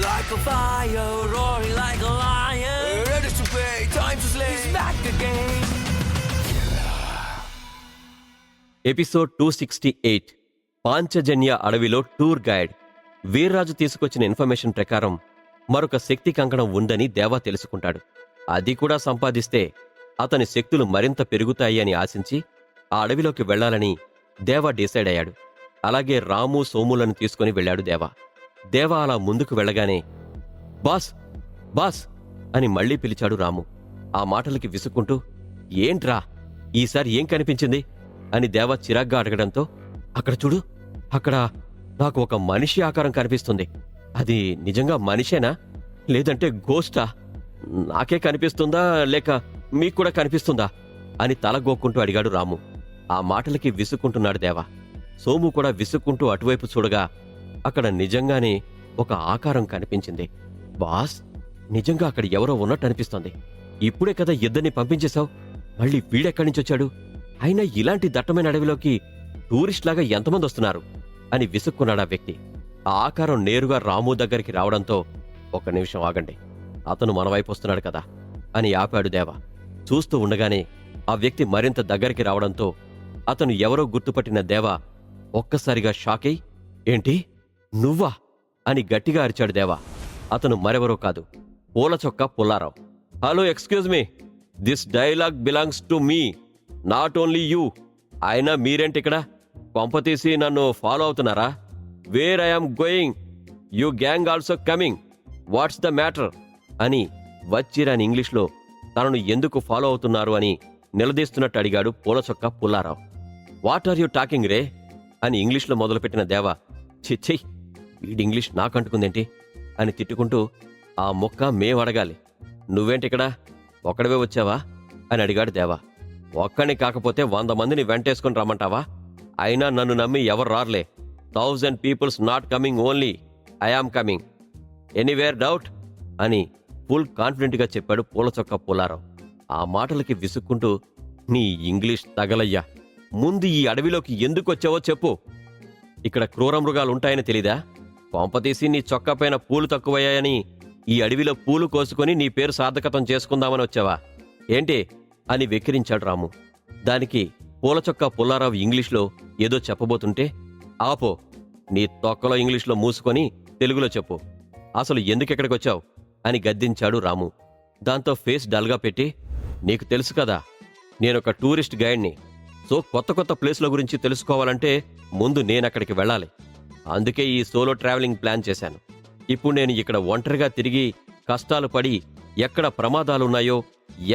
like a fire, roaring like a lion. Ready to pay, time to slay. He's back again. Episode 268 Panchajanya అడవిలో tour guide. Veerraju తీసుకొచ్చిన information ప్రకారం మరొక శక్తి కంకణం ఉందని దేవా తెలుసుకుంటాడు. అది కూడా సంపాదిస్తే అతని శక్తులు మరింత పెరుగుతాయి అని ఆశించి ఆ అడవిలోకి వెళ్లాలని దేవా డిసైడ్ అయ్యాడు. అలాగే రాము సోములను తీసుకుని వెళ్లాడు దేవా. దేవా అలా ముందుకు వెళ్లగానే బాస్ బాస్ అని మళ్లీ పిలిచాడు రాము. ఆ మాటలకి విసుక్కుంటూ ఏంట్రా ఈసారి ఏం కనిపించింది అని దేవా చిరాగ్గా అడగడంతో అక్కడ చూడు, అక్కడ నాకు ఒక మనిషి ఆకారం కనిపిస్తుంది. అది నిజంగా మనిషేనా లేదంటే గోస్టా? నాకే కనిపిస్తుందా లేక మీకు కూడా కనిపిస్తుందా అని తలగోక్కుంటూ అడిగాడు రాము. ఆ మాటలకి విసుక్కుంటున్నాడు దేవా. సోము కూడా విసుక్కుంటూ అటువైపు చూడగా అక్కడ నిజంగానే ఒక ఆకారం కనిపించింది. బాస్, నిజంగా అక్కడ ఎవరో ఉన్నట్టు అనిపిస్తోంది. ఇప్పుడే కదా ఇద్దరిని పంపించేశావు, మళ్ళీ వీడెక్కడి నుంచొచ్చాడు? అయినా ఇలాంటి దట్టమైన అడవిలోకి టూరిస్ట్లాగా ఎంతమంది వస్తున్నారు అని విసుక్కున్నాడా వ్యక్తి. ఆ ఆకారం నేరుగా రాము దగ్గరికి రావడంతో ఒక నిమిషం ఆగండి, అతను మన వైపు వస్తున్నాడు కదా అని ఆపాడు దేవా. చూస్తూ ఉండగానే ఆ వ్యక్తి మరింత దగ్గరికి రావడంతో అతను ఎవరో గుర్తుపట్టిన దేవా ఒక్కసారిగా షాకై ఏంటి నువ్వా అని గట్టిగా అరిచాడు దేవా. అతను మరెవరో కాదు, పూల చొక్కా Pullarao. Hello, excuse me, this dialogue belongs to me, not only you. అయినా మీరేంటిక్కడ? కొంపతీసి నన్ను ఫాలో అవుతున్నారా? Where I'm going, you gang also coming, what's the matter అని వచ్చిరాని ఇంగ్లీష్లో తనను ఎందుకు ఫాలో అవుతున్నారు అని నిలదీస్తున్నట్టు అడిగాడు పూల చొక్కా Pullarao. What are you talking రే అని ఇంగ్లీష్లో మొదలుపెట్టిన దేవా చిచ్చై వీడి ఇంగ్లీష్ నాకంటుకుందేంటి అని తిట్టుకుంటూ ఆ మొక్క మేమడగాలి, నువ్వేంటిక్కడ ఒక్కడవే వచ్చావా అని అడిగాడు దేవా. ఒక్కని కాకపోతే 100 మందిని వెంటేసుకుని రమ్మంటావా? అయినా నన్ను నమ్మి ఎవరు రారులే. 1000 peoples not coming, only I am coming. Anywhere doubt అని ఫుల్ కాన్ఫిడెంట్గా చెప్పాడు పూల చొక్కా పుల్లారావు. ఆ మాటలకి విసుక్కుంటూ నీ ఇంగ్లీష్ తగలయ్యా, ముందు ఈ అడవిలోకి ఎందుకొచ్చావో చెప్పు. ఇక్కడ క్రూర మృగాలుంటాయని తెలీదా? కొంపతీసి నీ చొక్కా పైన పూలు తక్కువయ్యాయని ఈ అడవిలో పూలు కోసుకొని నీ పేరు సార్థకతం చేసుకుందామని వచ్చావా ఏంటి అని వెక్కిరించాడు రాము. దానికి పూల చొక్కా పుల్లారావు ఇంగ్లీష్లో ఏదో చెప్పబోతుంటే ఆపో, నీ తొక్కలో ఇంగ్లీష్లో మూసుకొని తెలుగులో చెప్పు, అసలు ఎందుకెక్కడికొచ్చావు అని గద్దించాడు రాము. దాంతో ఫేస్ డల్గా పెట్టి నీకు తెలుసు కదా నేనొక టూరిస్ట్ గైడ్ని, సో కొత్త కొత్త ప్లేస్ల గురించి తెలుసుకోవాలంటే ముందు నేనక్కడికి వెళ్ళాలి. అందుకే ఈ సోలో ట్రావెలింగ్ ప్లాన్ చేశాను. ఇప్పుడు నేను ఇక్కడ ఒంటరిగా తిరిగి కష్టాలు పడి ఎక్కడ ప్రమాదాలున్నాయో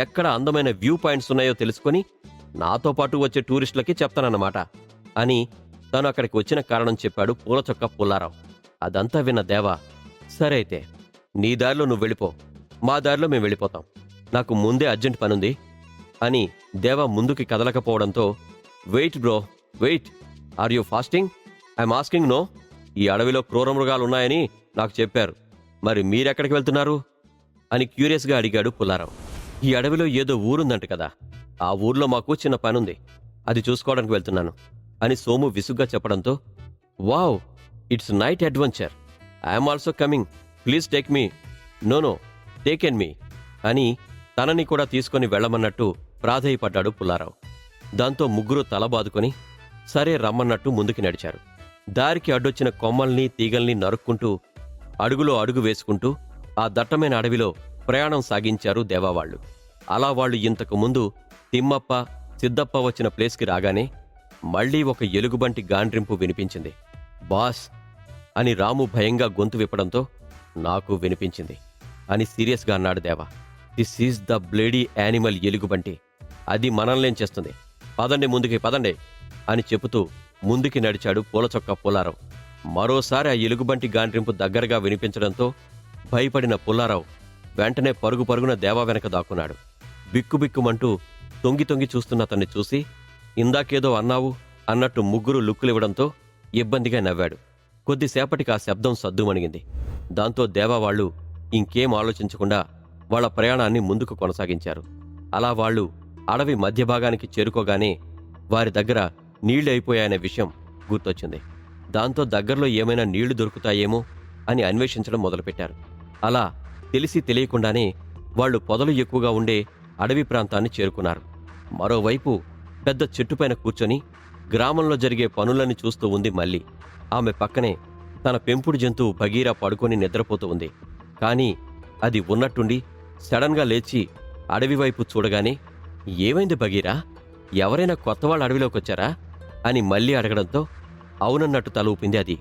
ఎక్కడ అందమైన వ్యూ పాయింట్స్ ఉన్నాయో తెలుసుకొని నాతో పాటు వచ్చే టూరిస్టులకి చెప్తానన్నమాట అని తను అక్కడికి వచ్చిన కారణం చెప్పాడు పూల చొక్కా పుల్లారావు. అదంతా విన్న దేవా సరే అయితే నీ దారిలో నువ్వు వెళ్ళిపో, మా దారిలో మేము వెళ్ళిపోతాం, నాకు ముందే అర్జెంట్ పనుంది అని దేవా ముందుకి కదలకపోవడంతో wait bro wait, are you fasting? I'm asking no. ఈ అడవిలో క్రూర మృగాలున్నాయని నాకు చెప్పారు, మరి మీరెక్కడికి వెళ్తున్నారు అని క్యూరియస్గా అడిగాడు పుల్లారావు. ఈ అడవిలో ఏదో ఊరుందంట కదా, ఆ ఊర్లో మాకు చిన్న పనుంది, అది చూసుకోవడానికి వెళ్తున్నాను అని సోము విసుగ్గా చెప్పడంతో wow, it's night adventure, I'm also coming, please take me. No take and me అని తనని కూడా తీసుకుని వెళ్లమన్నట్టు ప్రాధేయపడ్డాడు పుల్లారావు. దాంతో ముగ్గురు తలబాదుకొని సరే రమ్మన్నట్టు ముందుకి నడిచారు. దారికి అడ్డొచ్చిన కొమ్మల్ని తీగల్ని నరుక్కుంటూ అడుగులో అడుగు వేసుకుంటూ ఆ దట్టమైన అడవిలో ప్రయాణం సాగించారు దేవావాళ్లు. అలా వాళ్లు ఇంతకు ముందు తిమ్మప్ప సిద్దప్ప వచ్చిన ప్లేస్కి రాగానే మళ్లీ ఒక ఎలుగుబంటి గాండ్రింపు వినిపించింది. బాస్ అని రాము భయంగా గొంతు విప్పడంతో నాకు వినిపించింది అని సీరియస్గా అన్నాడు దేవా. దిస్ ఈజ్ ద బ్లేడీ యానిమల్ ఎలుగుబంటి, అది మనల్నేం చేస్తుంది, పదండి ముందుకి పదండి అని చెబుతూ ముందుకి నడిచాడు పూల చొక్కా పుల్లారావు. మరోసారి ఆ ఎలుగుబంటి గాండ్రింపు దగ్గరగా వినిపించడంతో భయపడిన పుల్లారావు వెంటనే పరుగు పరుగున దేవా వెనక దాక్కున్నాడు. బిక్కుబిక్కుమంటూ తొంగి తొంగి చూస్తున్న అతన్ని చూసి ఇందాకేదో అన్నావు అన్నట్టు ముగ్గురు లుక్కులివ్వడంతో ఇబ్బందిగా నవ్వాడు. కొద్దిసేపటికి ఆ శబ్దం సద్దుమణిగింది. దాంతో దేవావాళ్లు ఇంకేం ఆలోచించకుండా వాళ్ల ప్రయాణాన్ని ముందుకు కొనసాగించారు. అలా వాళ్లు అడవి మధ్యభాగానికి చేరుకోగానే వారి దగ్గర నీళ్లు అయిపోయాయనే విషయం గుర్తొచ్చింది. దాంతో దగ్గరలో ఏమైనా నీళ్లు దొరుకుతాయేమో అని అన్వేషించడం మొదలుపెట్టారు. అలా తెలిసి తెలియకుండానే వాళ్ళు పొదలు ఎక్కువగా ఉండే అడవి ప్రాంతాన్ని చేరుకున్నారు. మరోవైపు పెద్ద చెట్టుపైన కూర్చొని గ్రామంలో జరిగే పనులని చూస్తూ ఉంది మల్లి. ఆమె పక్కనే తన పెంపుడు జంతువు భగీరా పడుకొని నిద్రపోతూ ఉంది. కానీ అది ఉన్నట్టుండి సడన్గా లేచి అడవి వైపు చూడగానే, ఏమైంది భగీరా, ఎవరైనా కొత్తవాళ్ళు అడవిలోకొచ్చారా అని మళ్ళీ అడగడంతో అవునన్నట్టు తల ఊపింది అది.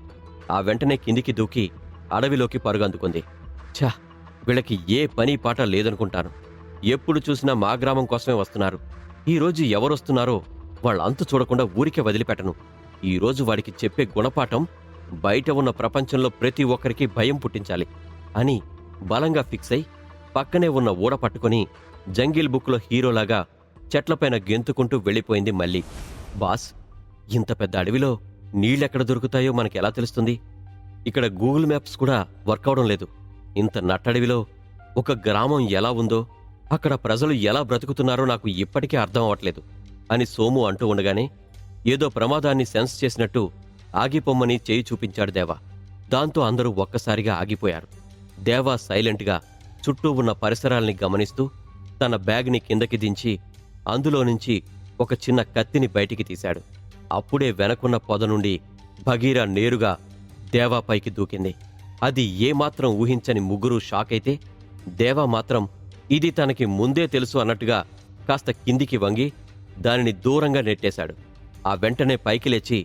ఆ వెంటనే కిందికి దూకి అడవిలోకి పరుగందుకుంది. ఛా, వీళ్ళకి ఏ పని పాట లేదనుకుంటాను. ఎప్పుడు చూసినా మా గ్రామం కోసమే వస్తున్నారు. ఈరోజు ఎవరొస్తున్నారో వాళ్ళంతు చూడకుండా ఊరికే వదిలిపెట్టను. ఈరోజు వాడికి చెప్పే గుణపాఠం బయట ఉన్న ప్రపంచంలో ప్రతి ఒక్కరికి భయం పుట్టించాలి అని బలంగా ఫిక్స్ అయి పక్కనే ఉన్న ఊడ పట్టుకుని జంగిల్ బుక్లో హీరోలాగా చెట్లపైన గెంతుకుంటూ వెళ్ళిపోయింది మళ్ళీ. బాస్, ఇంత పెద్ద అడవిలో నీళ్ళెక్కడ దొరుకుతాయో మనకెలా తెలుస్తుంది? ఇక్కడ గూగుల్ మ్యాప్స్ కూడా వర్క్ అవడం లేదు. ఇంత నట్టడవిలో ఒక గ్రామం ఎలా ఉందో, అక్కడ ప్రజలు ఎలా బ్రతుకుతున్నారో నాకు ఇప్పటికే అర్థం అవట్లేదు అని సోము అంటూ ఉండగానే ఏదో ప్రమాదాన్ని సెన్స్ చేసినట్టు ఆగిపోమ్మని చేయి చూపించాడు దేవా. దాంతో అందరూ ఒక్కసారిగా ఆగిపోయారు. దేవా సైలెంట్గా చుట్టూ ఉన్న పరిసరాల్ని గమనిస్తూ తన బ్యాగ్ని కిందకి దించి అందులో నుంచి ఒక చిన్న కత్తిని బయటికి తీశాడు. అప్పుడే వెనకున్న పొద నుండి భగీరా నేరుగా దేవాపైకి దూకింది. అది ఏమాత్రం ఊహించని ముగ్గురు షాక్ అయితే, దేవా మాత్రం ఇది తనకి ముందే తెలుసు అన్నట్టుగా కాస్త కిందికి వంగి దానిని దూరంగా నెట్టేశాడు. ఆ వెంటనే పైకి లేచి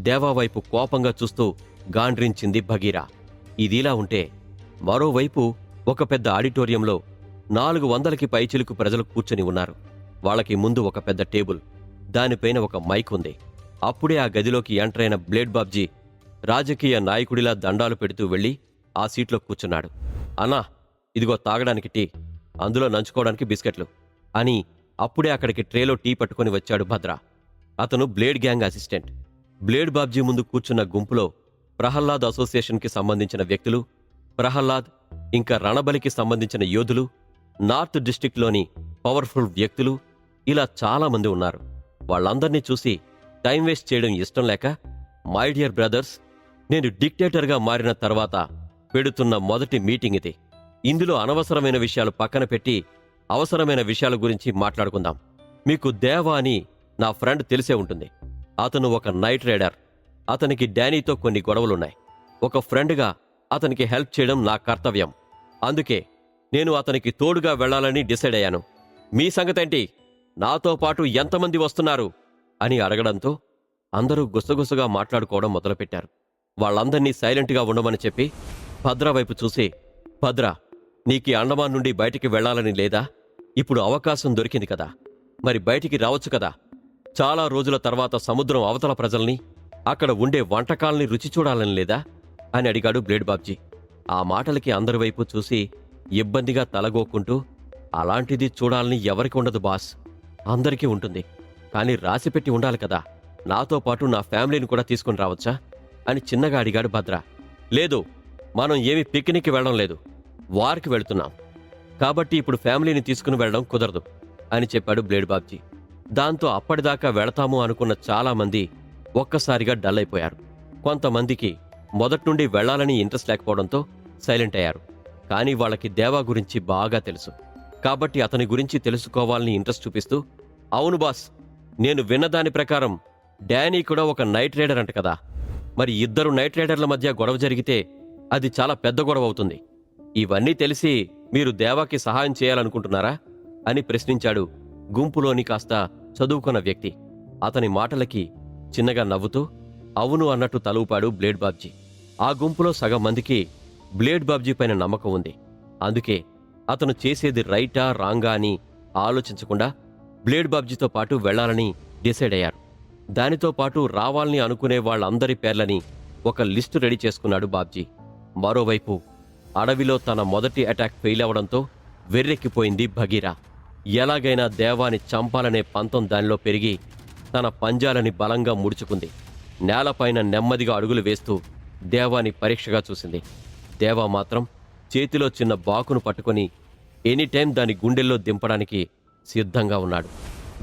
దేవావైపు కోపంగా చూస్తూ గాండ్రించింది భగీరా. ఇదిలా ఉంటే మరోవైపు ఒక పెద్ద ఆడిటోరియంలో 400కి పైచిలుకు ప్రజలు కూర్చొని ఉన్నారు. వాళ్ళకి ముందు ఒక పెద్ద టేబుల్, దానిపైన ఒక మైక్ ఉంది. అప్పుడే ఆ గదిలోకి ఎంటర్ అయిన బ్లేడ్ బాబ్జీ రాజకీయ నాయకుడిలా దండాలు పెడుతూ వెళ్లి ఆ సీట్లో కూర్చున్నాడు. అన్నా, ఇదిగో తాగడానికి టీ, అందులో నంచుకోవడానికి బిస్కెట్లు అని అప్పుడే అక్కడికి ట్రేలో టీ పట్టుకొని వచ్చాడు భద్ర. అతను blade gang assistant. Blade Babji ముందు కూర్చున్న గుంపులో ప్రహ్లాద్ అసోసియేషన్కి సంబంధించిన వ్యక్తులు, ప్రహ్లాద్ ఇంకా రణబలికి సంబంధించిన యోధులు, నార్త్ డిస్ట్రిక్ట్లోని పవర్ఫుల్ వ్యక్తులు, ఇలా చాలామంది ఉన్నారు. వాళ్ళందర్నీ చూసి టైం వేస్ట్ చేయడం ఇష్టం లేక, మై డియర్ బ్రదర్స్, నేను డిక్టేటర్గా మారిన తర్వాత పెడుతున్న మొదటి మీటింగ్ ఇది. ఇందులో అనవసరమైన విషయాలు పక్కన పెట్టి అవసరమైన విషయాల గురించి మాట్లాడుకుందాం. మీకు దేవా అని నా ఫ్రెండ్ తెలిసే ఉంటుంది. అతను ఒక నైట్ రైడర్. అతనికి డానీతో కొన్ని గొడవలున్నాయి. ఒక ఫ్రెండ్గా అతనికి హెల్ప్ చేయడం నా కర్తవ్యం. అందుకే నేను అతనికి తోడుగా వెళ్లాలని డిసైడ్ అయ్యాను. మీ సంగతేంటి? నాతో పాటు ఎంతమంది వస్తున్నారు అని అడగడంతో అందరూ గుసగుసగా మాట్లాడుకోవడం మొదలుపెట్టారు. వాళ్ళందర్నీ సైలెంట్గా ఉండమని చెప్పి భద్ర వైపు చూసి, భద్ర, నీకీ అండమాన్ నుండి బయటికి వెళ్లాలని లేదా? ఇప్పుడు అవకాశం దొరికింది కదా, మరి బయటికి రావచ్చు కదా. చాలా రోజుల తర్వాత సముద్రం అవతల ప్రజల్ని, అక్కడ ఉండే వంటకాల్ని రుచి చూడాలని లేదా అని అడిగాడు బ్లేడ్ బాబ్జీ. ఆ మాటలకి అందరి వైపు చూసి ఇబ్బందిగా తలగోక్కుంటూ, అలాంటిది చూడాలని ఎవరికి ఉండదు బాస్, అందరికీ ఉంటుంది. కానీ రాసిపెట్టి ఉండాలి కదా. నాతో పాటు నా ఫ్యామిలీని కూడా తీసుకుని రావచ్చా అని చిన్నగా అడిగాడు భద్ర. లేదు, మనం ఏమీ పిక్నిక్కి వెళ్ళడం లేదు, వార్కి వెళుతున్నాం. కాబట్టి ఇప్పుడు ఫ్యామిలీని తీసుకుని వెళ్ళడం కుదరదు అని చెప్పాడు బ్లేడ్ బాబ్జీ. దాంతో అప్పటిదాకా వెళతాము అనుకున్న చాలామంది ఒక్కసారిగా డల్ అయిపోయారు. కొంతమందికి మొదట్నుండి వెళ్లాలని ఇంట్రెస్ట్ లేకపోవడంతో సైలెంట్ అయ్యారు. కానీ వాళ్ళకి దేవా గురించి బాగా తెలుసు. కాబట్టి అతని గురించి తెలుసుకోవాలని ఇంట్రెస్ట్ చూపిస్తూ, అవును బాస్, నేను విన్నదాని ప్రకారం డానీ కూడా ఒక నైట్ రైడర్ అంట కదా. మరి ఇద్దరు నైట్ రైడర్ల మధ్య గొడవ జరిగితే అది చాలా పెద్ద గొడవ అవుతుంది. ఇవన్నీ తెలిసి మీరు దేవాకి సహాయం చేయాలనుకుంటున్నారా అని ప్రశ్నించాడు గుంపులోని కాస్త చదువుకున్న వ్యక్తి. అతని మాటలకి చిన్నగా నవ్వుతూ అవును అన్నట్టు తలూపాడు బ్లేడ్ బాబ్జీ. ఆ గుంపులో సగం మందికి బ్లేడ్ బాబ్జీ పైన నమ్మకం ఉంది. అందుకే అతను చేసేది రైటా రాంగా అని ఆలోచించకుండా బ్లేడ్ బాబ్జీతో పాటు వెళ్లాలని డిసైడ్ అయ్యారు. దానితో పాటు రావాలని అనుకునే వాళ్ళందరి పేర్లని ఒక లిస్టు రెడీ చేసుకున్నాడు బాబ్జీ. మరోవైపు అడవిలో తన మొదటి అటాక్ ఫెయిల్ అవడంతో వెర్రెక్కిపోయింది భగీరా. ఎలాగైనా దేవాని చంపాలనే పంతం దానిలో పెరిగి తన పంజాలని బలంగా ముడుచుకుంది. నేలపైన నెమ్మదిగా అడుగులు వేస్తూ దేవాని పరీక్షగా చూసింది. దేవా మాత్రం చేతిలో చిన్న బాకును పట్టుకుని ఎనీటైం దాని గుండెల్లో దింపడానికి సిద్ధంగా ఉన్నాడు.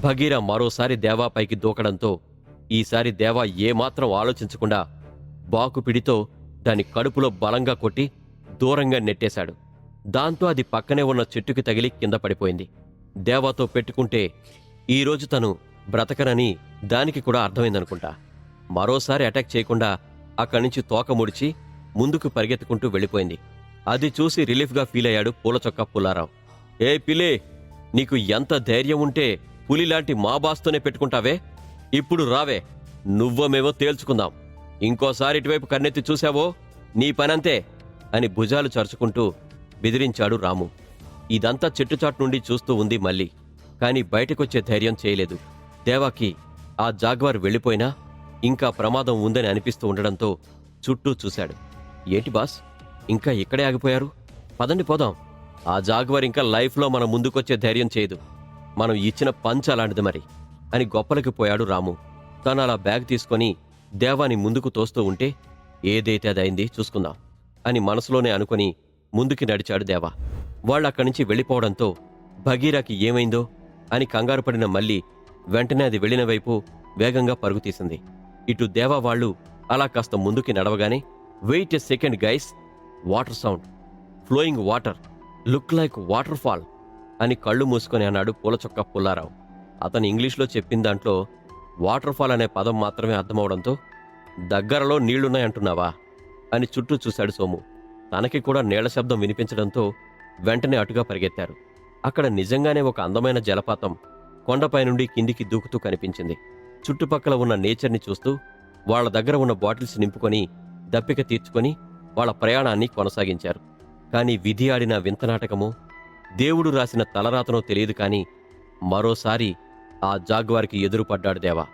భగీరా మరోసారి దేవాపైకి దూకడంతో ఈసారి దేవా ఏమాత్రం ఆలోచించకుండా బాకు పిడితో దాని కడుపులో బలంగా కొట్టి దూరంగా నెట్టేశాడు. దాంతో అది పక్కనే ఉన్న చెట్టుకి తగిలి కింద పడిపోయింది. దేవాతో పెట్టుకుంటే ఈరోజు తను బ్రతకనని దానికి కూడా అర్థమైందనుకుంటా. మరోసారి అటాక్ చేయకుండా అక్కడి నుంచి తోక ముడిచి ముందుకు పరిగెత్తుకుంటూ వెళ్ళిపోయింది. అది చూసి రిలీఫ్గా ఫీల్ అయ్యాడు పూలచొక్క పుల్లారావు. ఏ పిల్లే, నీకు ఎంత ధైర్యం ఉంటే పులిలాంటి మా బాస్తోనే పెట్టుకుంటావే? ఇప్పుడు రావే, నువ్వమేవో తేల్చుకుందాం. ఇంకోసారి ఇటువైపు కన్నెత్తి చూశావో నీ పనంతే అని భుజాలు చరుచుకుంటూ బెదిరించాడు రాము. ఇదంతా చెట్టుచాటు నుండి చూస్తూ ఉంది మళ్ళీ. కాని బయటకొచ్చే ధైర్యం చేయలేదు. దేవాకి ఆ జాగ్వార్ వెళ్ళిపోయినా ఇంకా ప్రమాదం ఉందని అనిపిస్తూ ఉండడంతో చుట్టూ చూశాడు. ఏంటి బాస్, ఇంకా ఇక్కడే ఆగిపోయారు? పదండి పోదాం. ఆ జాగ్వార్ ఇంకా లైఫ్లో మన ముందుకొచ్చే ధైర్యం చేయదు. మనం ఇచ్చిన పంచ్ అలాంటిది మరి అని గొప్పలకి పోయాడు రాము. తను అలా బ్యాగ్ తీసుకొని దేవాని ముందుకు తోస్తూ ఉంటే ఏదైతే అదైంది చూసుకుందాం అని మనసులోనే అనుకుని ముందుకి నడిచాడు దేవా. వాళ్ళక్కడి నుంచి వెళ్ళిపోవడంతో భగీరాకి ఏమైందో అని కంగారు పడిన మళ్ళీ వెంటనే అది వెళ్లిన వైపు వేగంగా పరుగు తీసింది. ఇటు దేవా వాళ్ళు అలా కాస్త ముందుకి నడవగానే wait a second guys, water sound, flowing water, look like waterfall అని కళ్ళు మూసుకొని అన్నాడు పూలచొక్క పుల్లారావు. అతను ఇంగ్లీష్లో చెప్పిన దాంట్లో వాటర్ ఫాల్ అనే పదం మాత్రమే అర్థమవడంతో దగ్గరలో నీళ్లున్నాయంటున్నావా అని చుట్టూ చూశాడు సోము. తనకి కూడా నీళ్ల శబ్దం వినిపించడంతో వెంటనే అటుగా పరిగెత్తారు. అక్కడ నిజంగానే ఒక అందమైన జలపాతం కొండపై నుండి కిందికి దూకుతూ కనిపించింది. చుట్టుపక్కల ఉన్న నేచర్ని చూస్తూ వాళ్ల దగ్గర ఉన్న బాటిల్స్ నింపుకొని దప్పిక తీర్చుకొని వాళ్ల ప్రయాణాన్ని కొనసాగించారు. కాని విధి ఆడిన వింతనాటకమో దేవుడు రాసిన తలరాతనో తెలియదు కాని మరోసారి ఆ జాగ్వార్కి ఎదురుపడ్డాడు దేవా.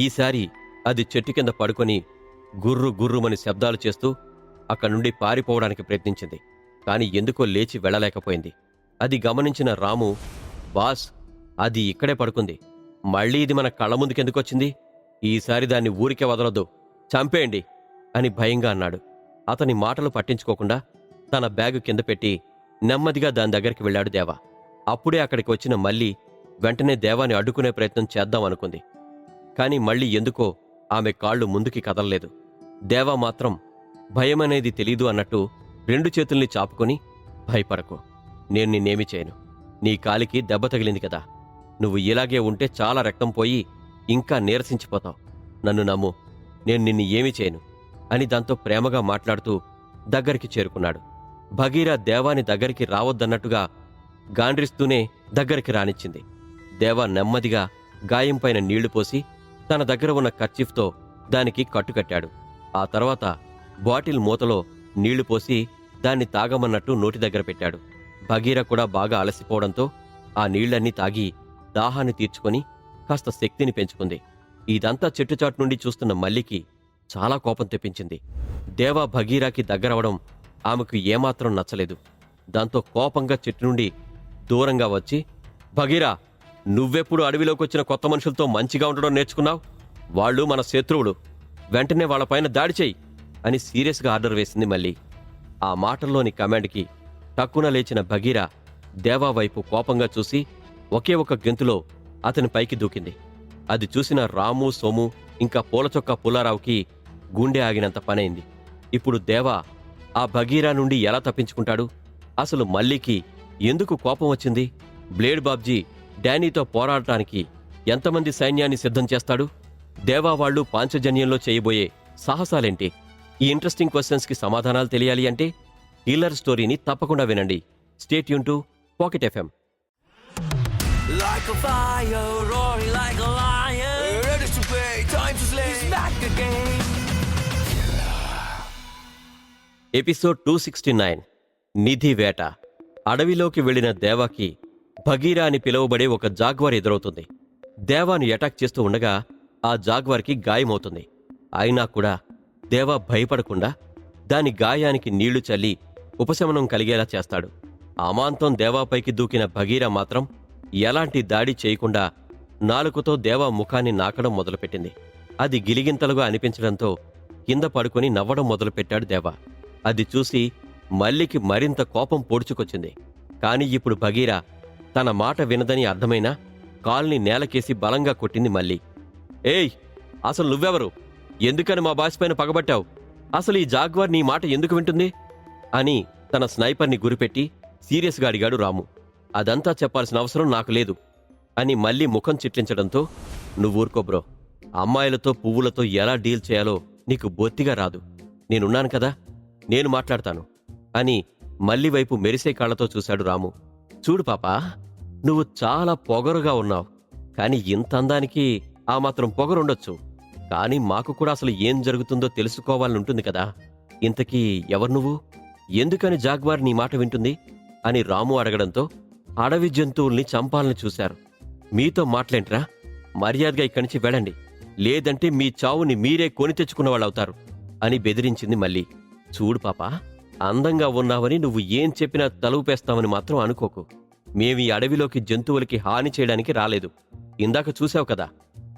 ఈసారి అది చెట్టు కింద పడుకొని గుర్రు గుర్రుమని శబ్దాలు చేస్తూ అక్కడి నుండి పారిపోవడానికి ప్రయత్నించింది. కాని ఎందుకో లేచి వెళ్లలేకపోయింది. అది గమనించిన రాము, బాస్, అది ఇక్కడే పడుకుంది, మళ్ళీ ఇది మన కళ్ళ ముందుకెందుకొచ్చింది? ఈసారి దాన్ని ఊరికే వదలొద్దు, చంపేయండి అని భయంగా అన్నాడు. అతని మాటలు పట్టించుకోకుండా తన బ్యాగు కింద పెట్టి నెమ్మదిగా దాని దగ్గరికి వెళ్ళాడు దేవా. అప్పుడే అక్కడికి వచ్చిన మళ్ళీ వెంటనే దేవాని అడ్డుకునే ప్రయత్నం చేద్దామనుకుంది. కాని మళ్ళీ ఎందుకో ఆమె కాళ్లు ముందుకి కదలలేదు. దేవా మాత్రం భయమనేది తెలీదు అన్నట్టు రెండు చేతుల్ని చాపుకొని, భయపడకు, నేను నిన్నేమి చేయను. నీ కాలికి దెబ్బ తగిలింది కదా, నువ్వు ఇలాగే ఉంటే చాలా రక్తం పోయి ఇంకా నీరసించిపోతావు. నన్ను నమ్ము, నేను నిన్ను ఏమీ చేయను అని దాంతో ప్రేమగా మాట్లాడుతూ దగ్గరికి చేరుకున్నాడు. భగీరా దేవాని దగ్గరికి రావద్దన్నట్టుగా గాండ్రిస్తూనే దగ్గరికి రానిచ్చింది. దేవా నెమ్మదిగా గాయంపైన నీళ్లు పోసి తన దగ్గర ఉన్న కర్చీఫ్తో దానికి కట్టుకట్టాడు. ఆ తర్వాత బాటిల్ మూతలో నీళ్లు పోసి దాన్ని తాగమన్నట్టు నోటి దగ్గర పెట్టాడు. భగీరా కూడా బాగా అలసిపోవడంతో ఆ నీళ్లన్నీ తాగి దాహాన్ని తీర్చుకొని కాస్త శక్తిని పెంచుకుంది. ఇదంతా చెట్టుచాటు నుండి చూస్తున్న మల్లికి చాలా కోపం తెప్పించింది. దేవా భగీరాకి దగ్గరవడం ఆమెకు ఏమాత్రం నచ్చలేదు. దాంతో కోపంగా చెట్టు నుండి దూరంగా వచ్చి, భగీరా, నువ్వెప్పుడు అడవిలోకొచ్చిన కొత్త మనుషులతో మంచిగా ఉండడం నేర్చుకున్నావు? వాళ్ళు మన శత్రువులు, వెంటనే వాళ్లపైన దాడి చెయ్యి అని సీరియస్గా ఆర్డర్ వేసింది మళ్ళీ. ఆ మాటల్లోని కమాండ్కి టక్కున లేచిన భగీరా దేవా వైపు కోపంగా చూసి ఒకే ఒక గెంతులో అతని పైకి దూకింది. అది చూసిన రాము, సోము ఇంకా పూలచొక్క పుల్లారావుకి గుండె ఆగినంత పనైంది. ఇప్పుడు దేవా ఆ భగీరా నుండి ఎలా తప్పించుకుంటాడు? అసలు మల్లీకి ఎందుకు కోపం వచ్చింది? బ్లేడ్ బాబ్జీ డానీతో పోరాడటానికి ఎంతమంది సైన్యాన్ని సిద్ధం చేస్తాడు? దేవా వాళ్లు పాంచజన్యంలో చేయబోయే సాహసాలేంటి? ఈ ఇంట్రెస్టింగ్ క్వశ్చన్స్కి సమాధానాలు తెలియాలి అంటే కిల్లర్ స్టోరీని తప్పకుండా వినండి. Stay tune to pocket FM. Like a fire, roaring like a lion, ready to play, time to slay, he's back again. Episode 269 నిధి వేట. అడవిలోకి వెళ్లిన దేవాకి భగీరా అని పిలువబడే ఒక జాగ్వార్ ఎదురవుతుంది. దేవాను అటాక్ చేస్తూ ఉండగా ఆ జాగ్వార్కి గాయమవుతుంది. అయినా కూడా దేవా భయపడకుండా దాని గాయానికి నీళ్లు చల్లి ఉపశమనం కలిగేలా చేస్తాడు. అమాంతం దేవాపైకి దూకిన భగీరా మాత్రం ఎలాంటి దాడి చేయకుండా నాలుకతో దేవా ముఖాన్ని నాకడం మొదలుపెట్టింది. అది గిలిగింతలుగా అనిపించడంతో కింద పడుకొని నవ్వడం మొదలుపెట్టాడు దేవా. అది చూసి మల్లికి మరింత కోపం పొడుచుకొచ్చింది. కాని ఇప్పుడు భగీరా తన మాట వినదని అర్థమైనా కాల్ని నేలకేసి బలంగా కొట్టింది మల్లి. ఏయ్, అసలు నువ్వెవరు? ఎందుకని మా బాస్ పైన పగబట్టావు అసలు ఈ జాగ్వార్ నీ మాట ఎందుకు వింటుంది అని తన స్నైపర్ని గురిపెట్టి సీరియస్గా అడిగాడు రాము. అదంతా చెప్పాల్సిన అవసరం నాకు లేదు అని మళ్ళీ ముఖం చిట్లించడంతో, నువ్వూరుకో బ్రో, అమ్మాయిలతో పువ్వులతో ఎలా డీల్ చేయాలో నీకు బొత్తిగా రాదు. నేనున్నాను కదా, నేను మాట్లాడతాను అని మళ్ళీ వైపు మెరిసే కాళ్లతో చూశాడు రాము. చూడు పాపా, నువ్వు చాలా పొగరుగా ఉన్నావు. కాని ఇంత అందానికి ఆ మాత్రం పొగరుండొచ్చు. కాని మాకు కూడా అసలు ఏం జరుగుతుందో తెలుసుకోవాలనుంటుంది కదా. ఇంతకీ ఎవరు నువ్వు? ఎందుకని జాగ్వార్ నీ మాట వింటుంది అని రాము అడగడంతో, అడవి జంతువుల్ని చంపాలని చూశారు. మీతో మాట్లాంట్రా, మర్యాదగా ఇక్కడి నుంచి వెళ్ళండి, లేదంటే మీ చావుని మీరే కొని తెచ్చుకున్నవాళ్ళవుతారు అని బెదిరించింది మళ్ళీ. చూడు పాపా, అందంగా ఉన్నావని నువ్వు ఏం చెప్పినా తలుపేస్తామని మాత్రం అనుకోకు. మేమీ అడవిలోకి జంతువులకి హాని చేయడానికి రాలేదు. ఇందాక చూశావు కదా,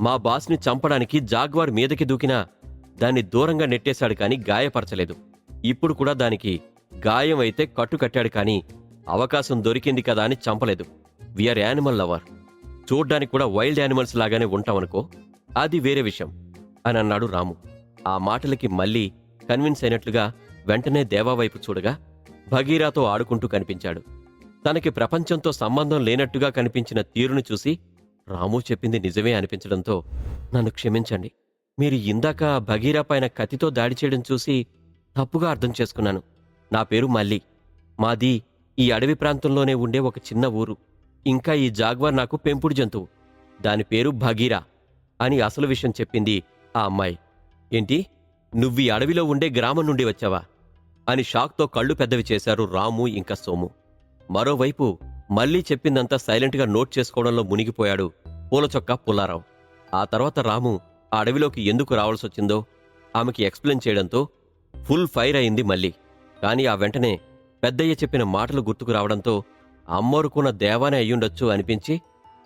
మా బాస్ని చంపడానికి జాగ్వార్ మీదకి దూకినా దాన్ని దూరంగా నెట్టేశాడు కాని గాయపరచలేదు. ఇప్పుడు కూడా దానికి గాయం అయితే కట్టుకట్టాడు కాని అవకాశం దొరికింది కదా అని చంపలేదు. We are animal lover. చూడ్డానికి కూడా వైల్డ్ యానిమల్స్ లాగానే ఉంటామనుకో, అది వేరే విషయం అని అన్నాడు రాము. ఆ మాటలకి మళ్ళీ కన్విన్స్ అయినట్లుగా వెంటనే దేవా వైపు చూడగా భగీరాతో ఆడుకుంటూ కనిపించాడు. తనకి ప్రపంచంతో సంబంధం లేనట్టుగా కనిపించిన తీరుని చూసి రాము చెప్పింది నిజమే అనిపించడంతో, నన్ను క్షమించండి, మీరు ఇందాక భగీరా పైన కత్తితో దాడి చేయడం చూసి తప్పుగా అర్థం చేసుకున్నాను. నా పేరు మల్లి. మాది ఈ అడవి ప్రాంతంలోనే ఉండే ఒక చిన్న ఊరు. ఇంకా ఈ జాగ్వార్ నాకు పెంపుడు జంతువు. దాని పేరు భగీరా అని అసలు విషయం చెప్పింది ఆ అమ్మాయి. ఏంటి, నువ్వీ అడవిలో ఉండే గ్రామం నుండి వచ్చావా అని షాక్తో కళ్ళు పెద్దవి చేశారు రాము ఇంకా సోము. మరోవైపు మళ్ళీ చెప్పిందంతా సైలెంట్గా నోట్ చేసుకోవడంలో మునిగిపోయాడు పూలచొక్కా పుల్లారావు. ఆ తర్వాత రాము ఆ అడవిలోకి ఎందుకు రావాల్సొచ్చిందో ఆమెకి ఎక్స్ప్లెయిన్ చేయడంతో ఫుల్ ఫైర్ అయింది మళ్ళీ. కాని ఆ వెంటనే పెద్దయ్య చెప్పిన మాటలు గుర్తుకు రావడంతో అమ్మోరుకున్న దేవానే అయ్యుండొచ్చు అనిపించి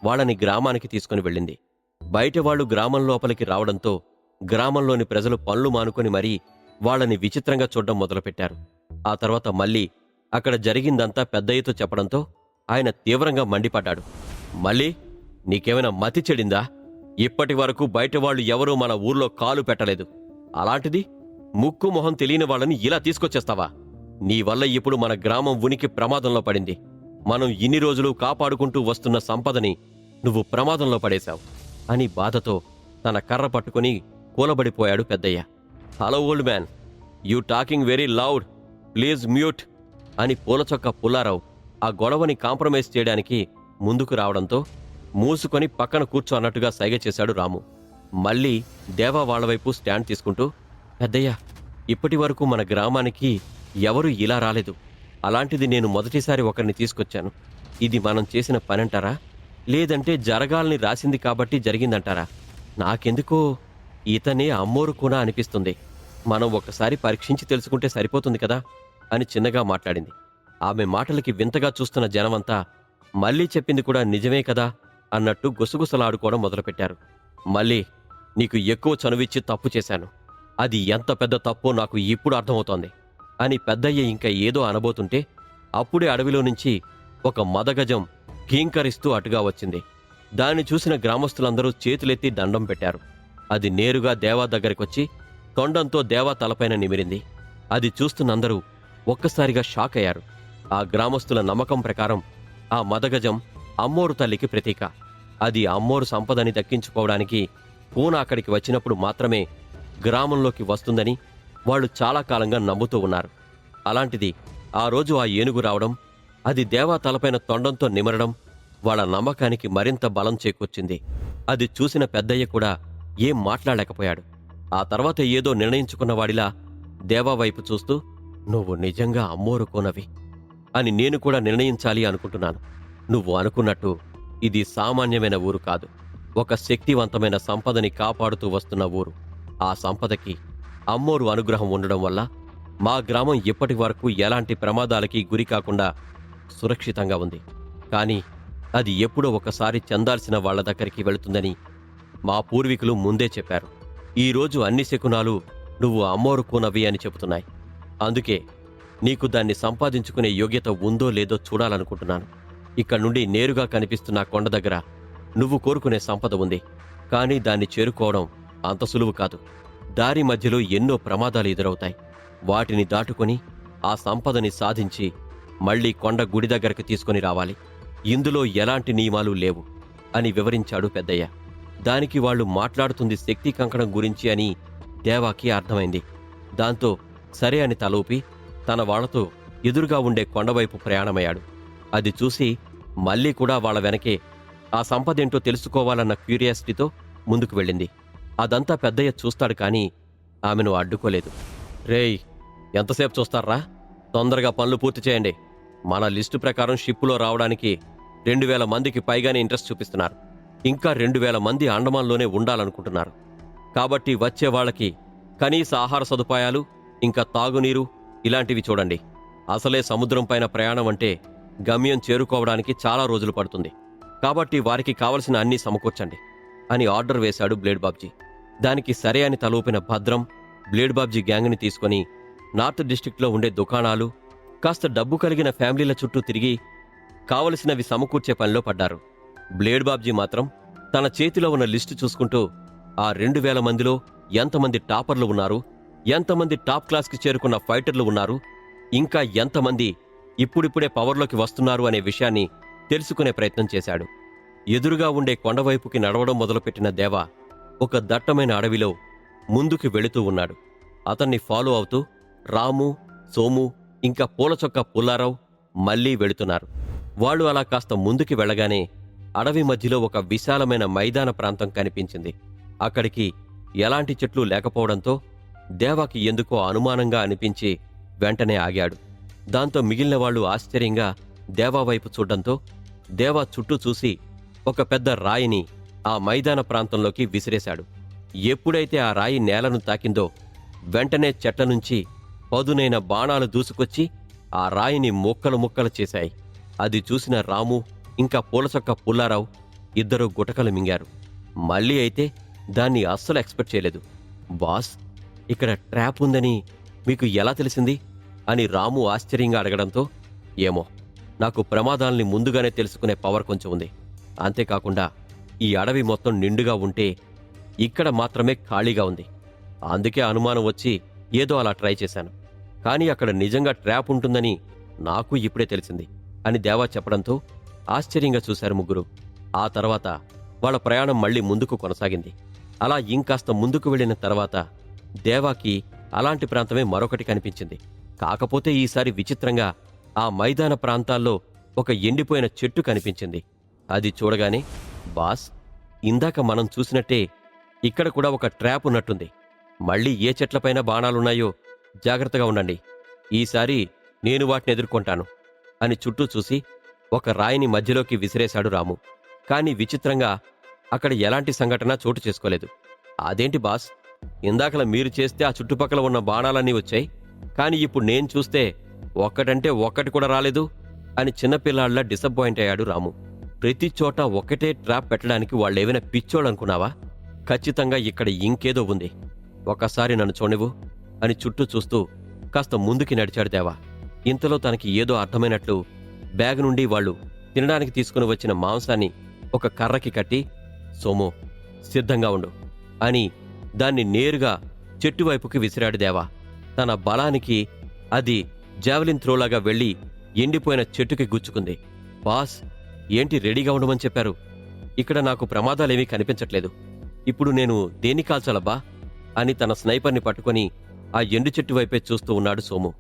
వాళ్ళని గ్రామానికి తీసుకుని వెళ్ళింది. బయటవాళ్లు గ్రామం లోపలికి రావడంతో గ్రామంలోని ప్రజలు పనులు మానుకొని మరీ వాళ్ళని విచిత్రంగా చూడ్డం మొదలుపెట్టారు. ఆ తర్వాత మళ్ళీ అక్కడ జరిగిందంతా పెద్దయ్యతో చెప్పడంతో ఆయన తీవ్రంగా మండిపడ్డాడు. మళ్ళీ నీకేమైనా మతి చెడిందా? ఇప్పటి వరకు బయటవాళ్లు ఎవరూ మన ఊర్లో కాలు పెట్టలేదు. అలాంటిది ముక్కు మొహం తెలియని వాళ్ళని ఇలా తీసుకొచ్చేస్తావా? నీ వల్ల ఇప్పుడు మన గ్రామం ఉనికి ప్రమాదంలో పడింది. మనం ఇన్ని రోజులు కాపాడుకుంటూ వస్తున్న సంపదని నువ్వు ప్రమాదంలో పడేశావు అని బాధతో తన కర్ర పట్టుకుని కూలబడిపోయాడు పెద్దయ్య. Hello old man, you talking very loud, please mute అని పూలచొక్క పుల్లారావు ఆ గొడవని కాంప్రమైజ్ చేయడానికి ముందుకు రావడంతో మూసుకొని పక్కన కూర్చో అన్నట్టుగా సైగ చేశాడు రాము. మళ్ళీ దేవా వాళ్లవైపు స్టాండ్ తీసుకుంటూ, పెద్దయ్య, ఇప్పటి వరకు మన గ్రామానికి ఎవరూ ఇలా రాలేదు. అలాంటిది నేను మొదటిసారి ఒకరిని తీసుకొచ్చాను. ఇది మనం చేసిన పనంటారా, లేదంటే జరగాలని రాసింది కాబట్టి జరిగిందంటారా? నాకెందుకో ఇతనే అమ్మోరు కూడా అనిపిస్తుంది. మనం ఒక్కసారి పరీక్షించి తెలుసుకుంటే సరిపోతుంది కదా అని చిన్నగా మాట్లాడింది. ఆమె మాటలకి వింతగా చూస్తున్న జనమంతా మళ్ళీ చెప్పింది కూడా నిజమే కదా అన్నట్టు గుసగుసలాడుకోవడం మొదలుపెట్టారు. మళ్ళీ నీకు ఎక్కువ చనువిచ్చి తప్పు చేశాను. అది ఎంత పెద్ద తప్పో నాకు ఇప్పుడు అర్థమవుతోంది అని పెద్దయ్య ఇంకా ఏదో అనబోతుంటే అప్పుడే అడవిలో నుంచి ఒక మదగజం కీంకరిస్తూ అటుగా వచ్చింది. దాన్ని చూసిన గ్రామస్తులందరూ చేతులెత్తి దండం పెట్టారు. అది నేరుగా దేవా దగ్గరికొచ్చి తొండంతో దేవా తలపైన నిమిరింది. అది చూస్తున్నందరూ ఒక్కసారిగా షాక్ అయ్యారు. ఆ గ్రామస్తుల నమ్మకం ప్రకారం ఆ మదగజం అమ్మోరు తల్లికి ప్రతీక. అది అమ్మోరు సంపదని దక్కించుకోవడానికి పూన అక్కడికి వచ్చినప్పుడు మాత్రమే గ్రామంలోకి వస్తుందని వాళ్లు చాలా కాలంగా నమ్ముతూ ఉన్నారు. అలాంటిది ఆ రోజు ఆ ఏనుగు రావడం, అది దేవా తలపైన తొండంతో నిమరడం వాళ్ళ నమ్మకానికి మరింత బలం చేకూర్చింది. అది చూసిన పెద్దయ్య కూడా ఏం మాట్లాడలేకపోయాడు. ఆ తర్వాత ఏదో నిర్ణయించుకున్నవాడిలా దేవా వైపు చూస్తూ, నువ్వు నిజంగా అమ్మోరుకోనవి అని నేను కూడా నిర్ణయించాలి అనుకుంటున్నాను. నువ్వు అనుకున్నట్టు ఇది సామాన్యమైన ఊరు కాదు. ఒక శక్తివంతమైన సంపదని కాపాడుతూ వస్తున్న ఊరు. ఆ సంపదకి అమ్మోరు అనుగ్రహం ఉండడం వల్ల మా గ్రామం ఇప్పటి వరకు ఎలాంటి ప్రమాదాలకి గురి కాకుండా సురక్షితంగా ఉంది. కానీ అది ఎప్పుడో ఒకసారి చెందాల్సిన వాళ్ల దగ్గరికి వెళుతుందని మా పూర్వీకులు ముందే చెప్పారు. ఈరోజు అన్ని శకునాలు నువ్వు అమ్మోరుకోనవి అని చెబుతున్నాయి. అందుకే నీకు దాన్ని సంపాదించుకునే యోగ్యత ఉందో లేదో చూడాలనుకుంటున్నాను. ఇక్కడి నుండి నేరుగా కనిపిస్తున్న కొండ దగ్గర నువ్వు కోరుకునే సంపద ఉంది. కానీ దాన్ని చేరుకోవడం అంత సులువు కాదు. దారి మధ్యలో ఎన్నో ప్రమాదాలు ఎదురవుతాయి. వాటిని దాటుకొని ఆ సంపదని సాధించి మళ్లీ కొండ గుడి దగ్గరకు తీసుకొని రావాలి. ఇందులో ఎలాంటి నియమాలు లేవు అని వివరించాడు పెద్దయ్య. దానికి వాళ్ళు మాట్లాడుతుంది శక్తి కంకణం గురించి అని దేవాకి అర్థమైంది. దాంతో సరే అని తలూపి తన వాళ్లతో ఎదురుగా ఉండే కొండవైపు ప్రయాణమయ్యాడు. అది చూసి మళ్ళీ కూడా వాళ్ల వెనకే ఆ సంపదేంటో తెలుసుకోవాలన్న క్యూరియాసిటీతో ముందుకు వెళ్ళింది. అదంతా పెద్దయ్య చూస్తాడు కానీ ఆమెను అడ్డుకోలేదు. రేయ్, ఎంతసేపు చూస్తారా? తొందరగా పనులు పూర్తి చేయండి. మన లిస్టు ప్రకారం షిప్పులో రావడానికి 2000 మందికి పైగానే ఇంట్రెస్ట్ చూపిస్తున్నారు. ఇంకా 2000 మంది అండమాన్లోనే ఉండాలనుకుంటున్నారు. కాబట్టి వచ్చే వాళ్ళకి కనీస ఆహార సదుపాయాలు, ఇంకా తాగునీరు ఇలాంటివి చూడండి. అసలే సముద్రం పైన ప్రయాణం అంటే గమ్యం చేరుకోవడానికి చాలా రోజులు పడుతుంది. కాబట్టి వారికి కావలసిన అన్నీ సమకూర్చండి అని ఆర్డర్ వేశాడు బ్లేడ్ బాబ్జీ. దానికి సరే అని తలూపిన భద్రం బ్లేడ్ బాబ్జీ గ్యాంగ్ని తీసుకుని నార్త్ డిస్ట్రిక్ట్లో ఉండే దుకాణాలు, కాస్త డబ్బు కలిగిన ఫ్యామిలీల చుట్టూ తిరిగి కావలసినవి సమకూర్చే పనిలో పడ్డారు. బ్లేడ్ బాబ్జీ మాత్రం తన చేతిలో ఉన్న లిస్టు చూసుకుంటూ ఆ 2000 మందిలో ఎంతమంది టాపర్లు ఉన్నారు, ఎంతమంది టాప్ క్లాస్కి చేరుకున్న ఫైటర్లు ఉన్నారు, ఇంకా ఎంతమంది ఇప్పుడిప్పుడే పవర్లోకి వస్తున్నారు అనే విషయాన్ని తెలుసుకునే ప్రయత్నం చేశాడు. ఎదురుగా ఉండే కొండవైపుకి నడవడం మొదలుపెట్టిన దేవా ఒక దట్టమైన అడవిలో ముందుకు వెళుతూ ఉన్నాడు. అతన్ని ఫాలో అవుతూ రాము, సోము, ఇంకా పూలచొక్క పుల్లారావు మళ్లీ వెళుతున్నారు. వాళ్ళు అలా కాస్త ముందుకి వెళ్లగానే అడవి మధ్యలో ఒక విశాలమైన మైదాన ప్రాంతం కనిపించింది. అక్కడికి ఎలాంటి చెట్లు లేకపోవడంతో దేవాకి ఎందుకో అనుమానంగా అనిపించి వెంటనే ఆగాడు. దాంతో మిగిలిన వాళ్ళు ఆశ్చర్యంగా దేవా వైపు చూడ్డంతో దేవా చుట్టూ చూసి ఒక పెద్ద రాయిని ఆ మైదాన ప్రాంతంలోకి విసిరేశాడు. ఎప్పుడైతే ఆ రాయి నేలను తాకిందో వెంటనే చెట్ల నుంచి పదునైన బాణాలు దూసుకొచ్చి ఆ రాయిని ముక్కలు ముక్కలు చేశాయి. అది చూసిన రాము ఇంకా పూలచొక్క పుల్లారావు ఇద్దరూ గుటకలు మింగారు. మళ్ళీ అయితే దాన్ని అస్సలు ఎక్స్పెక్ట్ చేయలేదు. బాస్, ఇక్కడ ట్రాప్ ఉందని మీకు ఎలా తెలిసింది అని రాము ఆశ్చర్యంగా అడగడంతో, ఏమో, నాకు ప్రమాదాల్ని ముందుగానే తెలుసుకునే పవర్ కొంచెం ఉంది. అంతేకాకుండా ఈ అడవి మొత్తం నిండుగా ఉంటే ఇక్కడ మాత్రమే ఖాళీగా ఉంది. అందుకే అనుమానం వచ్చి ఏదో అలా ట్రై చేశాను. కానీ అక్కడ నిజంగా ట్రాప్ ఉంటుందని నాకు ఇప్పుడే తెలిసింది అని దేవా చెప్పడంతో ఆశ్చర్యంగా చూశారు ముగ్గురు. ఆ తర్వాత వాళ్ళ ప్రయాణం మళ్లీ ముందుకు కొనసాగింది. అలా ఇంకాస్త ముందుకు వెళ్లిన తర్వాత దేవాకి అలాంటి ప్రాంతమే మరొకటి కనిపించింది. కాకపోతే ఈసారి విచిత్రంగా ఆ మైదాన ప్రాంతాల్లో ఒక ఎండిపోయిన చెట్టు కనిపించింది. అది చూడగానే, బాస్, ఇందాక మనం చూసినట్టే ఇక్కడ కూడా ఒక ట్రాప్ ఉన్నట్టుంది. మళ్ళీ ఏ చెట్లపైన బాణాలున్నాయో జాగ్రత్తగా ఉండండి. ఈసారి నేను వాటిని ఎదుర్కొంటాను అని చుట్టూ చూసి ఒక రాయిని మధ్యలోకి విసిరేశాడు రాము. కాని విచిత్రంగా అక్కడ ఎలాంటి సంఘటన చోటు చేసుకోలేదు. అదేంటి బాస్, ఇందాకలా మీరు చేస్తే ఆ చుట్టుపక్కల ఉన్న బాణాలన్నీ వచ్చాయి, కాని ఇప్పుడు నేను చూస్తే ఒక్కటంటే ఒక్కటి కూడా రాలేదు అని చిన్నపిల్లాళ్లా డిసప్పాయింట్ అయ్యాడు రాము. ప్రతి చోట ఒక్కటే ట్రాప్ పెట్టడానికి వాళ్ళేమైనా పిచ్చోళ్ళనుకున్నావా? ఖచ్చితంగా ఇక్కడ ఇంకేదో ఉంది. ఒక్కసారి నన్ను చూడనివ్వు అని చుట్టూ చూస్తూ కాస్త ముందుకి నడిచాడు దేవా. ఇంతలో తనకి ఏదో అర్థమైనట్లు బ్యాగ్ నుండి వాళ్ళు తినడానికి తీసుకుని వచ్చిన మాంసాన్ని ఒక కర్రకి కట్టి, సోము, సిద్ధంగా ఉండు అని దాన్ని నేరుగా చెట్టు వైపుకి విసిరాడు దేవా. తన బలానికి అది జావెలిన్ త్రోలాగా వెళ్లి ఎండిపోయిన చెట్టుకి గుచ్చుకుంది. బాస్, ఏంటి రెడీగా ఉండమని చెప్పారు? ఇక్కడ నాకు ప్రమాదాలేమీ కనిపించట్లేదు. ఇప్పుడు నేను దేన్ని కాల్చాలబ్బా అని తన స్నైపర్ని పట్టుకుని ఆ ఎండు చెట్టు వైపే చూస్తూ ఉన్నాడు సోము.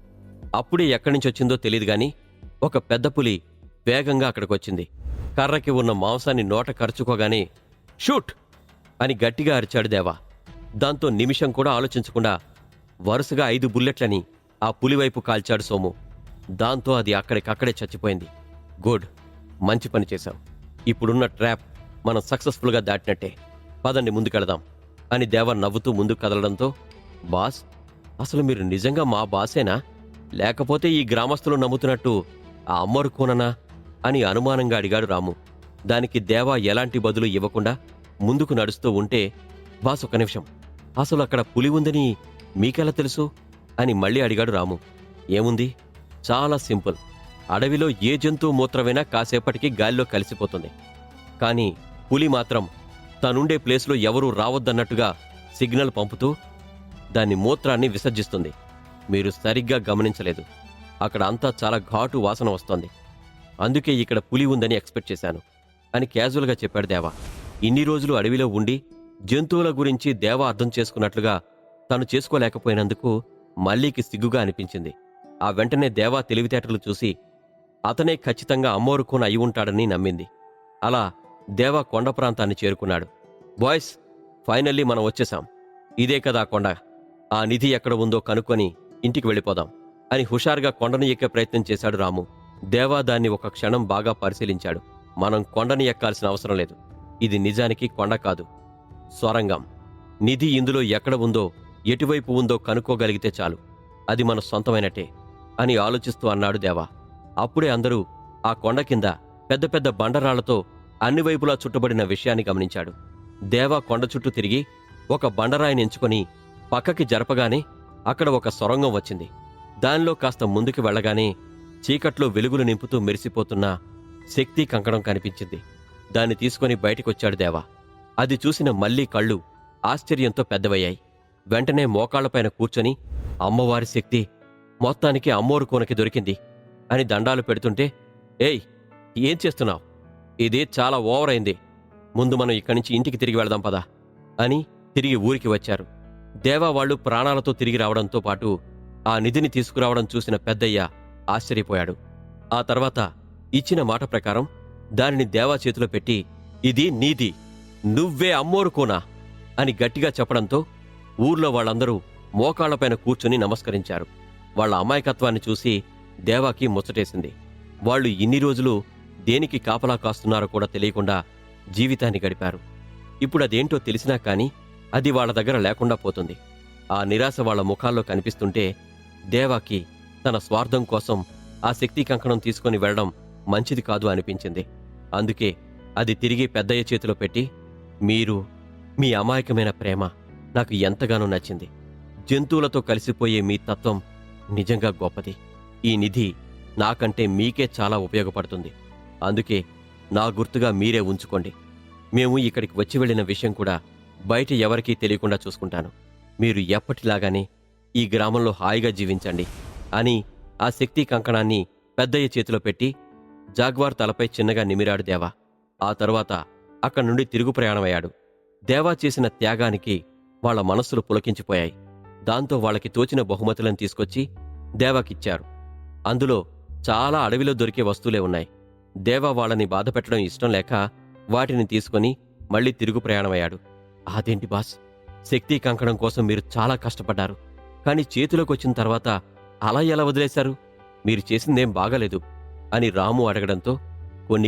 అప్పుడే ఎక్కడినుంచొచ్చిందో తెలియదుగాని ఒక పెద్ద పులి వేగంగా అక్కడికొచ్చింది. కర్రకి ఉన్న మాంసాన్ని నోట కరుచుకోగానే షూట్ అని గట్టిగా అరిచాడు దేవా. దాంతో నిమిషం కూడా ఆలోచించకుండా వరుసగా 5 బుల్లెట్లని ఆ పులివైపు కాల్చాడు సోము. దాంతో అది అక్కడికక్కడే చచ్చిపోయింది. గుడ్, మంచి పని చేశాం. ఇప్పుడున్న ట్రాప్ మనం సక్సెస్ఫుల్గా దాటినట్టే. పదండి ముందుకెళదాం అని దేవా నవ్వుతూ ముందుకు కదలడంతో, బాస్, అసలు మీరు నిజంగా మా బాసేనా, లేకపోతే ఈ గ్రామస్తులు నమ్ముతున్నట్టు ఆ అమ్మరు కోననా అని అనుమానంగా అడిగాడు రాము. దానికి దేవా ఎలాంటి బదులు ఇవ్వకుండా ముందుకు నడుస్తూ ఉంటే, బాస్, ఒక్క నిమిషం, అసలు అక్కడ పులి ఉందని మీకెలా తెలుసు అని మళ్ళీ అడిగాడు రాము. ఏముంది, చాలా సింపుల్. అడవిలో ఏ జంతువు మూత్రమైనా కాసేపటికి గాలిలో కలిసిపోతుంది. కానీ పులి మాత్రం తనుండే ప్లేస్లో ఎవరూ రావద్దన్నట్టుగా సిగ్నల్ పంపుతూ దాని మూత్రాన్ని విసర్జిస్తుంది. మీరు సరిగ్గా గమనించలేదు. అక్కడ అంతా చాలా ఘాటు వాసన వస్తోంది. అందుకే ఇక్కడ పులి ఉందని ఎక్స్పెక్ట్ చేశాను అని క్యాజువల్గా చెప్పాడు దేవా. ఇన్ని రోజులు అడవిలో ఉండి జంతువుల గురించి దేవా అర్థం చేసుకున్నట్లుగా తను చేసుకోలేకపోయినందుకు మల్లీకి సిగ్గుగా అనిపించింది. ఆ వెంటనే దేవా తెలివితేటలు చూసి అతనే ఖచ్చితంగా అమ్మోరు కోన అయి ఉంటాడని నమ్మింది. అలా దేవా కొండ ప్రాంతాన్ని చేరుకున్నాడు. బాయ్స్, ఫైనల్లీ మనం వచ్చేశాం. ఇదే కదా కొండ. ఆ నిధి ఎక్కడ ఉందో కనుక్కొని ఇంటికి వెళ్ళిపోదాం అని హుషారుగా కొండను ఎక్కే ప్రయత్నం చేశాడు రాము. దేవా దాన్ని ఒక క్షణం బాగా పరిశీలించాడు. మనం కొండని ఎక్కాల్సిన అవసరం లేదు. ఇది నిజానికి కొండ కాదు, సొరంగం. నిధి ఇందులో ఎక్కడ ఉందో, ఎటువైపు ఉందో కనుక్కోగలిగితే చాలు, అది మన సొంతమైనట్టే అని ఆలోచిస్తూ అన్నాడు దేవా. అప్పుడే అందరూ ఆ కొండ కింద పెద్ద పెద్ద బండరాళ్లతో అన్ని వైపులా చుట్టబడిన విషయాన్ని గమనించాడు. దేవా కొండ చుట్టూ తిరిగి ఒక బండరాయిని ఎంచుకొని పక్కకి జరపగానే అక్కడ ఒక సొరంగం వచ్చింది. దానిలో కాస్త ముందుకు వెళ్లగానే చీకట్లో వెలుగులు నింపుతూ మెరిసిపోతున్న శక్తి కంకణం కనిపించింది. దాన్ని తీసుకొని బయటికొచ్చాడు దేవా. అది చూసిన మళ్లీ కళ్ళు ఆశ్చర్యంతో పెద్దవయ్యాయి. వెంటనే మోకాళ్లపైన కూర్చొని, అమ్మవారి శక్తి, మొత్తానికి అమ్మోరు కోనకి దొరికింది అని దండాలు పెడుతుంటే, ఏయ్, ఏం చేస్తున్నావు? ఇది చాలా ఓవర్ అయింది. ముందు మనం ఇక్కడి నుంచి ఇంటికి తిరిగి వెళదాం పదా అని తిరిగి ఊరికి వచ్చారు. దేవా వాళ్లు ప్రాణాలతో తిరిగి రావడంతో పాటు ఆ నిధిని తీసుకురావడం చూసిన పెద్దయ్య ఆశ్చర్యపోయాడు. ఆ తర్వాత ఇచ్చిన మాట ప్రకారం దానిని దేవా చేతిలో పెట్టి, ఇది నీది, నువ్వే అమ్మోరు కోనా అని గట్టిగా చెప్పడంతో ఊర్లో వాళ్ళందరూ మోకాళ్లపైన కూర్చుని నమస్కరించారు. వాళ్ల అమాయకత్వాన్ని చూసి దేవాకి ముచ్చటేసింది. వాళ్లు ఇన్ని రోజులు దేనికి కాపలా కాస్తున్నారో కూడా తెలియకుండా జీవితాన్ని గడిపారు. ఇప్పుడదేంటో తెలిసినా కాని అది వాళ్ల దగ్గర లేకుండా పోతుంది. ఆ నిరాశ వాళ్ల ముఖాల్లో కనిపిస్తుంటే దేవాకి తన స్వార్థం కోసం ఆ శక్తి కంకణం తీసుకుని వెళ్లడం మంచిది కాదు అనిపించింది. అందుకే అది తిరిగి పెద్దయ్య చేతిలో పెట్టి, మీరు, మీ అమాయకమైన ప్రేమ నాకు ఎంతగానో నచ్చింది. జంతువులతో కలిసిపోయే మీ తత్వం నిజంగా గొప్పది. ఈ నిధి నాకంటే మీకే చాలా ఉపయోగపడుతుంది. అందుకే నా గుర్తుగా మీరే ఉంచుకోండి. మేము ఇక్కడికి వచ్చి వెళ్లిన విషయం కూడా బయట ఎవరికీ తెలియకుండా చూసుకుంటాను. మీరు ఎప్పటిలాగానే ఈ గ్రామంలో హాయిగా జీవించండి అని ఆ శక్తి కంకణాన్ని పెద్దయ్య చేతిలో పెట్టి జాగ్వార్ తలపై చిన్నగా నిమిరాడు దేవా. ఆ తరువాత అక్కడి నుండి తిరుగు ప్రయాణమయ్యాడు. దేవా చేసిన త్యాగానికి వాళ్ల మనస్సులు పులకించిపోయాయి. దాంతో వాళ్ళకి తోచిన బహుమతులను తీసుకొచ్చి దేవాకిచ్చారు. అందులో చాలా అడవిలో దొరికే వస్తువులే ఉన్నాయి. దేవా వాళ్ళని బాధపెట్టడం ఇష్టం లేక వాటిని తీసుకుని మళ్లీ తిరుగు ప్రయాణమయ్యాడు. అదేంటి బాస్, శక్తి కంకణం కోసం మీరు చాలా కష్టపడ్డారు, కాని చేతిలోకొచ్చిన తర్వాత అలా ఎలా వదిలేశారు? మీరు చేసిందేం బాగాలేదు అని రాము అడగడంతో,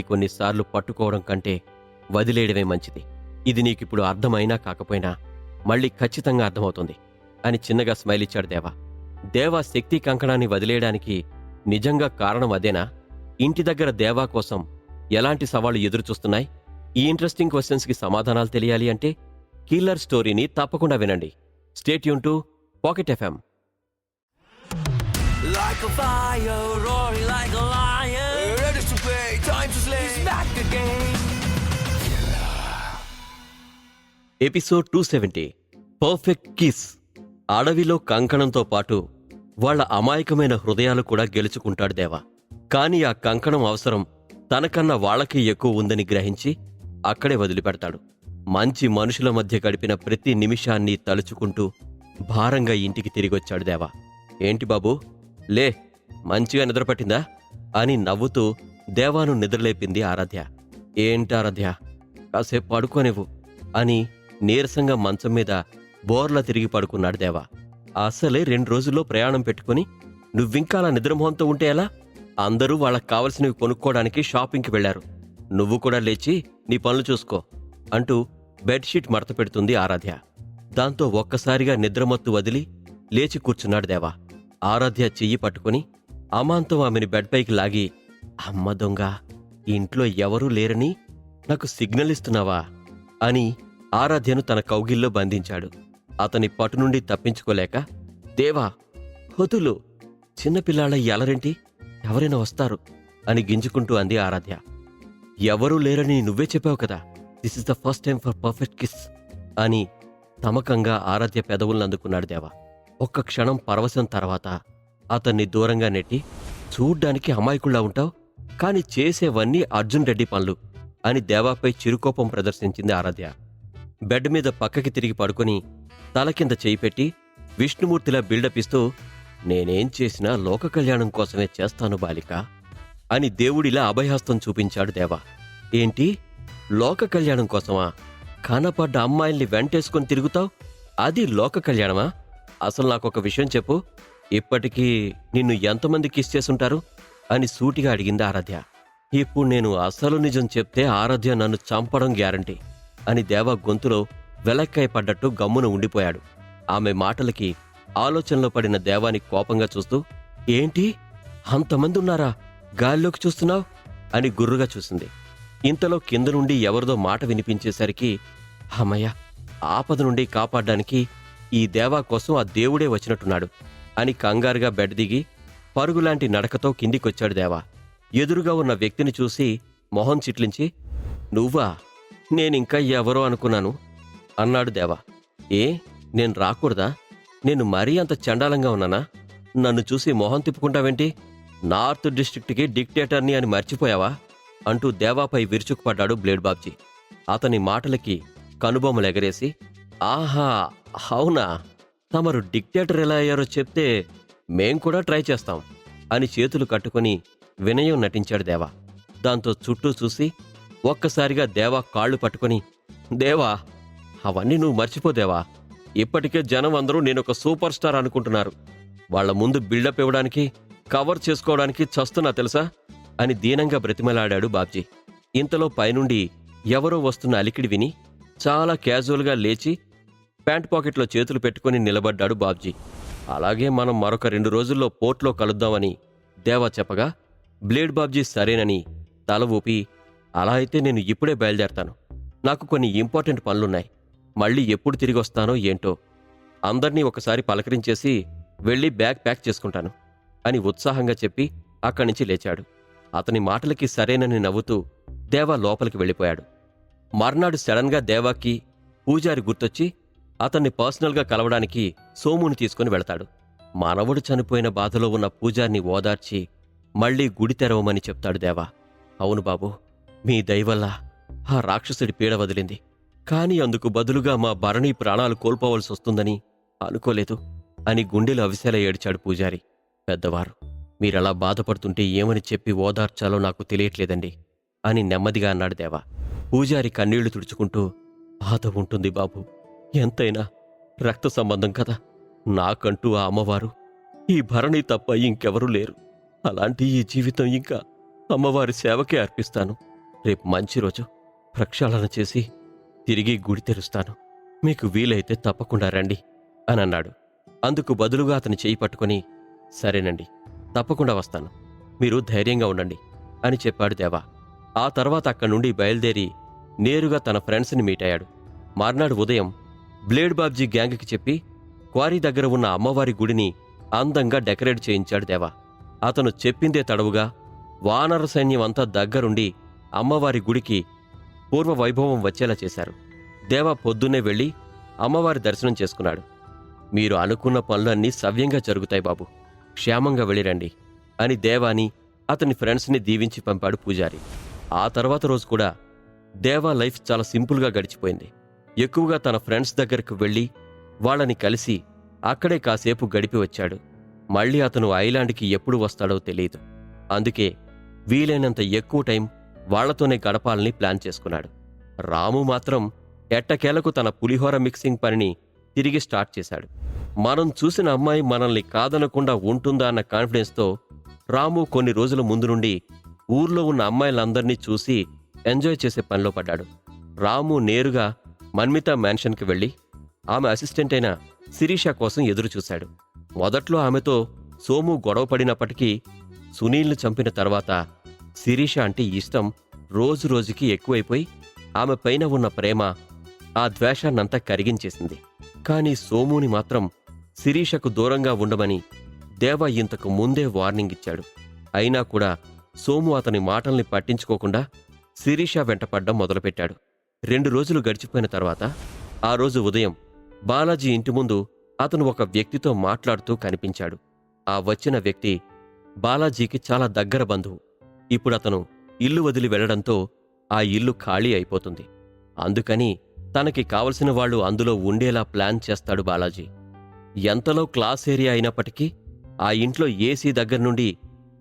కొన్నిసార్లు పట్టుకోవడం కంటే వదిలేయడమే మంచిది. ఇది నీకిప్పుడు అర్థమైనా కాకపోయినా మళ్ళీ ఖచ్చితంగా అర్థమవుతుంది అని చిన్నగా స్మైల్ ఇచ్చాడు దేవా. దేవా శక్తి కంకణాన్ని వదిలేయడానికి నిజంగా కారణం అదేనా? ఇంటి దగ్గర దేవా కోసం ఎలాంటి సవాళ్లు ఎదురుచూస్తున్నాయి? ఈ ఇంట్రెస్టింగ్ క్వశ్చన్స్కి సమాధానాలు తెలియాలి అంటే కిల్లర్ స్టోరీని తప్పకుండా వినండి. Stay tune to pocket FM. Like a fire, roaring like a lion, ready to play, time to slay, he's back again. Episode 270 perfect kiss. అడవిలో కంకణంతో పాటు వాళ్ల అమాయకమైన హృదయాలు కూడా గెలుచుకుంటాడు దేవా. కాని ఆ కంకణం అవసరం తనకన్నా వాళ్లకి ఎక్కువ ఉందని గ్రహించి అక్కడే వదిలిపెడతాడు. మంచి మనుషుల మధ్య గడిపిన ప్రతి నిమిషాన్ని తలుచుకుంటూ భారంగా ఇంటికి తిరిగొచ్చాడు దేవా. ఏంటి బాబూ, లే, మంచిగా నిద్రపట్టిందా అని నవ్వుతూ దేవాను నిద్రలేపింది ఆరాధ్య. ఏంటారాధ్య, కాసేపు పడుకోనివ్వు అని నీరసంగా మంచం మీద బోర్లా తిరిగి పడుకున్నాడు దేవా. అసలే 2 రోజుల్లో ప్రయాణం పెట్టుకుని నువ్వింకా అలా నిద్రమోహంతో ఉంటే ఎలా? అందరూ వాళ్ళకి కావలసినవి కొనుక్కోవడానికి షాపింగ్కి వెళ్లారు. నువ్వు కూడా లేచి నీ పనులు చూసుకో అంటూ బెడ్షీట్ మడత పెడుతుంది ఆరాధ్య. దాంతో ఒక్కసారిగా నిద్రమత్తు వదిలి లేచి కూర్చున్నాడు దేవా. ఆరాధ్య చెయ్యి పట్టుకుని అమాంతం ఆమెని బెడ్పైకి లాగి, అమ్మ దొంగ, ఇంట్లో ఎవరూ లేరని నాకు సిగ్నల్ ఇస్తున్నావా అని ఆరాధ్యను తన కౌగిల్లో బంధించాడు. అతని పటు నుండి తప్పించుకోలేక, దేవా వదులు, చిన్నపిల్లాళ్ళ ఎలరేంటి, ఎవరైనా వస్తారు అని గింజుకుంటూ అంది ఆరాధ్య. ఎవరూ లేరని నువ్వే చెప్పావు కదా, this is the first time for perfect kiss అని తమకంగా ఆరాధ్య పెదవులను అందుకున్నాడు దేవా. ఒక్క క్షణం పరవశం తర్వాత అతన్ని దూరంగా నెట్టి, చూడ్డానికి అమాయకుల్లా ఉంటావు, కాని చేసేవన్నీ అర్జున్ రెడ్డి పనులు అని దేవాపై చిరుకోపం ప్రదర్శించింది ఆరాధ్య. బెడ్ మీద పక్కకి తిరిగి పడుకుని తల కింద చేయి పెట్టి విష్ణుమూర్తిలా బిల్డప్ ఇస్తూ, నేనేం చేసినా లోక కళ్యాణం కోసమే చేస్తాను బాలిక అని దేవుడిలా అభయహస్తం చూపించాడు దేవా. ఏంటి, లోక కళ్యాణం కోసమా? కనపడ్డ అమ్మాయిల్ని వెంటేసుకొని తిరుగుతావు, అది లోక కళ్యాణమా? అసలు నాకొక విషయం చెప్పు, ఇప్పటికీ నిన్ను ఎంతమంది కిస్ చేసుంటారు అని సూటిగా అడిగింది ఆరాధ్య. ఇప్పుడు నేను అసలు నిజం చెప్తే ఆరాధ్య నన్ను చంపడం గ్యారంటీ అని దేవా గొంతులో వెలక్కాయ పడ్డట్టు గమ్మున ఉండిపోయాడు. ఆమె మాటలకి ఆలోచనలో పడిన దేవాని కోపంగా చూస్తూ, ఏంటి అంతమంది ఉన్నారా, గాల్లోకి చూస్తున్నావు అని గుర్రుగా చూసింది. ఇంతలో కింద నుండి ఎవరిదో మాట వినిపించేసరికి, అమ్మయ్య, ఆపద నుండి కాపాడ్డానికి ఈ దేవా కోసం ఆ దేవుడే వచ్చినట్టున్నాడు అని కంగారుగా బెడ్ దిగి పరుగులాంటి నడకతో కిందికొచ్చాడు దేవా. ఎదురుగా ఉన్న వ్యక్తిని చూసి మొహం చిట్లించి, నువ్వా? నేనింకా ఎవరో అనుకున్నాను అన్నాడు దేవా. ఏ, నేను రాకూడదా? నేను మరీ అంత చండాలంగా ఉన్నానా? నన్ను చూసి మొహం తిప్పుకుంటావేంటి? నార్త్ డిస్ట్రిక్ట్కి డిక్టేటర్ని అని మర్చిపోయావా అంటూ దేవాపై విరుచుకుపడ్డాడు బ్లేడ్ బాబ్జీ. అతని మాటలకి కనుబొమ్మలెగరేసి, ఆహా, అవునా, తమరు డిక్టేటర్ ఎలా అయ్యారో చెప్తే మేం కూడా ట్రై చేస్తాం అని చేతులు కట్టుకుని వినయం నటించాడు దేవా. దాంతో చుట్టూ చూసి ఒక్కసారిగా దేవా కాళ్ళు పట్టుకుని, దేవా, అవన్నీ నువ్వు మర్చిపోదేవా, ఇప్పటికే జనం అందరూ నేనొక సూపర్ స్టార్ అనుకుంటున్నారు, వాళ్ల ముందు బిల్డప్ ఇవ్వడానికి, కవర్ చేసుకోవడానికి చస్తున్నా తెలుసా అని దీనంగా బ్రతిమలాడాడు బాబ్జీ. ఇంతలో పైనుండి ఎవరో వస్తున్న అలికిడి విని చాలా క్యాజువల్గా లేచి ప్యాంట్ పాకెట్లో చేతులు పెట్టుకుని నిలబడ్డాడు బాబ్జీ. అలాగే మనం మరొక 2 రోజుల్లో పోర్ట్లో కలుద్దామని దేవా చెప్పగా బ్లేడ్ బాబ్జీ సరేనని తల ఊపి, అలా అయితే నేను ఇప్పుడే బయలుదేరతాను, నాకు కొన్ని ఇంపార్టెంట్ పనులున్నాయి, మళ్ళీ ఎప్పుడు తిరిగొస్తానో ఏంటో, అందర్నీ ఒకసారి పలకరించేసి వెళ్ళి బ్యాగ్ ప్యాక్ చేసుకుంటాను అని ఉత్సాహంగా చెప్పి అక్కడి నుంచి లేచాడు. అతని మాటలకి సరేనని నవ్వుతూ దేవా లోపలికి వెళ్ళిపోయాడు. మర్నాడు సడన్గా దేవాకి పూజారి గుర్తొచ్చి అతన్ని పర్సనల్గా కలవడానికి సోముని తీసుకుని వెళతాడు. మనవడు చనిపోయిన బాధలో ఉన్న పూజారిని ఓదార్చి మళ్లీ గుడి తెరవమని చెప్తాడు దేవా. అవును బాబు, మీ దయవల్ల ఆ రాక్షసుడి పీడ వదిలింది, కాని అందుకు బదులుగా మా భరణి ప్రాణాలు కోల్పోవలసి వస్తుందని అనుకోలేదు అని గుండెలు అవిసేలా ఏడ్చాడు పూజారి. పెద్దవారు, మీరలా బాధపడుతుంటే ఏమని చెప్పి ఓదార్చాలో నాకు తెలియట్లేదండి అని నెమ్మదిగా అన్నాడు దేవా. పూజారి కన్నీళ్లు తుడుచుకుంటూ, బాధ ఉంటుంది బాబు, ఎంతైనా రక్త సంబంధం కదా, నాకంటూ ఆ అమ్మవారు, ఈ భరణి తప్ప ఇంకెవరూ లేరు, అలాంటి ఈ జీవితం ఇంకా అమ్మవారి సేవకే అర్పిస్తాను, రేపు మంచి రోజు, ప్రక్షాళన చేసి తిరిగి గుడి తెరుస్తాను, మీకు వీలైతే తప్పకుండా రండి అని అన్నాడు. అందుకు బదులుగా అతని చేయి పట్టుకుని, సరేనండి, తప్పకుండా వస్తాను, మీరు ధైర్యంగా ఉండండి అని చెప్పాడు దేవా. ఆ తర్వాత అక్కడి నుండి బయలుదేరి నేరుగా తన ఫ్రెండ్స్ని మీట్ అయ్యాడు. మర్నాడు ఉదయం బ్లేడ్ బాబ్జీ గ్యాంగ్కి చెప్పి క్వారీ దగ్గర ఉన్న అమ్మవారి గుడిని అందంగా డెకరేట్ చేయించాడు దేవా. అతను చెప్పిందే తడవుగా వానర సైన్యం అంతా దగ్గరుండి అమ్మవారి గుడికి పూర్వ వైభవం వచ్చేలా చేశారు. దేవా పొద్దున్నే వెళ్ళి అమ్మవారి దర్శనం చేసుకున్నాడు. మీరు అనుకున్న పనులన్నీ సవ్యంగా జరుగుతాయి బాబు, క్షేమంగా వెళ్ళిరండి అని దేవాని అతని ఫ్రెండ్స్ని దీవించి పంపాడు పూజారి. ఆ తర్వాత రోజు కూడా దేవా లైఫ్ చాలా సింపుల్గా గడిచిపోయింది. ఎక్కువగా తన ఫ్రెండ్స్ దగ్గరకు వెళ్ళి వాళ్ళని కలిసి అక్కడే కాసేపు గడిపి వచ్చాడు. మళ్ళీ అతను ఐలాండ్కి ఎప్పుడు వస్తాడో తెలియదు. అందుకే వీలైనంత ఎక్కువ టైం వాళ్లతోనే గడపాలని ప్లాన్ చేసుకున్నాడు. రాము మాత్రం ఎట్టకేలకు తన పులిహోర మిక్సింగ్ పనిని తిరిగి స్టార్ట్ చేశాడు. మనం చూసిన అమ్మాయి మనల్ని కాదనకుండా ఉంటుందా అన్న కాన్ఫిడెన్స్తో రాము కొన్ని రోజుల ముందు నుండి ఊర్లో ఉన్న అమ్మాయిలందర్నీ చూసి ఎంజాయ్ చేసే పనిలో పడ్డాడు. రాము నేరుగా మన్మితా మ్యాన్షన్కి వెళ్ళి ఆమె అసిస్టెంట్ అయిన శిరీష కోసం ఎదురుచూశాడు. మొదట్లో ఆమెతో సోము గొడవ పడినప్పటికీ సునీల్ను చంపిన తర్వాత శిరీష అంటే ఇష్టం రోజురోజుకి ఎక్కువైపోయి ఆమె పైన ఉన్న ప్రేమ ఆ ద్వేషాన్నంతా కరిగించేసింది. కాని సోముని మాత్రం శిరీషకు దూరంగా ఉండమని దేవ ఇంతకు ముందే వార్నింగ్ ఇచ్చాడు. అయినా కూడా సోము అతని మాటల్ని పట్టించుకోకుండా శిరీష వెంటపడ్డం మొదలుపెట్టాడు. 2 రోజులు గడిచిపోయిన తర్వాత ఆ రోజు ఉదయం బాలాజీ ఇంటి ముందు అతను ఒక వ్యక్తితో మాట్లాడుతూ కనిపించాడు. ఆ వచ్చిన వ్యక్తి బాలాజీకి చాలా దగ్గర బంధువు. ఇప్పుడతను ఇల్లు వదిలి వెళ్లడంతో ఆ ఇల్లు ఖాళీ అయిపోతుంది. అందుకని తనకి కావలసిన వాళ్లు అందులో ఉండేలా ప్లాన్ చేస్తాడు బాలాజీ. ఎంతలో క్లాస్ ఏరియా అయినప్పటికీ ఆ ఇంట్లో ఏసీ దగ్గర్నుండి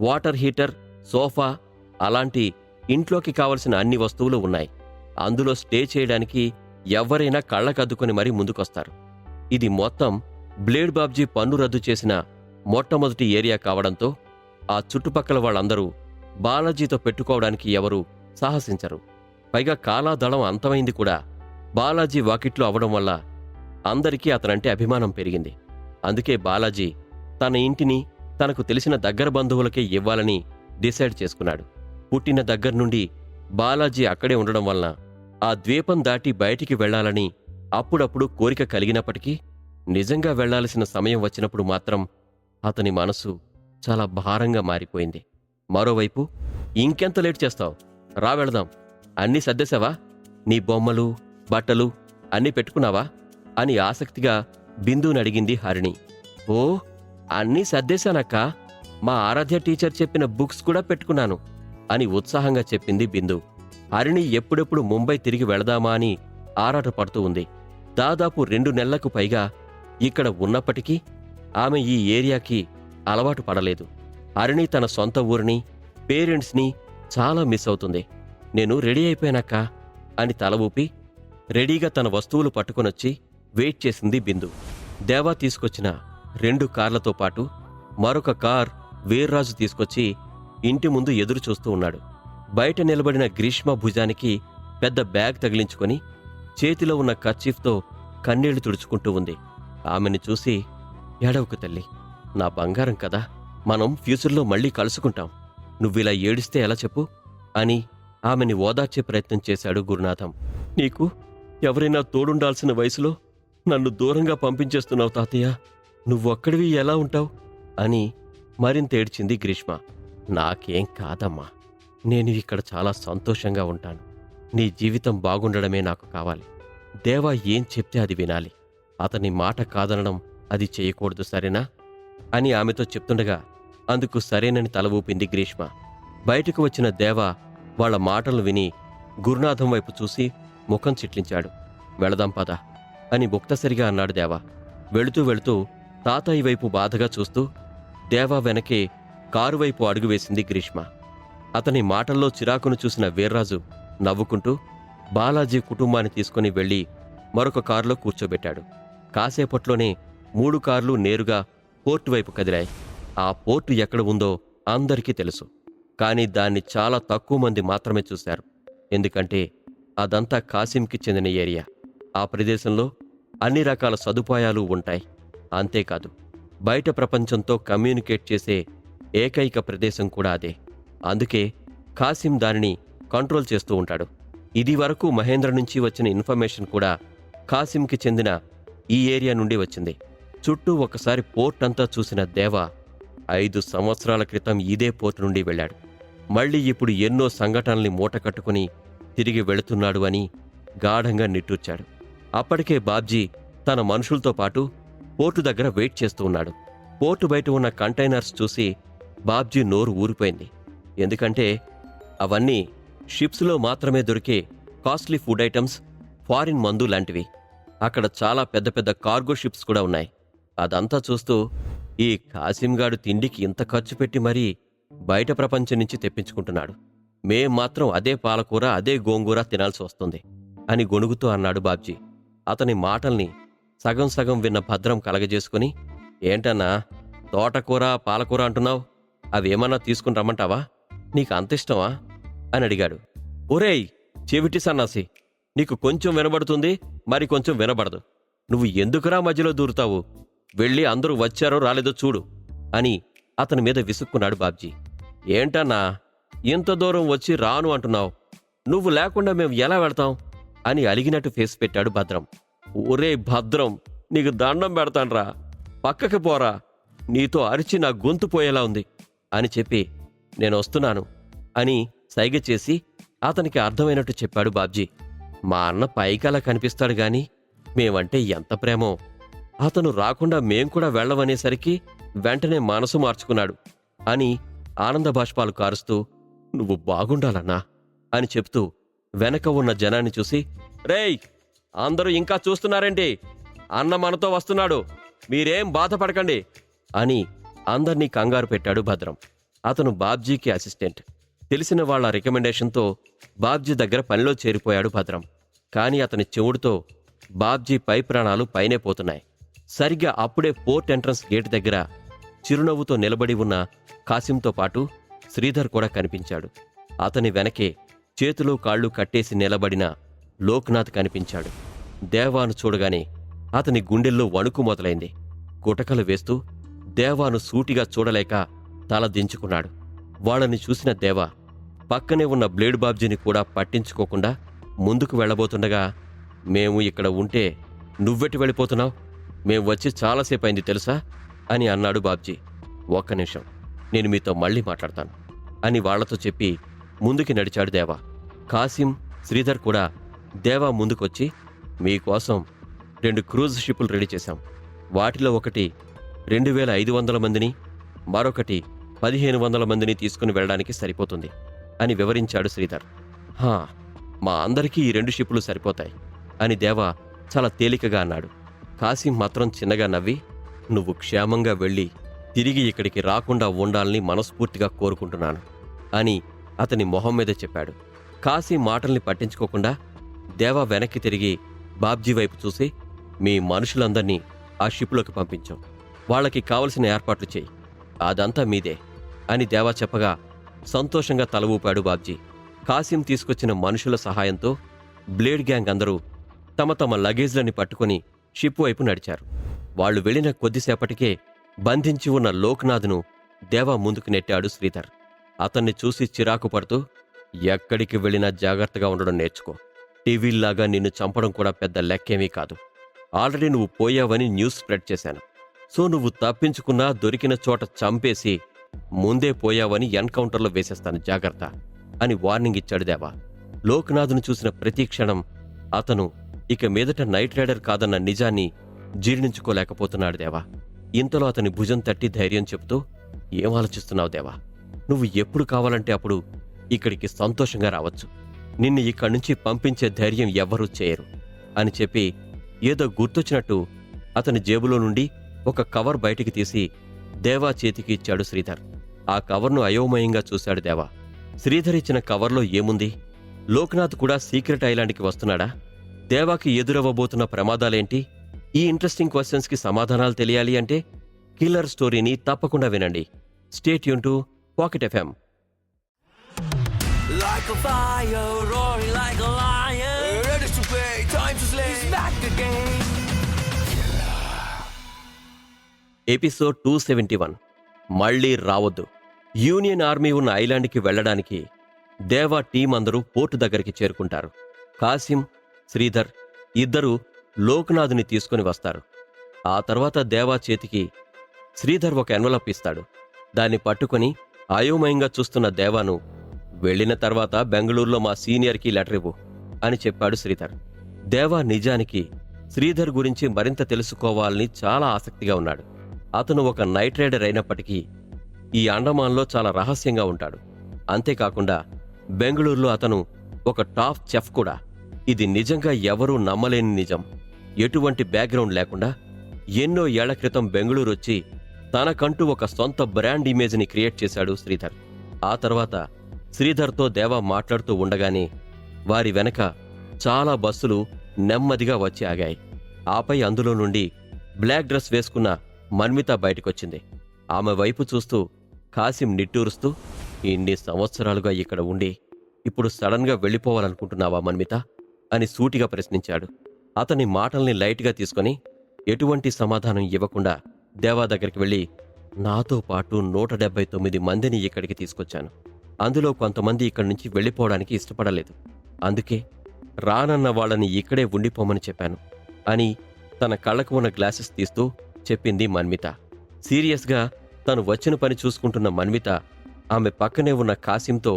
వాటర్ హీటర్, సోఫా అలాంటి ఇంట్లోకి కావలసిన అన్ని వస్తువులు ఉన్నాయి. అందులో స్టే చేయడానికి ఎవ్వరైనా కళ్ళకద్దుకుని మరీ ముందుకొస్తారు. ఇది మొత్తం బ్లేడ్ బాబ్జీ పన్ను రద్దు చేసిన మొట్టమొదటి ఏరియా కావడంతో ఆ చుట్టుపక్కల వాళ్ళందరూ బాలాజీతో పెట్టుకోవడానికి ఎవరూ సాహసించరు. పైగా కాలాదళం అంతమైంది కూడా. బాలాజీ వాకిట్లో అవడం వల్ల అందరికీ అతనంటే అభిమానం పెరిగింది. అందుకే బాలాజీ తన ఇంటిని తనకు తెలిసిన దగ్గర బంధువులకే ఇవ్వాలని డిసైడ్ చేసుకున్నాడు. పుట్టిన దగ్గర్నుండి బాలాజీ అక్కడే ఉండడం వలన ఆ ద్వీపం దాటి బయటికి వెళ్లాలని అప్పుడప్పుడు కోరిక కలిగినప్పటికీ నిజంగా వెళ్లాల్సిన సమయం వచ్చినప్పుడు మాత్రం అతని మనసు చాలా భారంగా మారిపోయింది. మరోవైపు, ఇంకెంత లేట్ చేస్తావు, రా వెళదాం, అన్నీ సర్దేశావా, నీ బొమ్మలు బట్టలు అన్నీ పెట్టుకున్నావా అని ఆసక్తిగా బిందుని అడిగింది హరిణి. ఓ, అన్నీ సర్దేశానక్క, మా ఆరాధ్య టీచర్ చెప్పిన బుక్స్ కూడా పెట్టుకున్నాను అని ఉత్సాహంగా చెప్పింది బిందు. హరిణి ఎప్పుడెప్పుడు ముంబై తిరిగి వెళదామా అని ఆరాటపడుతూ ఉంది. దాదాపు 2 నెలలకు పైగా ఇక్కడ ఉన్నప్పటికీ ఆమె ఈ ఏరియాకి అలవాటు పడలేదు. హరిణి తన సొంత ఊరిని, పేరెంట్స్ని చాలా మిస్ అవుతుంది. నేను రెడీ అయిపోయానక్క అని తల ఊపి రెడీగా తన వస్తువులు పట్టుకొనొచ్చి వెయిట్ చేసింది బిందు. దేవా తీసుకొచ్చిన 2 కార్లతో పాటు మరొక కార్ వీర్రాజు తీసుకొచ్చి ఇంటి ముందు ఎదురు చూస్తూ ఉన్నాడు. బయట నిలబడిన గ్రీష్మ భుజానికి పెద్ద బ్యాగ్ తగిలించుకొని చేతిలో ఉన్న కర్చీఫ్తో కన్నీళ్లు తుడుచుకుంటూ ఉంది. ఆమెని చూసి, ఏడవకు తల్లి, నా బంగారం కదా, మనం ఫ్యూచర్లో మళ్ళీ కలుసుకుంటాం, నువ్విలా ఏడిస్తే ఎలా చెప్పు అని ఆమెని ఓదార్చే ప్రయత్నం చేశాడు గురునాథం. నీకు ఎవరైనా తోడుండాల్సిన వయసులో నన్ను దూరంగా పంపించేస్తున్నావు తాతయ్య, నువ్వొక్కడివి ఎలా ఉంటావు అని మరింత ఏడ్చింది గ్రీష్మ. నాకేం కాదమ్మా, నేను ఇక్కడ చాలా సంతోషంగా ఉంటాను. నీ జీవితం బాగుండడమే నాకు కావాలి. దేవా ఏం చెప్తే అది వినాలి. అతని మాట కాదనడం అది చేయకూడదు, సరేనా అని ఆమెతో చెప్తుండగా అందుకు సరేనని తల ఊపింది గ్రీష్మ. బయటకు వచ్చిన దేవా వాళ్ల మాటలు విని గురునాథం వైపు చూసి ముఖం చిట్లించాడు. వెళదాం పద అని ముక్తసరిగా అన్నాడు దేవా. వెళుతూ వెళుతూ తాతయ్య వైపు బాధగా చూస్తూ దేవా వెనకే కారు వైపు అడుగు వేసింది గ్రీష్మ. అతని మాటల్లో చిరాకును చూసిన వీర్రాజు నవ్వుకుంటూ బాలాజీ కుటుంబాన్ని తీసుకుని వెళ్లి మరొక కారులో కూర్చోబెట్టాడు. కాసేపట్లోనే 3 కార్లు నేరుగా పోర్టు వైపు కదిలాయి. ఆ పోర్టు ఎక్కడ ఉందో అందరికీ తెలుసు. కానీ దాన్ని చాలా తక్కువ మంది మాత్రమే చూశారు. ఎందుకంటే అదంతా కాసింకి చెందిన ఏరియా. ఆ ప్రదేశంలో అన్ని రకాల సదుపాయాలు ఉంటాయి. అంతేకాదు, బయట ప్రపంచంతో కమ్యూనికేట్ చేసే ఏకైక ప్రదేశం కూడా అదే. అందుకే కాసిం దానిని కంట్రోల్ చేస్తూ ఉంటాడు. ఇది వరకు మహేంద్ర నుంచి వచ్చిన ఇన్ఫర్మేషన్ కూడా కాసింకి చెందిన ఈ ఏరియా నుండి వచ్చింది. చుట్టూ ఒకసారి పోర్ట్ అంతా చూసిన దేవా 5 సంవత్సరాల క్రితం ఇదే పోర్టు నుండి వెళ్ళాడు. మళ్ళీ ఇప్పుడు ఎన్నో సంఘటనల్ని మూటకట్టుకుని తిరిగి వెళుతున్నాడు అని గాఢంగా నిట్టూర్చాడు. అప్పటికే బాబ్జీ తన మనుషులతో పాటు పోర్టు దగ్గర వెయిట్ చేస్తూ ఉన్నాడు. పోర్టు బయట ఉన్న కంటైనర్స్ చూసి బాబ్జీ నోరు ఊరిపోయింది. ఎందుకంటే అవన్నీ షిప్స్లో మాత్రమే దొరికే కాస్ట్లీ ఫుడ్ ఐటమ్స్, ఫారిన్ మందు లాంటివి. అక్కడ చాలా పెద్ద పెద్ద కార్గో షిప్స్ కూడా ఉన్నాయి. అదంతా చూస్తూ, ఈ కాసింగాడు తిండికి ఇంత ఖర్చు పెట్టి మరీ బయట ప్రపంచం నుంచి తెప్పించుకుంటున్నాడు, మేం మాత్రం అదే పాలకూర అదే గోంగూర తినాల్సి వస్తుంది అని గొణుగుతూ అన్నాడు బాబ్జీ. అతని మాటల్ని సగం సగం విన్న భద్రం కలగజేసుకుని, ఏంటన్నా తోటకూర పాలకూర అంటున్నావు, అవేమన్నా తీసుకుని రమ్మంటావా, నీకు అంతిష్టమా అని అడిగాడు. ఒరేయ్ చెవిటి సన్నాసి, నీకు కొంచెం వినబడుతుంది, మరి కొంచెం వినబడదు, నువ్వు ఎందుకురా మధ్యలో దూరుతావు, వెళ్ళి అందరూ వచ్చారో రాలేదో చూడు అని అతని మీద విసుక్కున్నాడు బాబ్జీ. ఏంటన్నా ఇంత దూరం వచ్చి రాను అంటున్నావు, నువ్వు లేకుండా మేము ఎలా వెళతాం అని అలిగినట్టు ఫేస్ పెట్టాడు భద్రం. ఒరే భద్రం, నీకు దండం పెడతాన్రా, పక్కకి పోరా, నీతో అరిచి నా గొంతు పోయేలా ఉంది అని చెప్పి నేను వస్తున్నాను అని సైగ చేసి అతనికి అర్థమైనట్టు చెప్పాడు బాబ్జీ. మా అన్న పైకలా కనిపిస్తాడు గాని మేమంటే ఎంత ప్రేమో. అతను రాకుండా మేం కూడా వెళ్ళవనేసరికి వెంటనే మనసు మార్చుకున్నాడు అని ఆనంద బాష్పాలు కారుస్తూ, నువ్వు బాగుండాలన్నా అని చెప్తూ వెనక ఉన్న జనాన్ని చూసి, రేయ్, అందరూ ఇంకా చూస్తున్నారేంటి? అన్న మనతో వస్తున్నాడు, మీరేం బాధపడకండి అని అందర్నీ కంగారు పెట్టాడు భద్రం. అతను బాబ్జీకి అసిస్టెంట్. తెలిసిన వాళ్ల రికమెండేషన్తో బాబ్జీ దగ్గర పనిలో చేరిపోయాడు భద్రం. కాని అతని చెవుడుతో బాబ్జీ పై ప్రాణాలు పైనే పోతున్నాయి. సరిగ్గా అప్పుడే పోర్ట్ ఎంట్రన్స్ గేట్ దగ్గర చిరునవ్వుతో నిలబడి ఉన్న కాసింతో పాటు శ్రీధర్ కూడా కనిపించాడు. అతని వెనకే చేతులు కాళ్ళు కట్టేసి నిలబడిన లోక్నాథ్ కనిపించాడు. దేవాను చూడగానే అతని గుండెల్లో వణుకు మొదలైంది. గుటకలు వేస్తూ దేవాను సూటిగా చూడలేక తల దించుకున్నాడు. వాళ్ళని చూసిన దేవా పక్కనే ఉన్న బ్లేడ్ బాబ్జీని కూడా పట్టించుకోకుండా ముందుకు వెళ్లబోతుండగా, మేము ఇక్కడ ఉంటే నువ్వెటు వెళ్ళిపోతున్నావు? మేం వచ్చి చాలాసేపైంది తెలుసా అని అన్నాడు బాబ్జీ. ఒక్క నిమిషం, నేను మీతో మళ్ళీ మాట్లాడతాను అని వాళ్లతో చెప్పి ముందుకి నడిచాడు దేవా. కాసిం, శ్రీధర్ కూడా దేవా ముందుకొచ్చి, మీకోసం 2 క్రూజ్ షిప్పులు రెడీ చేశాం. వాటిలో ఒకటి 2500 మందిని, మరొకటి 1500 మందిని తీసుకుని వెళ్ళడానికి సరిపోతుంది అని వివరించాడు శ్రీధర్. హా, మా అందరికీ ఈ 2 షిప్పులు సరిపోతాయి అని దేవా చాలా తేలికగా అన్నాడు. కాసిం మాత్రం చిన్నగా నవ్వి, నువ్వు క్షేమంగా వెళ్ళి తిరిగి ఇక్కడికి రాకుండా ఉండాలని మనస్ఫూర్తిగా కోరుకుంటున్నాను అని అతని మొహం మీద చెప్పాడు. కాసిం మాటల్ని పట్టించుకోకుండా దేవా వెనక్కి తిరిగి బాబ్జీ వైపు చూసి, మీ మనుషులందర్నీ ఆ షిప్లోకి పంపించాం. వాళ్ళకి కావలసిన ఏర్పాట్లు చేయి, అదంతా మీదే అని దేవా చెప్పగా సంతోషంగా తల ఊపాడు బాబ్జీ. కాసిం తీసుకొచ్చిన మనుషుల సహాయంతో బ్లేడ్ గ్యాంగ్ అందరూ తమ తమ లగేజ్లని పట్టుకుని షిప్ వైపు నడిచారు. వాళ్లు వెళ్లిన కొద్దిసేపటికే బంధించి ఉన్న లోక్నాథ్ను దేవా ముందుకు నెట్టాడు శ్రీధర్. అతన్ని చూసి చిరాకు పడుతూ, ఎక్కడికి వెళ్ళినా జాగ్రత్తగా ఉండడం నేర్చుకో. టీవీల్లాగా నిన్ను చంపడం కూడా పెద్ద లెక్కేమీ కాదు. ఆల్రెడీ నువ్వు పోయావని న్యూస్ స్ప్రెడ్ చేశాను. సో నువ్వు తప్పించుకున్నా దొరికిన చోట చంపేసి ముందే పోయావని ఎన్కౌంటర్లో వేసేస్తాను, జాగ్రత్త అని వార్నింగ్ ఇచ్చాడు దేవా. లోక్నాథ్ను చూసిన ప్రతి క్షణం అతను ఇక మీదట నైట్ రైడర్ కాదన్న నిజాన్ని జీర్ణించుకోలేకపోతున్నాడు దేవా. ఇంతలో అతని భుజం తట్టి ధైర్యం చెప్తూ, ఏం ఆలోచిస్తున్నావు దేవా? నువ్వు ఎప్పుడు కావాలంటే అప్పుడు ఇక్కడికి సంతోషంగా రావచ్చు. నిన్ను ఇక్కడి నుంచి పంపించే ధైర్యం ఎవ్వరూ చేయరు అని చెప్పి ఏదో గుర్తొచ్చినట్టు అతని జేబులో నుండి ఒక కవర్ బయటికి తీసి దేవా చేతికి ఇచ్చాడు శ్రీధర్. ఆ కవర్ను అయోమయంగా చూశాడు దేవా. శ్రీధర్ ఇచ్చిన కవర్లో ఏముంది? లోక్నాథ్ కూడా సీక్రెట్ ఐలాండ్కి వస్తున్నాడా? దేవాకి ఎదురవ్వబోతున్న ప్రమాదాలేంటి? ఈ ఇంట్రెస్టింగ్ క్వశ్చన్స్కి సమాధానాలు తెలియాలి అంటే కిల్లర్ స్టోరీని తప్పకుండా వినండి. Stay tune to pocket FM. Like a fire, roaring like a lion, ready to play, time to slay, he's back again. Episode 271 మళ్లీ రావద్దు. యూనియన్ ఆర్మీ ఉన్న ఐలాండ్కి వెళ్లడానికి దేవా టీం అందరూ పోర్టు దగ్గరికి చేరుకుంటారు. కాసిం, శ్రీధర్ ఇద్దరూ లోక్నాథ్ని తీసుకుని వస్తారు. ఆ తర్వాత దేవా చేతికి శ్రీధర్ ఒక ఎన్వలప్ ఇస్తాడు. దాన్ని పట్టుకుని అయోమయంగా చూస్తున్న దేవాను, వెళ్లిన తర్వాత బెంగళూరులో మా సీనియర్కి లెటర్ ఇవ్వు అని చెప్పాడు శ్రీధర్. దేవా నిజానికి శ్రీధర్ గురించి మరింత తెలుసుకోవాలని చాలా ఆసక్తిగా ఉన్నాడు. అతను ఒక నైట్ రైడర్ అయినప్పటికీ ఈ అండమాన్లో చాలా రహస్యంగా ఉంటాడు. అంతేకాకుండా బెంగళూరులో అతను ఒక టాప్ చెఫ్ కూడా. ఇది నిజంగా ఎవరూ నమ్మలేని నిజం. ఎటువంటి బ్యాక్గ్రౌండ్ లేకుండా ఎన్నో ఏళ్ల క్రితం బెంగళూరు వచ్చి తనకంటూ ఒక సొంత బ్రాండ్ ఇమేజ్ని క్రియేట్ చేశాడు శ్రీధర్. ఆ తర్వాత శ్రీధర్తో దేవా మాట్లాడుతూ ఉండగానే వారి వెనక చాలా బస్సులు నెమ్మదిగా వచ్చి ఆగాయి. ఆపై అందులో నుండి బ్లాక్ డ్రెస్ వేసుకున్న మన్మిత బయటకొచ్చింది. ఆమె వైపు చూస్తూ కాసిం నిట్టూరుస్తూ, ఇన్ని సంవత్సరాలుగా ఇక్కడ ఉండి ఇప్పుడు సడన్గా వెళ్ళిపోవాలనుకుంటున్నావా మన్మిత అని సూటిగా ప్రశ్నించాడు. అతని మాటల్ని లైట్గా తీసుకుని ఎటువంటి సమాధానం ఇవ్వకుండా దేవా దగ్గరికి వెళ్ళి, నాతో పాటు 179 మందిని ఇక్కడికి తీసుకొచ్చాను. అందులో కొంతమంది ఇక్కడి నుంచి వెళ్ళిపోవడానికి ఇష్టపడలేదు. అందుకే రానన్న వాళ్ళని ఇక్కడే ఉండిపోమని చెప్పాను అని తన కళ్ళకు ఉన్న గ్లాసెస్ తీస్తూ చెప్పింది మన్మిత. సీరియస్గా తను వచ్చిన పని చూసుకుంటున్న మన్మిత ఆమె పక్కనే ఉన్న కాసింతో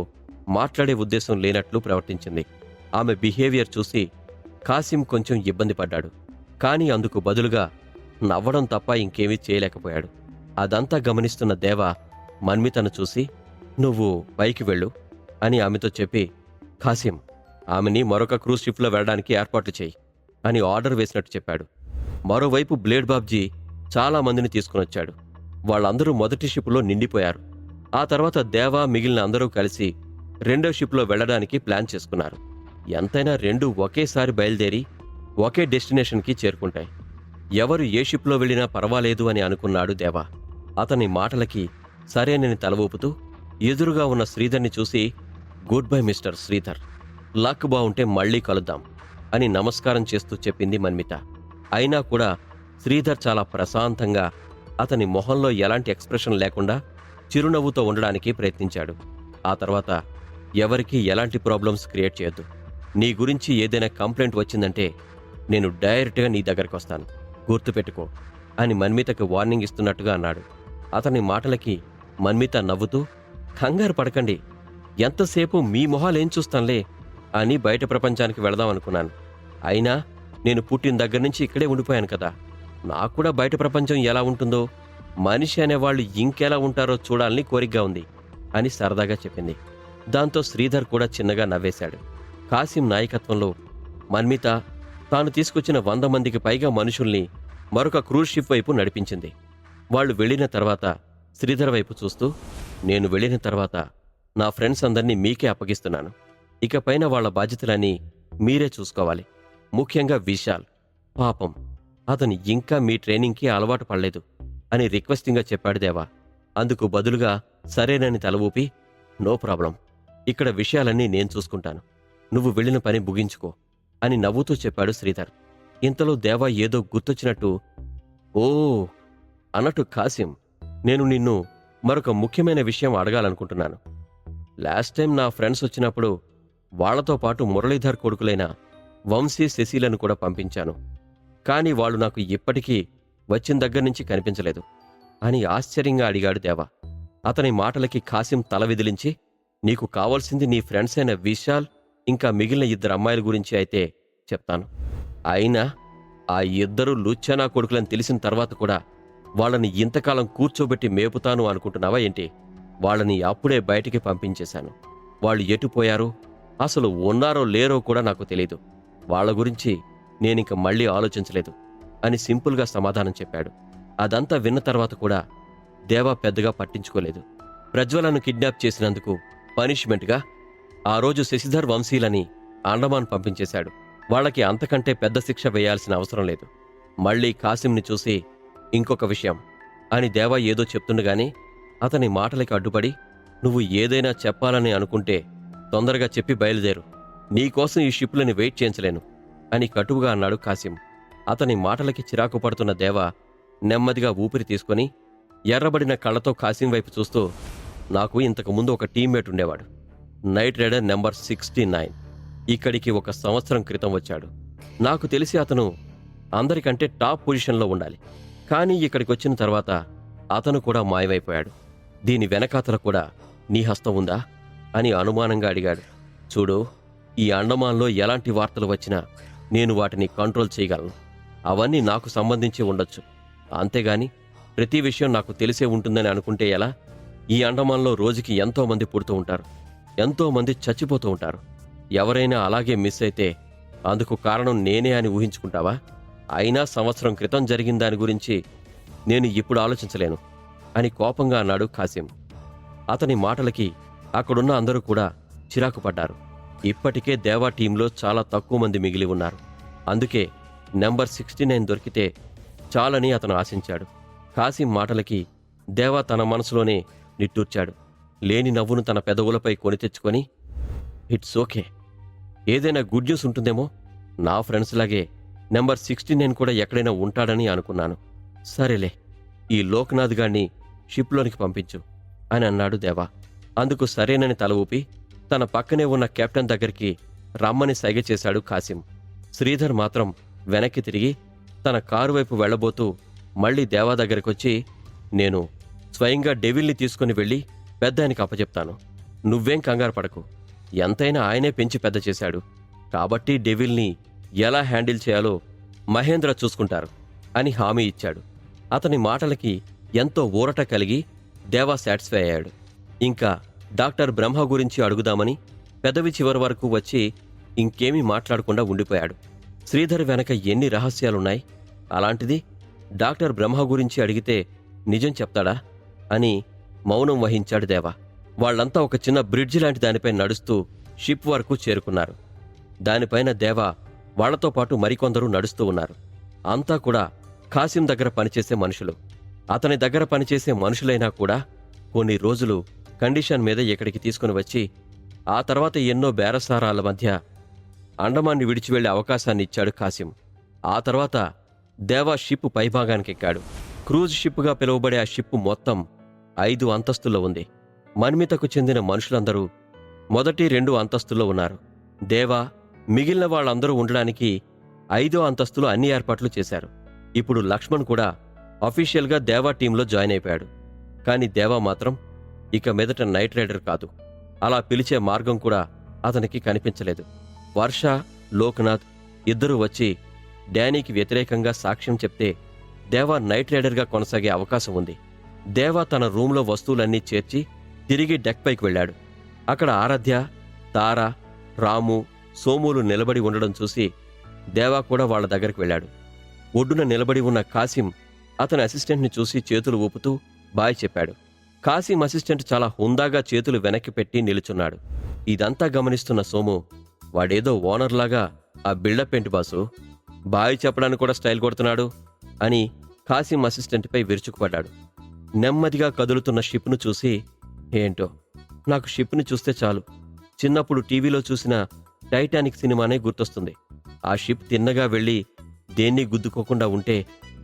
మాట్లాడే ఉద్దేశం లేనట్లు ప్రవర్తించింది. ఆమె బిహేవియర్ చూసి కాసిం కొంచెం ఇబ్బంది పడ్డాడు. కానీ అందుకు బదులుగా నవ్వడం తప్ప ఇంకేమీ చేయలేకపోయాడు. అదంతా గమనిస్తున్న దేవ మన్మితను చూసి, నువ్వు పైకి వెళ్ళు అని ఆమెతో చెప్పి, ఖాసిం ఆమెని మరొక క్రూజ్ షిప్లో వెళ్ళడానికి ఏర్పాట్లు చేయి అని ఆర్డర్ వేసినట్టు చెప్పాడు. మరోవైపు బ్లేడ్ బాబ్జీ చాలా మందిని తీసుకునొచ్చాడు. వాళ్ళందరూ మొదటి షిప్లో నిండిపోయారు. ఆ తర్వాత దేవ మిగిలిన అందరూ కలిసి రెండో షిప్లో వెళ్ళడానికి ప్లాన్ చేసుకున్నారు. ఎంతైనా రెండూ ఒకేసారి బయలుదేరి ఒకే డెస్టినేషన్కి చేరుకుంటాయి. ఎవరు ఏ షిప్లో వెళ్ళినా పర్వాలేదు అని అనుకున్నాడు దేవ. అతని మాటలకి సరేనని తల ఊపుతూ ఎదురుగా ఉన్న శ్రీధర్ని చూసి, good bye mister Sridhar, luck బావుంటే మళ్లీ కలుద్దాం అని నమస్కారం చేస్తూ చెప్పింది మన్మిత. అయినా కూడా శ్రీధర్ చాలా ప్రశాంతంగా, అతని మొహంలో ఎలాంటి ఎక్స్ప్రెషన్ లేకుండా చిరునవ్వుతో ఉండడానికి ప్రయత్నించాడు. ఆ తర్వాత, ఎవరికీ ఎలాంటి ప్రాబ్లమ్స్ క్రియేట్ చేయొద్దు. నీ గురించి ఏదైనా కంప్లైంట్ వచ్చిందంటే నేను డైరెక్ట్గా నీ దగ్గరికి వస్తాను, గుర్తుపెట్టుకో అని మన్మితకు వార్నింగ్ ఇస్తున్నట్టుగా అన్నాడు. అతని మాటలకి మన్మిత నవ్వుతూ, కంగారు పడకండి, ఎంతసేపు మీ మొహాలేం చూస్తానులే అని బయట ప్రపంచానికి వెళదాం అనుకున్నాను. అయినా నేను పుట్టిన దగ్గర నుంచి ఇక్కడే ఉండిపోయాను కదా, నాకు కూడా బయట ప్రపంచం ఎలా ఉంటుందో, మనిషి అనేవాళ్లు ఇంకెలా ఉంటారో చూడాలని కోరికగా ఉంది అని సరదాగా చెప్పింది. దాంతో శ్రీధర్ కూడా చిన్నగా నవ్వేశాడు. కాసిం నాయకత్వంలో మన్మిత తాను తీసుకొచ్చిన 100 మందికి పైగా మనుషుల్ని మరొక క్రూజ్ షిప్ వైపు నడిపించింది. వాళ్లు వెళ్లిన తర్వాత శ్రీధర్ వైపు చూస్తూ, నేను వెళ్లిన తర్వాత నా ఫ్రెండ్స్ అందర్నీ మీకే అప్పగిస్తున్నాను. ఇకపైన వాళ్ల బాధ్యతలన్నీ మీరే చూసుకోవాలి. ముఖ్యంగా విశాల్, పాపం అతను ఇంకా మీ ట్రైనింగ్కి అలవాటు పడలేదు అని రిక్వెస్టింగ్గా చెప్పాడు దేవా. అందుకు బదులుగా సరేనని తల ఊపి, నో ప్రాబ్లం, ఇక్కడ విషయాలన్నీ నేను చూసుకుంటాను, నువ్వు వెళ్ళిన పని ముగించుకో అని నవ్వుతూ చెప్పాడు శ్రీధర్. ఇంతలో దేవా ఏదో గుర్తొచ్చినట్టు, ఓ అన్నట్టు, కాసిం, నేను నిన్ను మరొక ముఖ్యమైన విషయం అడగాలనుకుంటున్నాను. లాస్ట్ టైం నా ఫ్రెండ్స్ వచ్చినప్పుడు వాళ్లతో పాటు మురళీధర్ కొడుకులైన వంశీ, శశీలను కూడా పంపించాను. కానీ వాళ్ళు నాకు ఇప్పటికీ వచ్చిన దగ్గర్నుంచి కనిపించలేదు అని ఆశ్చర్యంగా అడిగాడు దేవా. అతని మాటలకి కాసిం తల విదిలించి, నీకు కావాల్సింది నీ ఫ్రెండ్స్ అయిన విశాల్ ఇంకా మిగిలిన 2 అమ్మాయిల గురించి అయితే చెప్తాను. అయినా ఆ 2 లుచ్చానా కొడుకులని తెలిసిన తర్వాత కూడా వాళ్ళని ఇంతకాలం కూర్చోబెట్టి మేపుతాను అనుకుంటున్నావా ఏంటి? వాళ్ళని అప్పుడే బయటికి పంపించేశాను. వాళ్ళు ఎటుపోయారో, అసలు ఉన్నారో లేరో కూడా నాకు తెలీదు. వాళ్ల గురించి నేనింక మళ్లీ ఆలోచించలేదు అని సింపుల్గా సమాధానం చెప్పాడు. అదంతా విన్న తర్వాత కూడా దేవా పెద్దగా పట్టించుకోలేదు. ప్రజ్వలను కిడ్నాప్ చేసినందుకు పనిష్మెంట్గా ఆ రోజు శశిధర్, వంశీలని అండమాన్ పంపించేశాడు. వాళ్ళకి అంతకంటే పెద్ద శిక్ష వేయాల్సిన అవసరం లేదు. మళ్లీ కాసింని చూసి, ఇంకొక విషయం అని దేవా ఏదో చెప్తుండగానే అతని మాటలకి అడ్డుపడి, నువ్వు ఏదైనా చెప్పాలని అనుకుంటే తొందరగా చెప్పి బయలుదేరు, నీకోసం ఈ షిప్లని వెయిట్ చేయించలేను అని కటువుగా అన్నాడు కాసిం. అతని మాటలకి చిరాకు పడుతున్న దేవా నెమ్మదిగా ఊపిరి తీసుకొని ఎర్రబడిన కళ్ళతో కాసిం వైపు చూస్తూ, నాకు ఇంతకుముందు ఒక టీమ్మేట్ ఉండేవాడు, నైట్ రైడర్ నెంబర్ 69. ఇక్కడికి 1 సంవత్సరం క్రితం వచ్చాడు. నాకు తెలిసి అతను అందరికంటే టాప్ పొజిషన్లో ఉండాలి. కానీ ఇక్కడికి వచ్చిన తర్వాత అతను కూడా మాయమైపోయాడు. దీని వెనకాతల కూడా నీ హస్తం ఉందా అని అనుమానంగా అడిగాడు. చూడు, ఈ అండమాన్లో ఎలాంటి వార్తలు వచ్చినా నేను వాటిని కంట్రోల్ చేయగలను. అవన్నీ నాకు సంబంధించి ఉండొచ్చు. అంతేగాని ప్రతి విషయం నాకు తెలిసే ఉంటుందని అనుకుంటే ఎలా? ఈ అండమాన్లో రోజుకి ఎంతోమంది పుడుతూ ఉంటారు, ఎంతోమంది చచ్చిపోతూ ఉంటారు. ఎవరైనా అలాగే మిస్ అయితే అందుకు కారణం నేనే అని ఊహించుకుంటావా? అయినా సంవత్సరం క్రితం జరిగిన దాని గురించి నేను ఇప్పుడు ఆలోచించలేను అని కోపంగా అన్నాడు కాసిం. అతని మాటలకి అక్కడున్న అందరూ కూడా చిరాకు పడ్డారు. ఇప్పటికే దేవా టీంలో చాలా తక్కువ మంది మిగిలి ఉన్నారు. అందుకే నెంబర్ 69 దొరికితే చాలని అతను ఆశించాడు. కాసిం మాటలకి దేవా తన మనసులోనే నిట్టూర్చాడు. లేని నవ్వును తన పెదవులపై కొని తెచ్చుకొని, ఇట్స్ ఓకే, ఏదైనా గుడ్ న్యూస్ ఉంటుందేమో, నా ఫ్రెండ్స్ లాగే నెంబర్ 69 కూడా ఎక్కడైనా ఉంటాడని అనుకున్నాను. సరేలే, ఈ లోక్నాథ్ గాడిని షిప్లోనికి పంపించు అని అన్నాడు దేవా. అందుకు సరేనని తల ఊపి తన పక్కనే ఉన్న కెప్టెన్ దగ్గరికి రమ్మని సైగ చేశాడు కాసిం. శ్రీధర్ మాత్రం వెనక్కి తిరిగి తన కారు వైపు వెళ్లబోతూ మళ్లీ దేవా దగ్గరికొచ్చి, నేను స్వయంగా డెవిల్ని తీసుకుని వెళ్ళి పెద్ద ఆయనకి అప్పచెప్తాను, నువ్వేం కంగారు పడకు, ఎంతైనా ఆయనే పెంచి పెద్ద చేశాడు కాబట్టి డెవిల్ని ఎలా హ్యాండిల్ చేయాలో మహేంద్ర చూసుకుంటారు అని హామీ ఇచ్చాడు. అతని మాటలకి ఎంతో ఊరట కలిగి దేవా సాటిస్ఫై అయ్యాడు. ఇంకా డాక్టర్ బ్రహ్మ గురించి అడుగుదామని పెదవి చివరి వరకు వచ్చి ఇంకేమీ మాట్లాడకుండా ఉండిపోయాడు. శ్రీధర్ వెనక ఎన్ని రహస్యాలున్నాయి, అలాంటిది డాక్టర్ బ్రహ్మ గురించి అడిగితే నిజం చెప్తాడా అని మౌనం వహించాడు దేవా. వాళ్లంతా ఒక చిన్న బ్రిడ్జి లాంటి దానిపై నడుస్తూ షిప్ వరకు చేరుకున్నారు. దానిపైన దేవా వాళ్లతో పాటు మరికొందరు నడుస్తూ ఉన్నారు. అంతా కూడా ఖాసిం దగ్గర పనిచేసే మనుషులు. అతని దగ్గర పనిచేసే మనుషులైనా కూడా కొన్ని రోజులు కండిషన్ మీద ఇక్కడికి తీసుకుని వచ్చి ఆ తర్వాత ఎన్నో బేరసారాల మధ్య అండమాన్ని విడిచి వెళ్లే అవకాశాన్ని ఇచ్చాడు ఖాసిం. ఆ తర్వాత దేవా షిప్ పైభాగానికెక్కాడు. క్రూజ్ షిప్గా పిలువబడే ఆ షిప్ మొత్తం 5 అంతస్తుల్లో ఉంది. మన్మితకు చెందిన మనుషులందరూ మొదటి 2 అంతస్తుల్లో ఉన్నారు. దేవా మిగిలిన వాళ్ళందరూ ఉండడానికి 5వ అంతస్తులో అన్ని ఏర్పాట్లు చేశారు. ఇప్పుడు లక్ష్మణ్ కూడా అఫీషియల్గా దేవా టీంలో జాయిన్ అయిపోయాడు. కానీ దేవా మాత్రం ఇక మీదట నైట్ రైడర్ కాదు. అలా పిలిచే మార్గం కూడా అతనికి కనిపించలేదు. వర్ష, లోక్నాథ్ ఇద్దరూ వచ్చి డానీకి వ్యతిరేకంగా సాక్ష్యం చెప్తే దేవా నైట్ రైడర్గా కొనసాగే అవకాశం ఉంది. దేవా తన రూంలో వస్తువులన్నీ చేర్చి తిరిగి డెక్ పైకి వెళ్ళాడు. అక్కడ ఆరాధ్య, తార, రాము, సోములు నిలబడి ఉండడం చూసి దేవా కూడా వాళ్ల దగ్గరికి వెళ్ళాడు. ఒడ్డున నిలబడి ఉన్న కాసిం అతని అసిస్టెంట్ని చూసి చేతులు ఊపుతూ బాయ్ చెప్పాడు. కాసిం అసిస్టెంట్ చాలా హుందాగా చేతులు వెనక్కి పెట్టి నిలుచున్నాడు. ఇదంతా గమనిస్తున్న సోము, వాడేదో ఓనర్లాగా ఆ బిల్డప్ ఏంటి బాసు, బాయ్ చెప్పడానికి కూడా స్టైల్ కొడుతున్నాడు అని కాసిం అసిస్టెంట్పై విరుచుకుపడ్డాడు. నెమ్మదిగా కదులుతున్న షిప్ను చూసి, ఏంటో నాకు షిప్ని చూస్తే చాలు చిన్నప్పుడు టీవీలో చూసిన టైటానిక్ సినిమానే గుర్తొస్తుంది. ఆ షిప్ తిన్నగా వెళ్ళి దేన్ని గుద్దుకోకుండా ఉంటే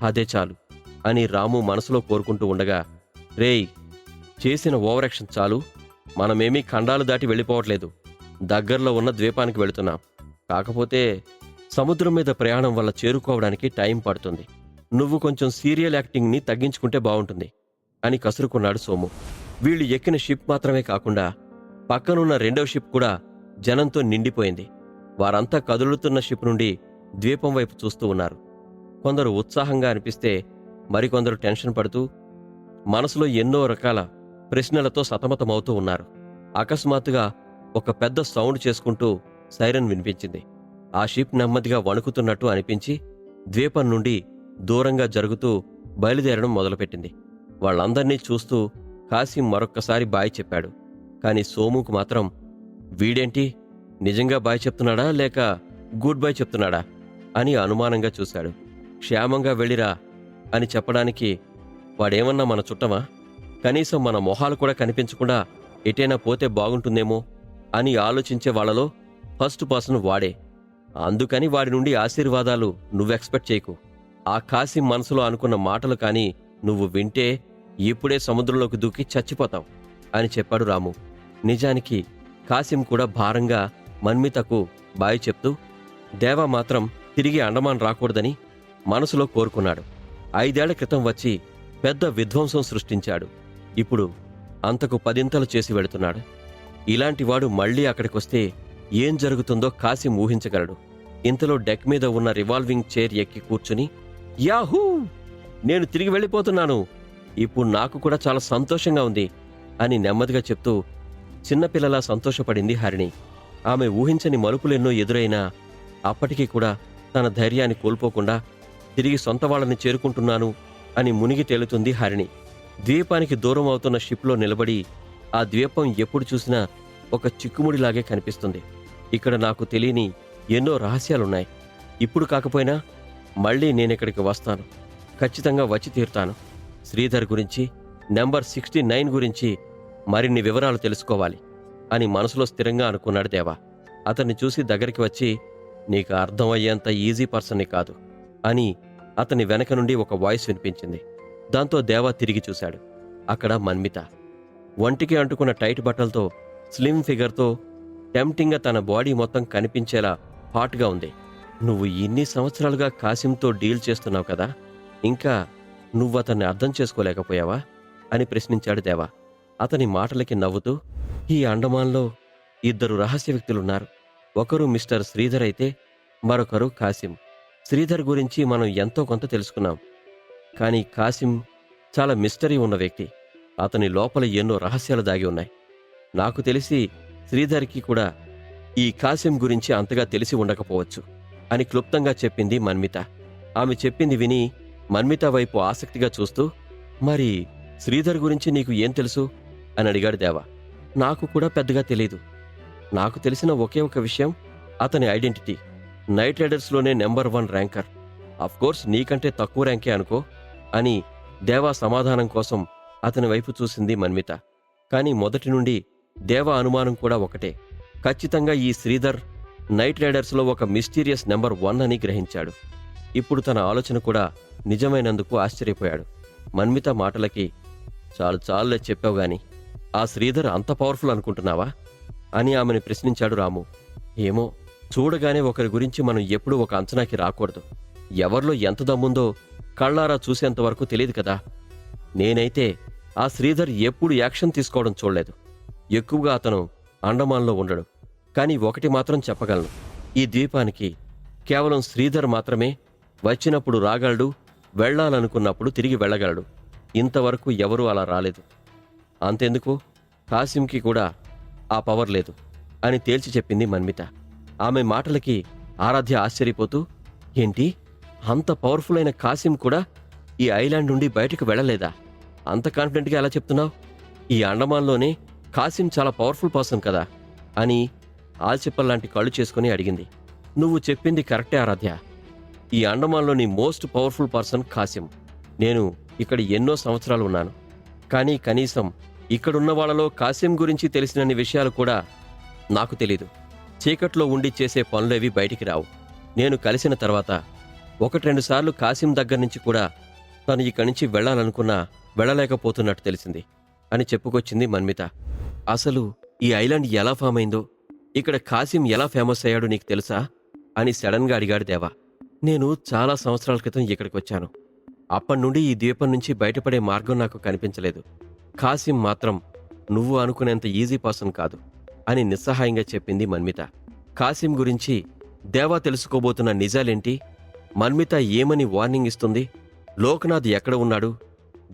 అదే చాలు అని రాము మనసులో కోరుకుంటూ ఉండగా, రేయ్ చేసిన ఓవరాక్షన్ చాలు, మనమేమీ ఖండాలు దాటి వెళ్ళిపోవట్లేదు, దగ్గరలో ఉన్న ద్వీపానికి వెళుతున్నాం. కాకపోతే సముద్రం మీద ప్రయాణం వల్ల చేరుకోవడానికి టైం పడుతుంది. నువ్వు కొంచెం సీరియల్ యాక్టింగ్ని తగ్గించుకుంటే బావుంటుంది అని కసురుకున్నాడు సోము. వీళ్ళు ఎక్కిన షిప్ మాత్రమే కాకుండా పక్కనున్న 2వ షిప్ కూడా జనంతో నిండిపోయింది. వారంతా కదులుతున్న షిప్ నుండి ద్వీపం వైపు చూస్తూ ఉన్నారు. కొందరు ఉత్సాహంగా అనిపిస్తే మరికొందరు టెన్షన్ పడుతూ మనసులో ఎన్నో రకాల ప్రశ్నలతో సతమతమవుతూ ఉన్నారు. అకస్మాత్తుగా ఒక పెద్ద సౌండ్ చేసుకుంటూ సైరన్ వినిపించింది. ఆ షిప్ నెమ్మదిగా వణుకుతున్నట్టు అనిపించి ద్వీపం నుండి దూరంగా జరుగుతూ బయలుదేరడం మొదలుపెట్టింది. వాళ్ళందర్నీ చూస్తూ కాసిం మరొక్కసారి బాయ్ చెప్పాడు. కాని సోముకు మాత్రం వీడేంటి నిజంగా బాయ్ చెప్తున్నాడా లేక గుడ్ బై చెప్తున్నాడా అని అనుమానంగా చూశాడు. క్షేమంగా వెళ్ళిరా అని చెప్పడానికి వాడేమన్నా మన చుట్టమా, కనీసం మన మొహాలు కూడా కనిపించకుండా ఎటైనా పోతే బాగుంటుందేమో అని ఆలోచించే వాళ్లలో ఫస్ట్ పర్సన్ వాడే. అందుకని వాడి నుండి ఆశీర్వాదాలు నువ్వెక్స్పెక్ట్ చేయకు. ఆ కాసిం మనసులో అనుకున్న మాటలు కాని నువ్వు వింటే ఇప్పుడే సముద్రంలోకి దూకి చచ్చిపోతావు అని చెప్పాడు రాము. నిజానికి కాసిం కూడా భారంగా మన్మితకు బాయ్ చెప్తూ దేవా మాత్రం తిరిగి అండమాన్ రాకూడదని మనసులో కోరుకున్నాడు. 5 ఏళ్ల క్రితం వచ్చి పెద్ద విధ్వంసం సృష్టించాడు. ఇప్పుడు అంతకు 10 చేసి వెళుతున్నాడు. ఇలాంటివాడు మళ్లీ అక్కడికొస్తే ఏం జరుగుతుందో కాసిం ఊహించగలడు. ఇంతలో డెక్ మీద ఉన్న రివాల్వింగ్ చైర్ ఎక్కి కూర్చుని, యాహూ, నేను తిరిగి వెళ్ళిపోతున్నాను, ఇప్పుడు నాకు కూడా చాలా సంతోషంగా ఉంది అని నెమ్మదిగా చెప్తూ చిన్నపిల్లలా సంతోషపడింది హరిణి. ఆమె ఊహించని మలుపులెన్నో ఎదురైనా అప్పటికీ కూడా తన ధైర్యాన్ని కోల్పోకుండా తిరిగి సొంత వాళ్ళని చేరుకుంటున్నాను అని మునిగి తేలుతుంది హరిణి. ద్వీపానికి దూరం అవుతున్న షిప్లో నిలబడి ఆ ద్వీపం ఎప్పుడు చూసినా ఒక చిక్కుముడిలాగే కనిపిస్తుంది. ఇక్కడ నాకు తెలియని ఎన్నో రహస్యాలున్నాయి. ఇప్పుడు కాకపోయినా మళ్ళీ నేనిక్కడికి వస్తాను, ఖచ్చితంగా వచ్చి తీరుతాను. శ్రీధర్ గురించి, నెంబర్ 69 గురించి మరిన్ని వివరాలు తెలుసుకోవాలి అని మనసులో స్థిరంగా అనుకున్నాడు దేవా. అతన్ని చూసి దగ్గరికి వచ్చి, నీకు అర్థమయ్యేంత ఈజీ పర్సన్ని కాదు అని అతని వెనక నుండి ఒక వాయిస్ వినిపించింది. దాంతో దేవా తిరిగి చూశాడు. అక్కడ మన్మిత ఒంటికి అంటుకున్న టైట్ బట్టలతో, స్లిమ్ ఫిగర్తో, టెంప్టింగ్గా తన బాడీ మొత్తం కనిపించేలా హాట్గా ఉంది. నువ్వు ఇన్ని సంవత్సరాలుగా కాసింతో డీల్ చేస్తున్నావు కదా, ఇంకా నువ్వతన్ని అర్థం చేసుకోలేకపోయావా అని ప్రశ్నించాడు దేవా. అతని మాటలకి నవ్వుతూ, ఈ అండమాన్లో 2 రహస్య వ్యక్తులున్నారు. ఒకరు మిస్టర్ శ్రీధర్ అయితే మరొకరు కాసిం. శ్రీధర్ గురించి మనం ఎంతో కొంత తెలుసుకున్నాం. కానీ కాసిం చాలా మిస్టరీ ఉన్న వ్యక్తి. అతని లోపల ఎన్నో రహస్యాలు దాగి ఉన్నాయి. నాకు తెలిసి శ్రీధర్కి కూడా ఈ కాసిం గురించి అంతగా తెలిసి ఉండకపోవచ్చు అని క్లుప్తంగా చెప్పింది మన్మిత. ఆమె చెప్పింది విని మన్మిత వైపు ఆసక్తిగా చూస్తూ, మరి శ్రీధర్ గురించి నీకు ఏం తెలుసు అని అడిగాడు దేవా. నాకు కూడా పెద్దగా తెలీదు. నాకు తెలిసిన ఒకే ఒక విషయం, అతని ఐడెంటిటీ నైట్ రైడర్స్లోనే నెంబర్ 1 ర్యాంకర్. అఫ్కోర్స్ నీకంటే తక్కువ ర్యాంకే అనుకో అని దేవా సమాధానం కోసం అతని వైపు చూసింది మన్మిత. కానీ మొదటి నుండి దేవా అనుమానం కూడా ఒకటే, ఖచ్చితంగా ఈ శ్రీధర్ నైట్ రైడర్స్లో ఒక మిస్టీరియస్ నెంబర్ 1 అని గ్రహించాడు. ఇప్పుడు తన ఆలోచన కూడా నిజమైనందుకు ఆశ్చర్యపోయాడు. మన్మిత మాటలకి చాలులే చెప్పావు గాని ఆ శ్రీధర్ అంత పవర్ఫుల్ అనుకుంటున్నావా అని ఆమెను ప్రశ్నించాడు రాము. ఏమో, చూడగానే ఒకరి గురించి మనం ఎప్పుడూ ఒక అంచనాకి రాకూడదు. ఎవరిలో ఎంత దమ్ముందో కళ్ళారా చూసేంతవరకు తెలియదు కదా. నేనైతే ఆ శ్రీధర్ ఎప్పుడు యాక్షన్ తీసుకోవడం చూడలేదు. ఎక్కువగా అతను అండమాన్లో ఉండడు. కానీ ఒకటి మాత్రం చెప్పగలను, ఈ ద్వీపానికి కేవలం శ్రీధర్ మాత్రమే వచ్చినప్పుడు రాగలడు, వెళ్లాలనుకున్నప్పుడు తిరిగి వెళ్ళగలడు. ఇంతవరకు ఎవరూ అలా రాలేదు. అంతెందుకు, కాసింకి కూడా ఆ పవర్ లేదు అని తేల్చి చెప్పింది మన్మిత. ఆమె మాటలకి ఆరాధ్య ఆశ్చర్యపోతూ, ఏంటి, అంత పవర్ఫుల్ అయిన కాసిం కూడా ఈ ఐలాండ్ నుండి బయటకు వెళ్ళలేదా? అంత కాన్ఫిడెంట్గా ఎలా చెప్తున్నావు? ఈ అండమాన్లోనే కాసిం చాలా పవర్ఫుల్ పర్సన్ కదా అని ఆల్చిప్పల్లాంటి కళ్ళు చేసుకుని అడిగింది. నువ్వు చెప్పింది కరెక్టే ఆరాధ్య. ఈ అండమాన్లోని మోస్ట్ పవర్ఫుల్ పర్సన్ కాసిం. నేను ఇక్కడ ఎన్నో సంవత్సరాలు ఉన్నాను. కానీ కనీసం ఇక్కడున్న వాళ్ళలో కాసిం గురించి తెలిసినన్ని విషయాలు కూడా నాకు తెలీదు. చీకట్లో ఉండి చేసే పనులేవి బయటికి రావు. నేను కలిసిన తర్వాత 1-2 సార్లు కాసిం దగ్గర నుంచి కూడా తను ఇక్కడి నుంచి వెళ్లాలనుకున్నా వెళ్ళలేకపోతున్నట్టు తెలిసింది అని చెప్పుకొచ్చింది మన్మిత. అసలు ఈ ఐలాండ్ ఎలా ఫామ్ అయిందో, ఇక్కడ కాసిం ఎలా ఫేమస్ అయ్యాడో నీకు తెలుసా అని సడన్గా అడిగాడు దేవా. నేను చాలా సంవత్సరాల క్రితం ఇక్కడికి వచ్చాను. అప్పటినుండి ఈ ద్వీపం నుంచి బయటపడే మార్గం నాకు కనిపించలేదు. కాసిం మాత్రం నువ్వు అనుకునేంత ఈజీ పర్సన్ కాదు అని నిస్సహాయంగా చెప్పింది మన్మిత. కాసిం గురించి దేవా తెలుసుకోబోతున్న నిజాలేంటి? మన్మిత ఏమని వార్నింగ్ ఇస్తుంది? లోక్నాథ్ ఎక్కడ ఉన్నాడు?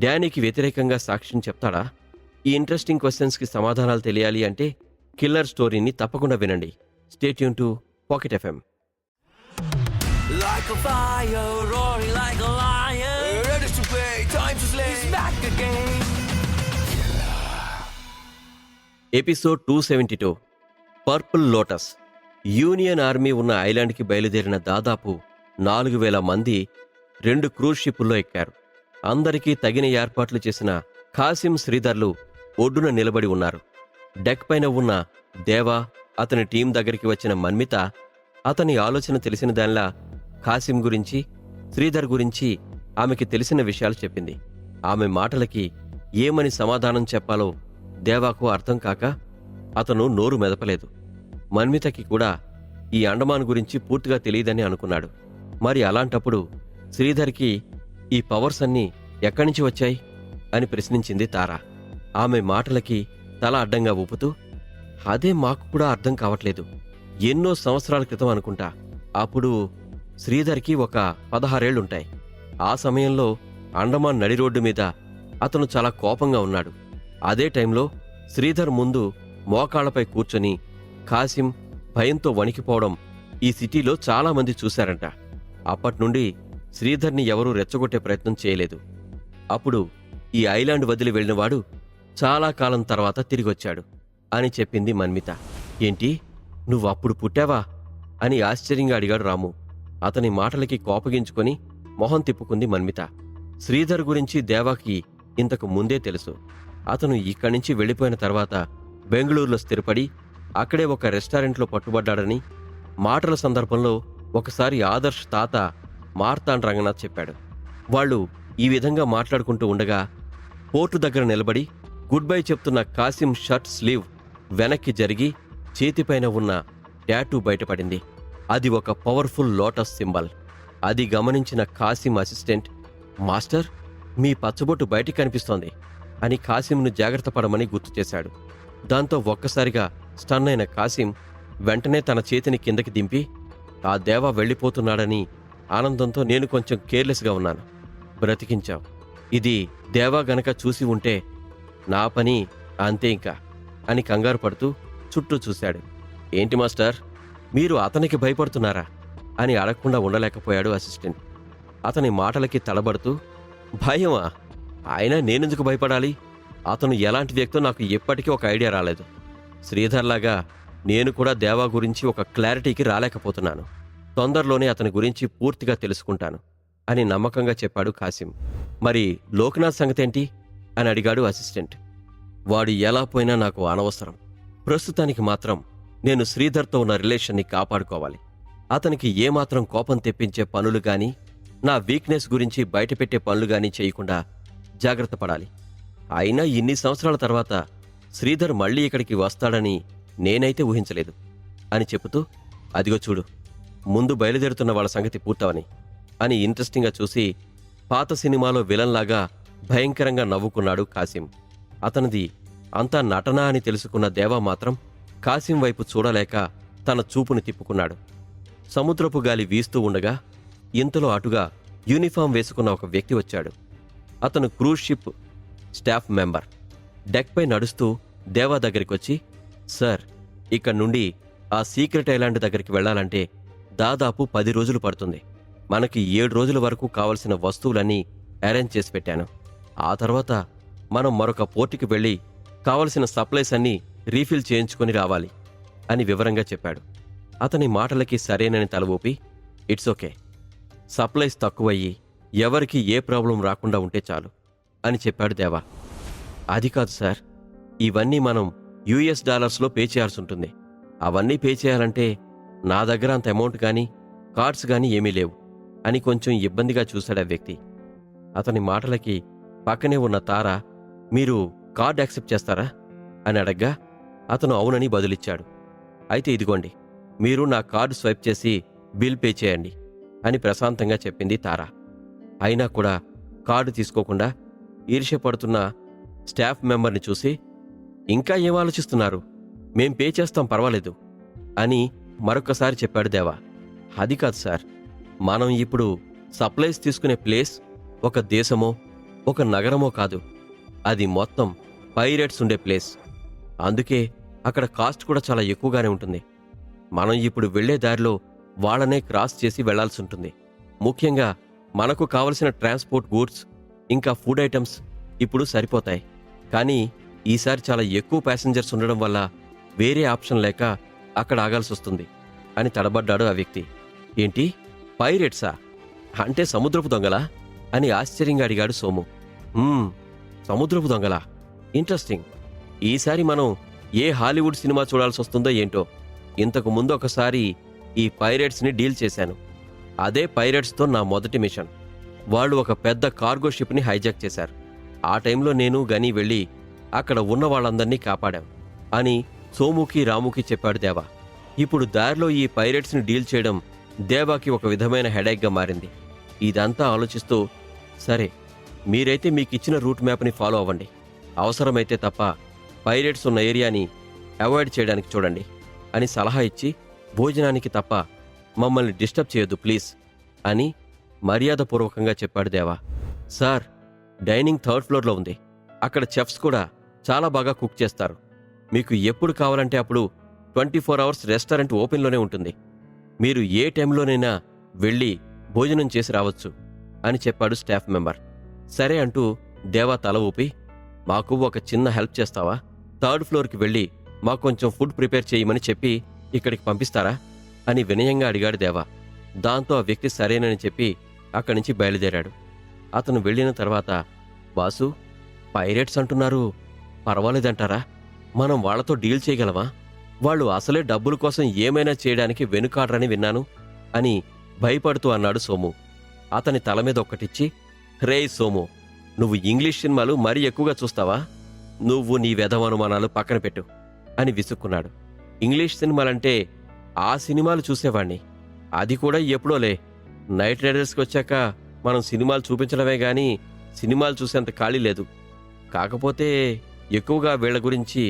డానీకి వ్యతిరేకంగా సాక్ష్యం చెప్తాడా? ఈ ఇంట్రెస్టింగ్ క్వశ్చన్స్కి సమాధానాలు తెలియాలి అంటే కిల్లర్ స్టోరీని తప్పకుండా వినండి. Stay tune to pocket FM. Like a fire, roaring like a lion. Ready to play, time to slay. He's back again. Episode 272 purple lotus. Union army ఉన్న ఐలాండ్కి బయలుదేరిన దాదాపు 4000 మంది 2 క్రూజ్ షిప్పుల్లో ఎక్కారు. అందరికీ తగిన ఏర్పాట్లు చేసిన కాసిం శ్రీధర్లు ఒడ్డున నిలబడి ఉన్నారు. డెక్ పైన ఉన్న దేవా, అతని టీం దగ్గరికి వచ్చిన మన్మిత అతని ఆలోచన తెలిసిన దానిలా కాసిం గురించి, శ్రీధర్ గురించి ఆమెకి తెలిసిన విషయాలు చెప్పింది. ఆమె మాటలకి ఏమని సమాధానం చెప్పాలో దేవాకు అర్థం కాక అతను నోరు మెదపలేదు. మన్మితకి కూడా ఈ అండమాన్ గురించి పూర్తిగా తెలియదని అనుకున్నాడు. మరి అలాంటప్పుడు శ్రీధర్కి ఈ పవర్స్ అన్నీ ఎక్కడి నుంచి వచ్చాయి అని ప్రశ్నించింది తారా. ఆమె మాటలకి తల అడ్డంగా ఊపుతూ, అదే మాకు కూడా అర్థం కావట్లేదు. ఎన్నో సంవత్సరాల క్రితం అనుకుంటా. అప్పుడు శ్రీధర్కి ఒక 16 ఏళ్లుంటాయి. ఆ సమయంలో అండమాన్ నడి రోడ్డు మీద అతను చాలా కోపంగా ఉన్నాడు. అదే టైంలో శ్రీధర్ ముందు మోకాళ్లపై కూర్చొని కాసిం భయంతో వణికిపోవడం ఈ సిటీలో చాలామంది చూశారంట. అప్పట్నుండి శ్రీధర్ని ఎవరూ రెచ్చగొట్టే ప్రయత్నం చేయలేదు. అప్పుడు ఈ ఐలాండ్ వదిలి వెళ్ళినవాడు చాలా కాలం తర్వాత తిరిగొచ్చాడు అని చెప్పింది మన్మిత. ఏంటి, నువ్వు అప్పుడు పుట్టావా అని ఆశ్చర్యంగా అడిగాడు రాము. అతని మాటలకి కోపగించుకొని మొహం తిప్పుకుంది మన్మిత. శ్రీధర్ గురించి దేవాకి ఇంతకు ముందే తెలుసు. అతను ఇక్కడి నుంచి వెళ్ళిపోయిన తర్వాత బెంగళూరులో స్థిరపడి అక్కడే ఒక రెస్టారెంట్లో పట్టుబడ్డాడని మాటల సందర్భంలో ఒకసారి ఆదర్శ్ తాత మార్తాండ్ రంగనాథ్ చెప్పాడు. వాళ్ళు ఈ విధంగా మాట్లాడుకుంటూ ఉండగా పోర్టు దగ్గర నిలబడి గుడ్ బై చెప్తున్న కాసిం షర్ట్ స్లీవ్ వెనక్కి జరిగి చేతిపైన ఉన్న టాటూ బయటపడింది. అది ఒక పవర్ఫుల్ లోటస్ సింబల్. అది గమనించిన కాసిం అసిస్టెంట్, మాస్టర్, మీ పచ్చబొట్టు బయటికి కనిపిస్తోంది అని కాసింను జాగ్రత్త పడమని గుర్తు చేశాడు. దాంతో ఒక్కసారిగా స్టన్ అయిన కాసిం వెంటనే తన చేతిని కిందకి దింపి ఆ దేవా వెళ్ళిపోతున్నాడని ఆనందంతో నేను కొంచెం కేర్లెస్గా ఉన్నాను. బ్రతికించావు. ఇది దేవా గనక చూసి ఉంటే నా పని అంతే ఇంకా అని కంగారు పడుతూ చుట్టూ చూశాడు. ఏంటి మాస్టర్, మీరు అతనికి భయపడుతున్నారా అని అడగకుండా ఉండలేకపోయాడు అసిస్టెంట్. అతని మాటలకి తడబడుతూ, భయమా? అయినా నేనెందుకు భయపడాలి? అతను ఎలాంటి వ్యక్తో నాకు ఎప్పటికీ ఒక ఐడియా రాలేదు. శ్రీధర్లాగా నేను కూడా దేవా గురించి ఒక క్లారిటీకి రాలేకపోతున్నాను. తొందరలోనే అతని గురించి పూర్తిగా తెలుసుకుంటాను అని నమ్మకంగా చెప్పాడు కాసిం. మరి లోక్నాథ్ సంగతేంటి అని అడిగాడు అసిస్టెంట్. వాడు ఎలా పోయినా నాకు అనవసరం. ప్రస్తుతానికి మాత్రం నేను శ్రీధర్తో ఉన్న రిలేషన్ని కాపాడుకోవాలి. అతనికి ఏమాత్రం కోపం తెప్పించే పనులు గాని, నా వీక్నెస్ గురించి బయటపెట్టే పనులు గాని చేయకుండా జాగ్రత్త పడాలి. అయినా ఇన్ని సంవత్సరాల తర్వాత శ్రీధర్ మళ్ళీ ఇక్కడికి వస్తాడని నేనైతే ఊహించలేదు అని చెబుతూ, అదిగో చూడు, ముందు బయలుదేరుతున్న వాళ్ళ సంగతి పూర్తవని అని ఇంట్రెస్టింగ్గా చూసి పాత సినిమాలో విలన్లాగా భయంకరంగా నవ్వుకున్నాడు కాసిం. అతనిది అంతా నటన అని తెలుసుకున్న దేవా మాత్రం కాసిం వైపు చూడలేక తన చూపుని తిప్పుకున్నాడు. సముద్రపు గాలి వీస్తూ ఉండగా ఇంతలో అటుగా యూనిఫామ్ వేసుకున్న ఒక వ్యక్తి వచ్చాడు. అతను క్రూజ్ షిప్ స్టాఫ్ మెంబర్. డెక్పై నడుస్తూ దేవా దగ్గరికొచ్చి, సార్, ఇక్కడి నుండి ఆ సీక్రెట్ ఐలాండ్ దగ్గరికి వెళ్లాలంటే దాదాపు 10 రోజులు పడుతుంది. మనకి 7 రోజుల వరకు కావలసిన వస్తువులన్నీ అరేంజ్ చేసి పెట్టాను. ఆ తర్వాత మనం మరొక పోర్టుకి వెళ్ళి కావలసిన సప్లైస్ అన్నీ రీఫిల్ చేయించుకొని రావాలి అని వివరంగా చెప్పాడు. అతని మాటలకి సరేనని తల ఊపి, ఇట్స్ ఓకే, సప్లైస్ తక్కువయ్యి ఎవరికి ఏ ప్రాబ్లం రాకుండా ఉంటే చాలు అని చెప్పాడు దేవా. అది కాదు సార్, ఇవన్నీ మనం US$ పే చేయాల్సి ఉంటుంది. అవన్నీ పే చేయాలంటే నా దగ్గర అంత అమౌంట్ కానీ కార్డ్స్ కానీ ఏమీ లేవు అని కొంచెం ఇబ్బందిగా చూశాడు ఆ వ్యక్తి. అతని మాటలకి పక్కనే ఉన్న తార, మీరు కార్డ్ యాక్సెప్ట్ చేస్తారా అని అడగ్గా అతను అవునని బదులిచ్చాడు. అయితే ఇదిగోండి, మీరు నా కార్డు స్వైప్ చేసి బిల్ పే చేయండి అని ప్రశాంతంగా చెప్పింది తార. అయినా కూడా కార్డు తీసుకోకుండా ఈర్ష్యపడుతున్న స్టాఫ్ మెంబర్ని చూసి, ఇంకా ఏం ఆలోచిస్తున్నారు, మేం పే చేస్తాం, పర్వాలేదు అని మరొకసారి చెప్పాడు దేవా. అది కాదు సార్, మనం ఇప్పుడు సప్లైస్ తీసుకునే ప్లేస్ ఒక దేశమో ఒక నగరమో కాదు, అది మొత్తం పైరేట్స్ ఉండే ప్లేస్. అందుకే అక్కడ కాస్ట్ కూడా చాలా ఎక్కువగానే ఉంటుంది. మనం ఇప్పుడు వెళ్లే దారిలో వాళ్ళనే క్రాస్ చేసి వెళ్లాల్సి ఉంటుంది. ముఖ్యంగా మనకు కావలసిన ట్రాన్స్పోర్ట్ గూడ్స్ ఇంకా ఫుడ్ ఐటమ్స్ ఇప్పుడు సరిపోతాయి. కానీ ఈసారి చాలా ఎక్కువ ప్యాసింజర్స్ ఉండడం వల్ల వేరే ఆప్షన్ లేక అక్కడ ఆగాల్సి వస్తుంది అని తడబడ్డాడు ఆ వ్యక్తి. ఏంటి, పైరేట్సా? అంటే సముద్రపు దొంగలా అని ఆశ్చర్యంగా అడిగాడు సోము. సముద్రపు దొంగలా? ఇంట్రెస్టింగ్. ఈసారి మనం ఏ హాలీవుడ్ సినిమా చూడాల్సి వస్తుందో ఏంటో. ఇంతకు ముందు ఒకసారి ఈ పైరేట్స్ని డీల్ చేశాను. అదే పైరేట్స్తో నా మొదటి మిషన్. వాళ్ళు ఒక పెద్ద కార్గో షిప్ని హైజాక్ చేశారు. ఆ టైంలో నేను గని వెళ్ళి అక్కడ ఉన్న వాళ్ళందర్నీ కాపాడాం అని సోముకి రాముకి చెప్పాడు దేవా. ఇప్పుడు దారిలో ఈ పైరేట్స్ని డీల్ చేయడం దేవాకి ఒక విధమైన హెడేక్గా మారింది. ఇదంతా ఆలోచిస్తూ, సరే, మీరైతే మీకిచ్చిన రూట్ మ్యాప్ని ఫాలో అవ్వండి. అవసరమైతే తప్ప పైరేట్స్ ఉన్న ఏరియాని అవాయిడ్ చేయడానికి చూడండి అని సలహా ఇచ్చి, భోజనానికి తప్ప మమ్మల్ని డిస్టర్బ్ చేయొద్దు ప్లీజ్ అని మర్యాదపూర్వకంగా చెప్పాడు దేవా. సార్, డైనింగ్ 3rd ఫ్లోర్లో ఉంది. అక్కడ చెఫ్స్ కూడా చాలా బాగా కుక్ చేస్తారు. మీకు ఎప్పుడు కావాలంటే అప్పుడు 24 అవర్స్ రెస్టారెంట్ ఓపెన్లోనే ఉంటుంది. మీరు ఏ టైంలోనైనా వెళ్ళి భోజనం చేసి రావచ్చు అని చెప్పాడు స్టాఫ్ మెంబర్. సరే అంటూ దేవా తల ఊపి, మాకు ఒక చిన్న హెల్ప్ చేస్తావా? 3rd ఫ్లోర్కి వెళ్ళి మాకు కొంచెం ఫుడ్ ప్రిపేర్ చేయమని చెప్పి ఇక్కడికి పంపిస్తారా అని వినయంగా అడిగాడు దేవా. దాంతో ఆ వ్యక్తి సరేనని చెప్పి అక్కడి నుంచి బయలుదేరాడు. అతను వెళ్ళిన తర్వాత, బాసు, పైరేట్స్ అంటున్నారు, పర్వాలేదంటారా? మనం వాళ్లతో డీల్ చేయగలమా? వాళ్ళు అసలే డబ్బుల కోసం ఏమైనా చేయడానికి వెనుకాడరని విన్నాను అని భయపడుతూ అన్నాడు సోము. అతని తల మీద ఒక్కటిచ్చి, రేయ్ సోము, నువ్వు ఇంగ్లీష్ సినిమాలు మరీ ఎక్కువగా చూస్తావా? నువ్వు నీ వెధవనుమానాలు పక్కన పెట్టు అని విసుక్కున్నాడు. ఇంగ్లీష్ సినిమాలంటే ఆ సినిమాలు చూసేవాణ్ణి, అది కూడా ఎప్పుడోలే. నైట్ రైడర్స్కి వచ్చాక మనం సినిమాలు చూపించడమే గాని సినిమాలు చూసేంత ఖాళీ లేదు. కాకపోతే ఎక్కువగా వీళ్ల గురించి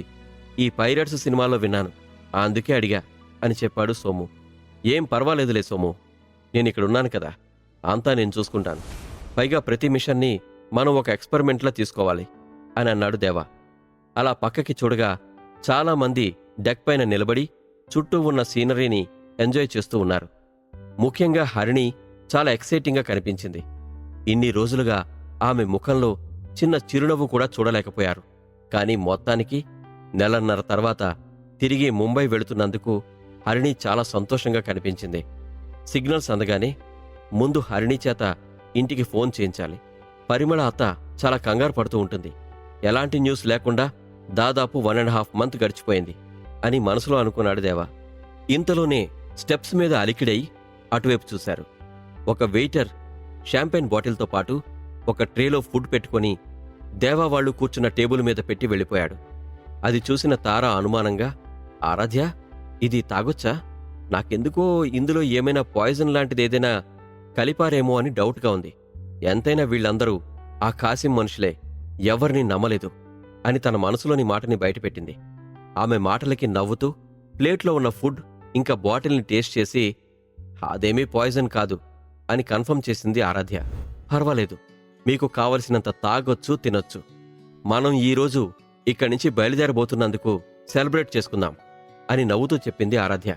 ఈ పైరేట్స్ సినిమాలో విన్నాను, అందుకే అడిగా అని చెప్పాడు సోము. ఏం పర్వాలేదులే సోము, నేనిక్కడున్నాను కదా అంతా నేను చూసుకుంటాను. పైగా ప్రతి మిషన్ని మనం ఒక ఎక్స్పెరిమెంట్లా తీసుకోవాలి అని అన్నాడు దేవా. అలా పక్కకి చూడగా చాలామంది డెక్ పైన నిలబడి చుట్టూ ఉన్న సీనరీని ఎంజాయ్ చేస్తూ ఉన్నారు. ముఖ్యంగా హరిణి చాలా ఎక్సైటింగ్గా కనిపించింది. ఇన్ని రోజులుగా ఆమె ముఖంలో చిన్న చిరునవ్వు కూడా చూడలేకపోయారు. కానీ మొత్తానికి నెలన్నర తర్వాత తిరిగి ముంబై వెళుతున్నందుకు హరిణి చాలా సంతోషంగా కనిపించింది. సిగ్నల్స్ అందగానే ముందు హరిణి చేత ఇంటికి ఫోన్ చేయించాలి. పరిమళ అత్త చాలా కంగారు పడుతూ ఉంటుంది. ఎలాంటి న్యూస్ లేకుండా దాదాపు 1.5 మంత్ గడిచిపోయింది అని మనసులో అనుకున్నాడు దేవా. ఇంతలోనే స్టెప్స్ మీద అలికిడై అటువైపు చూశారు. ఒక వెయిటర్ షాంపెయిన్ బాటిల్తో పాటు ఒక ట్రేలో ఫుడ్ పెట్టుకొని దేవా వాళ్లు కూర్చున్న టేబుల్ మీద పెట్టి వెళ్ళిపోయాడు. అది చూసిన తార అనుమానంగా, ఆరాధ్య, ఇది తాగొచ్చా? నాకెందుకో ఇందులో ఏమైనా పాయిజన్ లాంటిదేదైనా కలిపారేమో అని డౌట్గా ఉంది. ఎంతైనా వీళ్ళందరూ ఆ కాసిం మనుషులే, ఎవ్వరినీ నమ్మలేదు అని తన మనసులోని మాటని బయటపెట్టింది. ఆమె మాటలకి నవ్వుతూ ప్లేట్లో ఉన్న ఫుడ్ ఇంకా బాటిల్ని టేస్ట్ చేసి అదేమీ పాయిజన్ కాదు అని కన్ఫర్మ్ చేసింది ఆరాధ్య. పర్వాలేదు, మీకు కావలసినంత తాగొచ్చు, తినొచ్చు. మనం ఈరోజు ఇక్కడి నుంచి బయలుదేరబోతున్నందుకు సెలబ్రేట్ చేసుకుందాం అని నవ్వుతూ చెప్పింది ఆరాధ్య.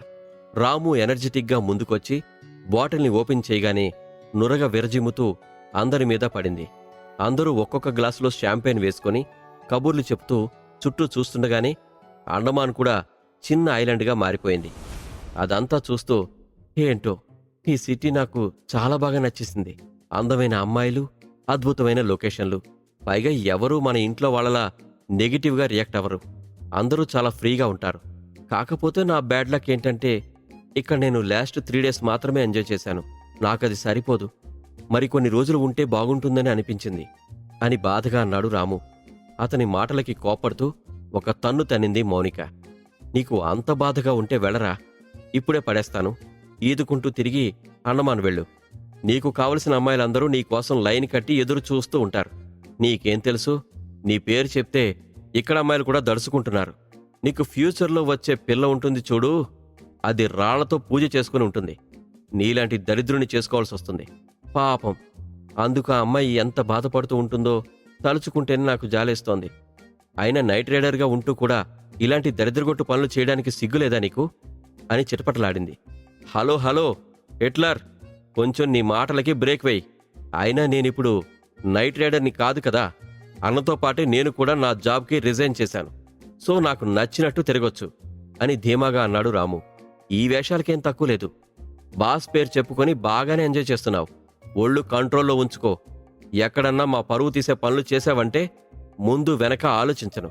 రాము ఎనర్జెటిక్గా ముందుకొచ్చి బాటిల్ని ఓపెన్ చేయగానే నురగ విరజిమ్ముతూ అందరి మీద పడింది. అందరూ ఒక్కొక్క గ్లాసులో షాంపెయిన్ వేసుకొని కబుర్లు చెప్తూ చుట్టూ చూస్తుండగానే అండమాన్ కూడా చిన్న ఐలాండ్గా మారిపోయింది. అదంతా చూస్తూ, ఏంటో ఈ సిటీ నాకు చాలా బాగా నచ్చేసింది. అందమైన అమ్మాయిలు, అద్భుతమైన లొకేషన్లు, పైగా ఎవరూ మన ఇంట్లో వాళ్ళలా నెగిటివ్గా రియాక్ట్ అవ్వరు. అందరూ చాలా ఫ్రీగా ఉంటారు. కాకపోతే నా బ్యాడ్ లక్ ఏంటంటే ఇక్కడ నేను లాస్ట్ 3 days మాత్రమే ఎంజాయ్ చేశాను. నాకది సరిపోదు. మరికొన్ని రోజులు ఉంటే బాగుంటుందని అనిపించింది అని బాధగా అన్నాడు రాము. అతని మాటలకి కోపడుతూ ఒక తన్ను తన్నింది మౌనిక. నీకు అంత బాధగా ఉంటే వెళ్ళరా, ఇప్పుడే పడేస్తాను. ఈదుకుంటూ తిరిగి అండమాన్ వెళ్ళు. నీకు కావలసిన అమ్మాయిలందరూ నీకోసం లైన్ కట్టి ఎదురు చూస్తూ ఉంటారు. నీకేం తెలుసు, నీ పేరు చెప్తే ఇక్కడ అమ్మాయిలు కూడా దడుచుకుంటున్నారు. నీకు ఫ్యూచర్లో వచ్చే పిల్ల ఉంటుంది చూడు, అది రాళ్లతో పూజ చేసుకుని ఉంటుంది. నీలాంటి దరిద్రుని చేసుకోవాల్సి వస్తుంది. పాపం, అందుకు ఆ అమ్మాయి ఎంత బాధపడుతూ ఉంటుందో తలుచుకుంటేనే నాకు జాలేస్తోంది. అయినా నైట్ రైడర్గా ఉంటూ కూడా ఇలాంటి దరిద్రగొట్టు పనులు చేయడానికి సిగ్గులేదా నీకు అని చిటపటలాడింది. హలో హలో హిట్లర్, కొంచెం నీ మాటలకి బ్రేక్ వేయి. అయినా నేనిప్పుడు నైట్ రైడర్ని కాదు కదా. అన్నతో పాటే నేను కూడా నా జాబ్కి రిజైన్ చేశాను. సో నాకు నచ్చినట్టు తిరగొచ్చు అని ధీమాగా అన్నాడు రాము. ఈ వేషాలకేం తక్కువ లేదు. బాస్ పేరు చెప్పుకొని బాగానే ఎంజాయ్ చేస్తున్నావు. ఒళ్ళు కంట్రోల్లో ఉంచుకో. ఎక్కడన్నా మా పరువు తీసే పనులు చేశావంటే ముందు వెనక ఆలోచించను.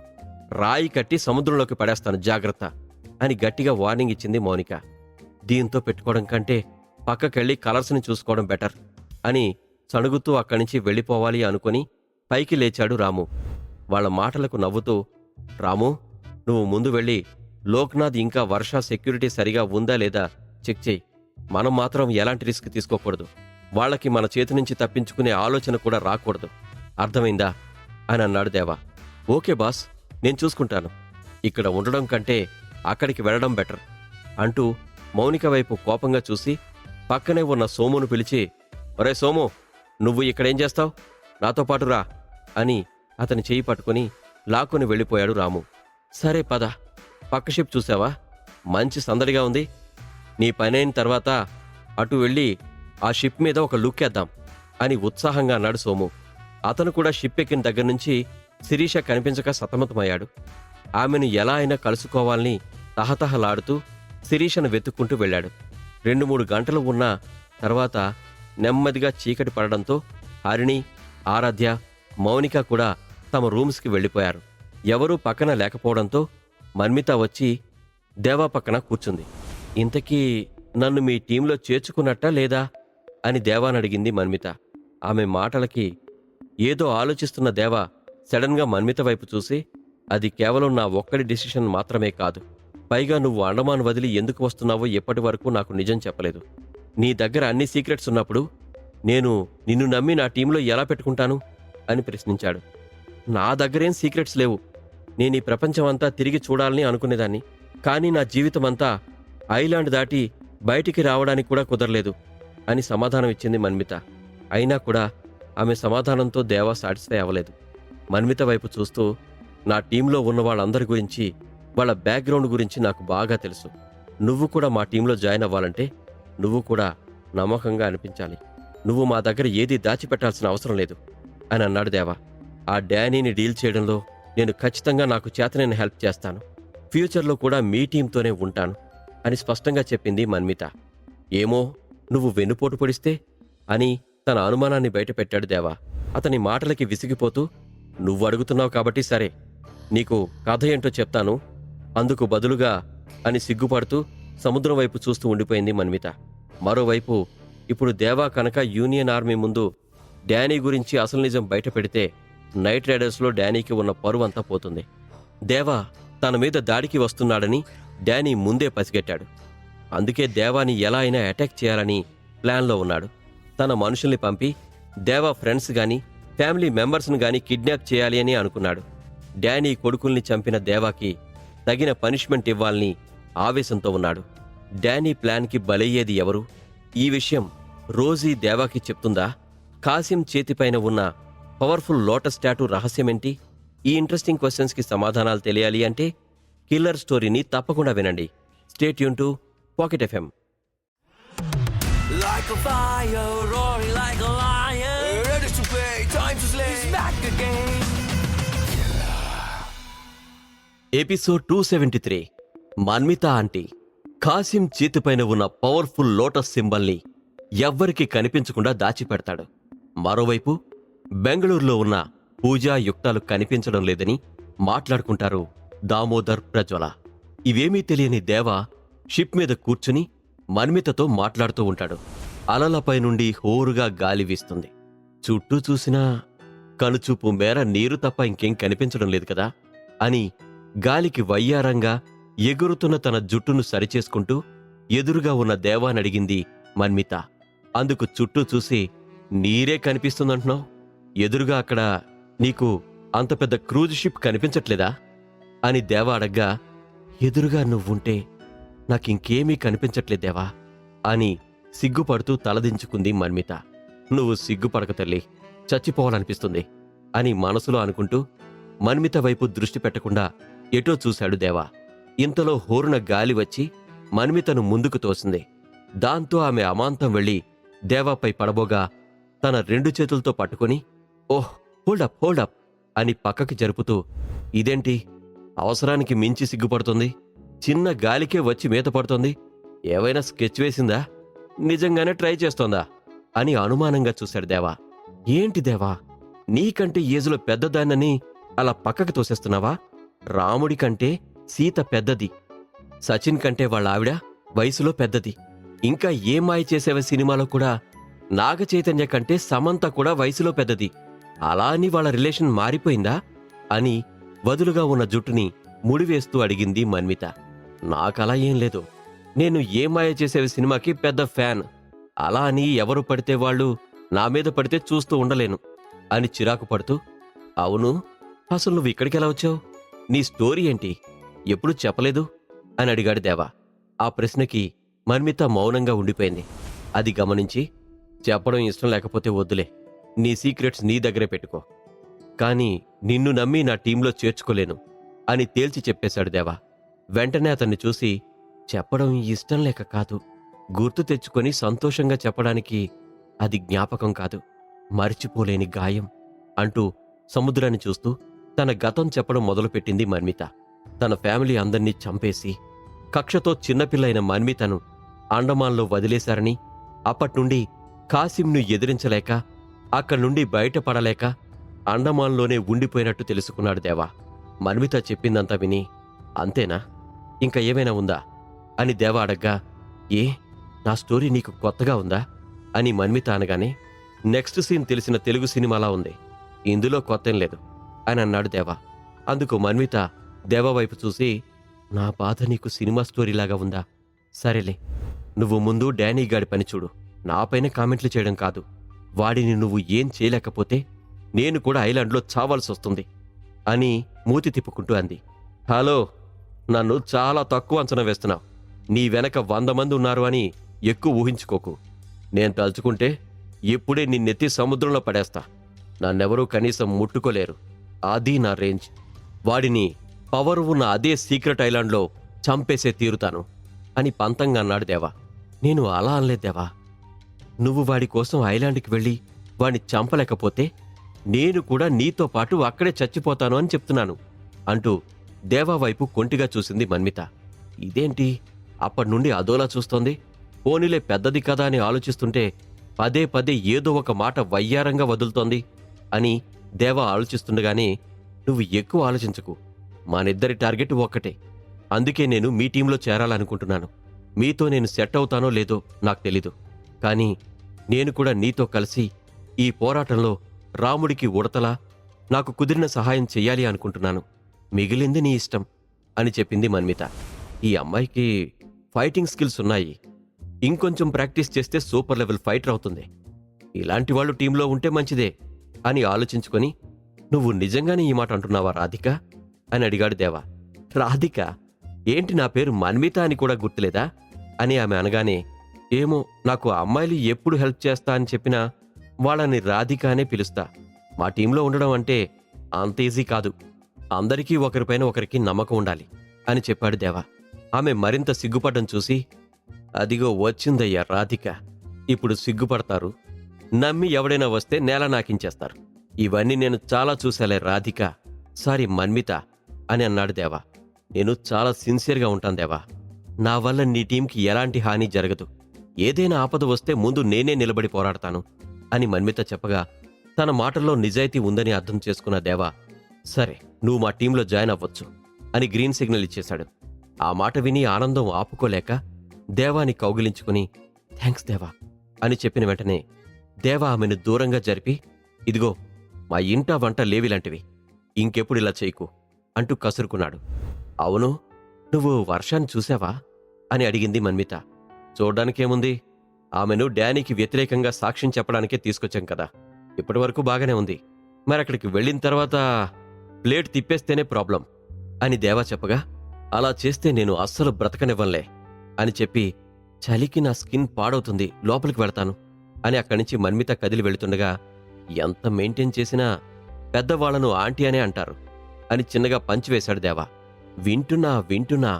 రాయి కట్టి సముద్రంలోకి పడేస్తాను, జాగ్రత్త అని గట్టిగా వార్నింగ్ ఇచ్చింది మౌనిక. దీంతో పెట్టుకోవడం కంటే పక్కకెళ్ళి కలర్స్ని చూసుకోవడం బెటర్ అని సణుగుతూ అక్కడి నుంచి వెళ్ళిపోవాలి అనుకుని పైకి లేచాడు రాము. వాళ్ళ మాటలకు నవ్వుతూ, రాము, నువ్వు ముందు వెళ్ళి లోక్నాథ్ ఇంకా వర్ష సెక్యూరిటీ సరిగా ఉందా లేదా చెక్ చేయి. మనం మాత్రం ఎలాంటి రిస్క్ తీసుకోకూడదు. వాళ్ళకి మన చేతి నుంచి తప్పించుకునే ఆలోచన కూడా రాకూడదు. అర్థమైందా అని అన్నాడు దేవా. ఓకే బాస్, నేను చూసుకుంటాను. ఇక్కడ ఉండడం కంటే అక్కడికి వెళ్ళడం బెటర్ అంటూ మౌనిక వైపు కోపంగా చూసి పక్కనే ఉన్న సోమును పిలిచి, ఒరే సోము, నువ్వు ఇక్కడేం చేస్తావు? నాతో పాటు రా అని అతని చేయి పట్టుకుని లాక్కుని వెళ్ళిపోయాడు రాము. సరే పద, పక్క షిప్ చూసావా? మంచి సందడిగా ఉంది. నీ పనైన తర్వాత అటు వెళ్ళి ఆ షిప్ మీద ఒక లుక్ వేద్దాం అని ఉత్సాహంగా అన్నాడు సోము. అతను కూడా షిప్ ఎక్కిన దగ్గర నుంచి శిరీష కనిపించక సతమతమయ్యాడు. ఆమెను ఎలా అయినా కలుసుకోవాలని తహతహలాడుతూ శిరీషను వెతుక్కుంటూ వెళ్ళాడు. 2-3 గంటలు ఉన్న తర్వాత నెమ్మదిగా చీకటి పడడంతో హరిణి, ఆరాధ్య, మౌనిక కూడా తమ రూమ్స్కి వెళ్ళిపోయారు. ఎవరూ పక్కన లేకపోవడంతో మన్మిత వచ్చి దేవా పక్కన కూర్చుంది. ఇంతకీ నన్ను మీ టీంలో చేర్చుకున్నట్టా లేదా అని దేవానడిగింది మన్మిత. ఆమె మాటలకి ఏదో ఆలోచిస్తున్న దేవా సడన్గా మన్మిత వైపు చూసి, అది కేవలం నా ఒక్కడి డిసిషన్ మాత్రమే కాదు. పైగా నువ్వు అండమాన్ వదిలి ఎందుకు వస్తున్నావో ఎప్పటి వరకు నాకు నిజం చెప్పలేదు. నీ దగ్గర అన్ని సీక్రెట్స్ ఉన్నప్పుడు నేను నిన్ను నమ్మి నా టీంలో ఎలా పెట్టుకుంటాను అని ప్రశ్నించాడు. నా దగ్గరేం సీక్రెట్స్ లేవు. నేను ఈ ప్రపంచమంతా తిరిగి చూడాలని అనుకునేదాన్ని. కానీ నా జీవితమంతా ఐలాండ్ దాటి బయటికి రావడానికి కూడా కుదరలేదు. అని సమాధానం ఇచ్చింది మన్మిత. అయినా కూడా ఆమె సమాధానంతో దేవా సాటిస్ఫై అవ్వలేదు. మన్మిత వైపు చూస్తూ, నా టీంలో ఉన్న వాళ్ళందరి గురించి, వాళ్ళ బ్యాక్గ్రౌండ్ గురించి నాకు బాగా తెలుసు. నువ్వు కూడా మా టీంలో జాయిన్ అవ్వాలంటే నువ్వు కూడా నమ్మకంగా అనిపించాలి. నువ్వు మా దగ్గర ఏదీ దాచిపెట్టాల్సిన అవసరం లేదు అని అన్నాడు దేవా. ఆ డానీని డీల్ చేయడంలో నేను ఖచ్చితంగా నాకు చేతనైన హెల్ప్ చేస్తాను. ఫ్యూచర్లో కూడా మీ టీంతోనే ఉంటాను అని స్పష్టంగా చెప్పింది మన్మిత. ఏమో, నువ్వు వెన్నుపోటు పొడిస్తే అని తన అనుమానాన్ని బయటపెట్టాడు దేవా. అతని మాటలకి విసిగిపోతూ, నువ్వు అడుగుతున్నావు కాబట్టి సరే, నీకు కథ ఏంటో చెప్తాను, అందుకు బదులుగా అని సిగ్గుపడుతూ సముద్రం వైపు చూస్తూ ఉండిపోయింది మన్మిత. మరోవైపు ఇప్పుడు దేవా కనుక యూనియన్ ఆర్మీ ముందు డానీ గురించి అసలు నిజం బయట పెడితే నైట్ రైడర్స్లో డానీకి ఉన్న పరువంతా పోతుంది. దేవా తన మీద దాడికి వస్తున్నాడని డానీ ముందే పసిగట్టాడు. అందుకే దేవాని ఎలా అయినా అటాక్ చేయాలని ప్లాన్లో ఉన్నాడు. తన మనుషుల్ని పంపి దేవా ఫ్రెండ్స్ గాని ఫ్యామిలీ మెంబర్స్ను గాని కిడ్నాప్ చేయాలి అని అనుకున్నాడు. డానీ కొడుకుల్ని చంపిన దేవాకి తగిన పనిష్మెంట్ ఇవ్వాలని ఆవేశంతో ఉన్నాడు. డానీ ప్లాన్కి బలయ్యేది ఎవరు? ఈ విషయం రోజీ దేవాకి చెప్తుందా? కాసిం చేతిపైన ఉన్న పవర్ఫుల్ లోటస్ టాటూ రహస్యమేంటి? ఈ ఇంట్రెస్టింగ్ క్వశ్చన్స్కి సమాధానాలు తెలియాలి అంటే కిల్లర్ స్టోరీని తప్పకుండా వినండి. Stay tune to pocket FM. Like a fire, roaring like a lion. Ready to play, time to slay. He's back again. Episode 273. Manmita aunty Kasim చేతిపైన ఉన్న పవర్ఫుల్ లోటస్ సింబల్ని ఎవ్వరికీ కనిపించకుండా దాచిపెడతాడు. మరోవైపు బెంగళూరులో ఉన్న పూజా యుక్తాలు కనిపించడం లేదని మాట్లాడుకుంటారు దామోదర్, ప్రజ్వల. ఇవేమీ తెలియని దేవా షిప్ మీద కూర్చుని మన్మితతో మాట్లాడుతూ ఉంటాడు. అలలపై నుండి హోరుగా గాలి వీస్తుంది. చుట్టూ చూసినా కనుచూపు మేర నీరు తప్ప ఇంకేం కనిపించడం లేదు కదా అని గాలికి వయ్యారంగా ఎగురుతున్న తన జుట్టును సరిచేసుకుంటూ ఎదురుగా ఉన్న దేవానడిగింది మన్మిత. అందుకు చుట్టూ చూసి, నీరే కనిపిస్తుందంటున్నావు, ఎదురుగా అక్కడ నీకు అంత పెద్ద క్రూజ్ షిప్ కనిపించట్లేదా అని దేవా అడగ్గా, ఎదురుగా నువ్వుంటే నాకింకేమీ కనిపించట్లేదేవా అని సిగ్గుపడుతూ తలదించుకుంది మన్మిత. నువ్వు సిగ్గుపడక తల్లి, చచ్చిపోవాలనిపిస్తుంది అని మనసులో అనుకుంటూ మన్మిత వైపు దృష్టి పెట్టకుండా ఎటో చూశాడు దేవా. ఇంతలో హోరున గాలి వచ్చి మన్మితను ముందుకు తోసింది. దాంతో ఆమె అమాంతం వెళ్లి దేవాపై పడబోగా తన 2 చేతులతో పట్టుకుని, ఓహ్ హోల్డప్ హోల్డప్ అని పక్కకి జరుపుతూ, ఇదేంటి అవసరానికి మించి సిగ్గుపడుతుంది, చిన్న గాలికే వచ్చి మీద పడుతోంది, ఏవైనా స్కెచ్ వేసిందా, నిజంగానే ట్రై చేస్తోందా అని అనుమానంగా చూశాడు దేవా. ఏంటి దేవా, నీకంటే ఏజులో పెద్దదాన్నని అలా పక్కకి తోసేస్తున్నావా? రాముడి కంటే సీత పెద్దది, సచిన్ కంటే వాళ్ళ ఆవిడ వయసులో పెద్దది, ఇంకా ఏ మాయ చేసేవ సినిమాలో కూడా నాగ చైతన్య కంటే సమంత కూడా వయసులో పెద్దది, అలా అని వాళ్ళ రిలేషన్ మారిపోయిందా అని వదులుగా ఉన్న జుట్టుని ముడివేస్తూ అడిగింది మన్మిత. నాకలా ఏం లేదు, నేను ఏ మాయ చేసేవ సినిమాకి పెద్ద ఫ్యాన్, అలా అని ఎవరు పడితే వాళ్ళు నా మీద పడితే చూస్తూ ఉండలేను అని చిరాకు పడుతూ, అవును అసలు నువ్వు ఇక్కడికెలా వచ్చావు, నీ స్టోరీ ఏంటి, ఎప్పుడు చెప్పలేదు అని అడిగాడు దేవా. ఆ ప్రశ్నకి మన్మిత మౌనంగా ఉండిపోయింది. అది గమనించి, చెప్పడం ఇష్టం లేకపోతే వద్దులే, నీ సీక్రెట్స్ నీ దగ్గరే పెట్టుకో, కానీ నిన్ను నమ్మి నా టీంలో చేర్చుకోలేను అని తేల్చి చెప్పేశాడు దేవా. వెంటనే అతన్ని చూసి, చెప్పడం ఇష్టం లేక కాదు, గుర్తు తెచ్చుకొని సంతోషంగా చెప్పడానికి అది జ్ఞాపకం కాదు, మర్చిపోలేని గాయం అంటూ సముద్రాన్ని చూస్తూ తన గతం చెప్పడం మొదలుపెట్టింది మన్మిత. తన ఫ్యామిలీ అందర్నీ చంపేసి కక్షతో చిన్నపిల్లైన మన్మితను అండమాన్లో వదిలేశారని, అప్పట్నుండి కాసింను ఎదిరించలేక అక్కడి నుండి బయటపడలేక అండమాన్లోనే ఉండిపోయినట్టు తెలుసుకున్నాడు దేవా. మన్మిత చెప్పిందంతా విని, అంతేనా, ఇంకా ఏమైనా ఉందా అని దేవా అడగ్గా, ఏ నా స్టోరీ నీకు కొత్తగా ఉందా అని మన్మిత అనగానే, నెక్స్ట్ సీన్ తెలిసిన తెలుగు సినిమాలా ఉంది, ఇందులో కొత్తేం లేదు అని అన్నాడు దేవా. అందుకు మన్మిత దేవా వైపు చూసి, నా బాధ నీకు సినిమా స్టోరీలాగా ఉందా, సరేలే, నువ్వు ముందు డానీ గాడి పని చూడు, నాపైన కామెంట్లు చేయడం కాదు, వాడిని నువ్వు ఏం చేయలేకపోతే నేను కూడా ఐలాండ్లో చావాల్సొస్తుంది అని మూతి తిప్పుకుంటూ అంది. హలో, నన్ను చాలా తక్కువ అంచనా వేస్తున్నావు, నీ వెనక 100 మంది ఉన్నారు అని ఎక్కువ ఊహించుకోకు, నేను తలుచుకుంటే ఇప్పుడే నిన్నెత్తి సముద్రంలో పడేస్తా. నన్నెవరూ కనీసం ముట్టుకోలేరు. అది నా రేంజ్. వాడిని పవర్ ఉన్న అదే సీక్రెట్ ఐలాండ్లో చంపేసే తీరుతాను అని పంతంగా అన్నాడు దేవా. నేను అలా అనలేదు దేవా. నువ్వు వాడి కోసం ఐలాండ్కి వెళ్ళి వాడిని చంపలేకపోతే నేను కూడా నీతో పాటు అక్కడే చచ్చిపోతాను అని చెప్తున్నాను అంటూ దేవా వైపు కొంటిగా చూసింది మన్మిత. ఇదేంటి అప్పటినుండి అదోలా చూస్తోంది? పోనీలే పెద్దది కదా అని ఆలోచిస్తుంటే పదే పదే ఏదో ఒక మాట వయ్యారంగా వదులుతోంది అని దేవా ఆలోచిస్తుండగానే, నువ్వు ఎక్కువ ఆలోచించకు, మనిద్దరి టార్గెట్ ఒక్కటే. అందుకే నేను మీ టీంలో చేరాలనుకుంటున్నాను. మీతో నేను సెట్ అవుతానో లేదో నాకు తెలీదు, కానీ నేను కూడా నీతో కలిసి ఈ పోరాటంలో రాముడికి ఉడతలా నాకు కుదిరిన సహాయం చెయ్యాలి అనుకుంటున్నాను. మిగిలింది నీ ఇష్టం అని చెప్పింది మన్మిత. ఈ అమ్మాయికి ఫైటింగ్ స్కిల్స్ ఉన్నాయి. ఇంకొంచెం ప్రాక్టీస్ చేస్తే సూపర్ లెవెల్ ఫైటర్ అవుతుంది. ఇలాంటి వాళ్ళు టీంలో ఉంటే మంచిదే అని ఆలోచించుకొని, నువ్వు నిజంగానే ఈ మాట అంటున్నావా రాధిక అని అడిగాడు దేవా. రాధిక ఏంటి, నా పేరు మన్మిత అని కూడా గుర్తులేదా అని ఆమె అనగానే, ఏమో, నాకు అమ్మాయిలు ఎప్పుడు హెల్ప్ చేస్తా అని చెప్పినా వాళ్ళని రాధిక అనే పిలుస్తా. మా టీంలో ఉండడం అంటే అంత ఈజీ కాదు. అందరికీ ఒకరిపైన ఒకరికి నమ్మకం ఉండాలి అని చెప్పాడు దేవా. ఆమె మరింత సిగ్గుపడ్డం చూసి, అదిగో వచ్చిందయ్యా రాధిక, ఇప్పుడు సిగ్గుపడతారు, నమ్మి ఎవడైనా వస్తే నేల నాకించేస్తారు. ఇవన్నీ నేను చాలా చూశాలే రాధిక, సారీ మన్మిత అని అన్నాడు దేవా. నేను చాలా సిన్సియర్గా ఉంటాను దేవా. నా వల్ల నీ టీంకి ఎలాంటి హాని జరగదు. ఏదైనా ఆపద వస్తే ముందు నేనే నిలబడి పోరాడతాను అని మన్మిత చెప్పగా, తన మాటల్లో నిజాయితీ ఉందని అర్థం చేసుకున్న దేవా, సరే నువ్వు మా టీంలో జాయిన్ అవ్వచ్చు అని గ్రీన్ సిగ్నల్ ఇచ్చేశాడు. ఆ మాట విని ఆనందం ఆపుకోలేక దేవాని కౌగిలించుకుని, థ్యాంక్స్ దేవా అని చెప్పిన వెంటనే దేవా ఆమెను దూరంగా జరిపి, ఇదిగో మా ఇంట వంట లేవిలాంటివి, ఇంకెప్పుడు ఇలా చేయకు అంటూ కసురుకున్నాడు. అవును, నువ్వు వర్షాన్ని చూసావా అని అడిగింది మన్మిత. చూడ్డానికేముంది, ఆమెను డానీకి వ్యతిరేకంగా సాక్ష్యం చెప్పడానికే తీసుకొచ్చాం కదా, ఇప్పటివరకు బాగానే ఉంది. మరి అక్కడికి వెళ్ళిన తర్వాత ప్లేట్ తిప్పేస్తేనే ప్రాబ్లం అని దేవా చెప్పగా, అలా చేస్తే నేను అస్సలు బ్రతకనివ్వనులే అని చెప్పి, చలికి నా స్కిన్ పాడవుతుంది, లోపలికి వెళతాను అని అక్కడి నుంచి మన్మిత కదిలి వెళుతుండగా, ఎంత మెయింటైన్ చేసినా పెద్దవాళ్లను ఆంటీ అనే అంటారు అని చిన్నగా పంచివేశాడు దేవా. వింటున్నా,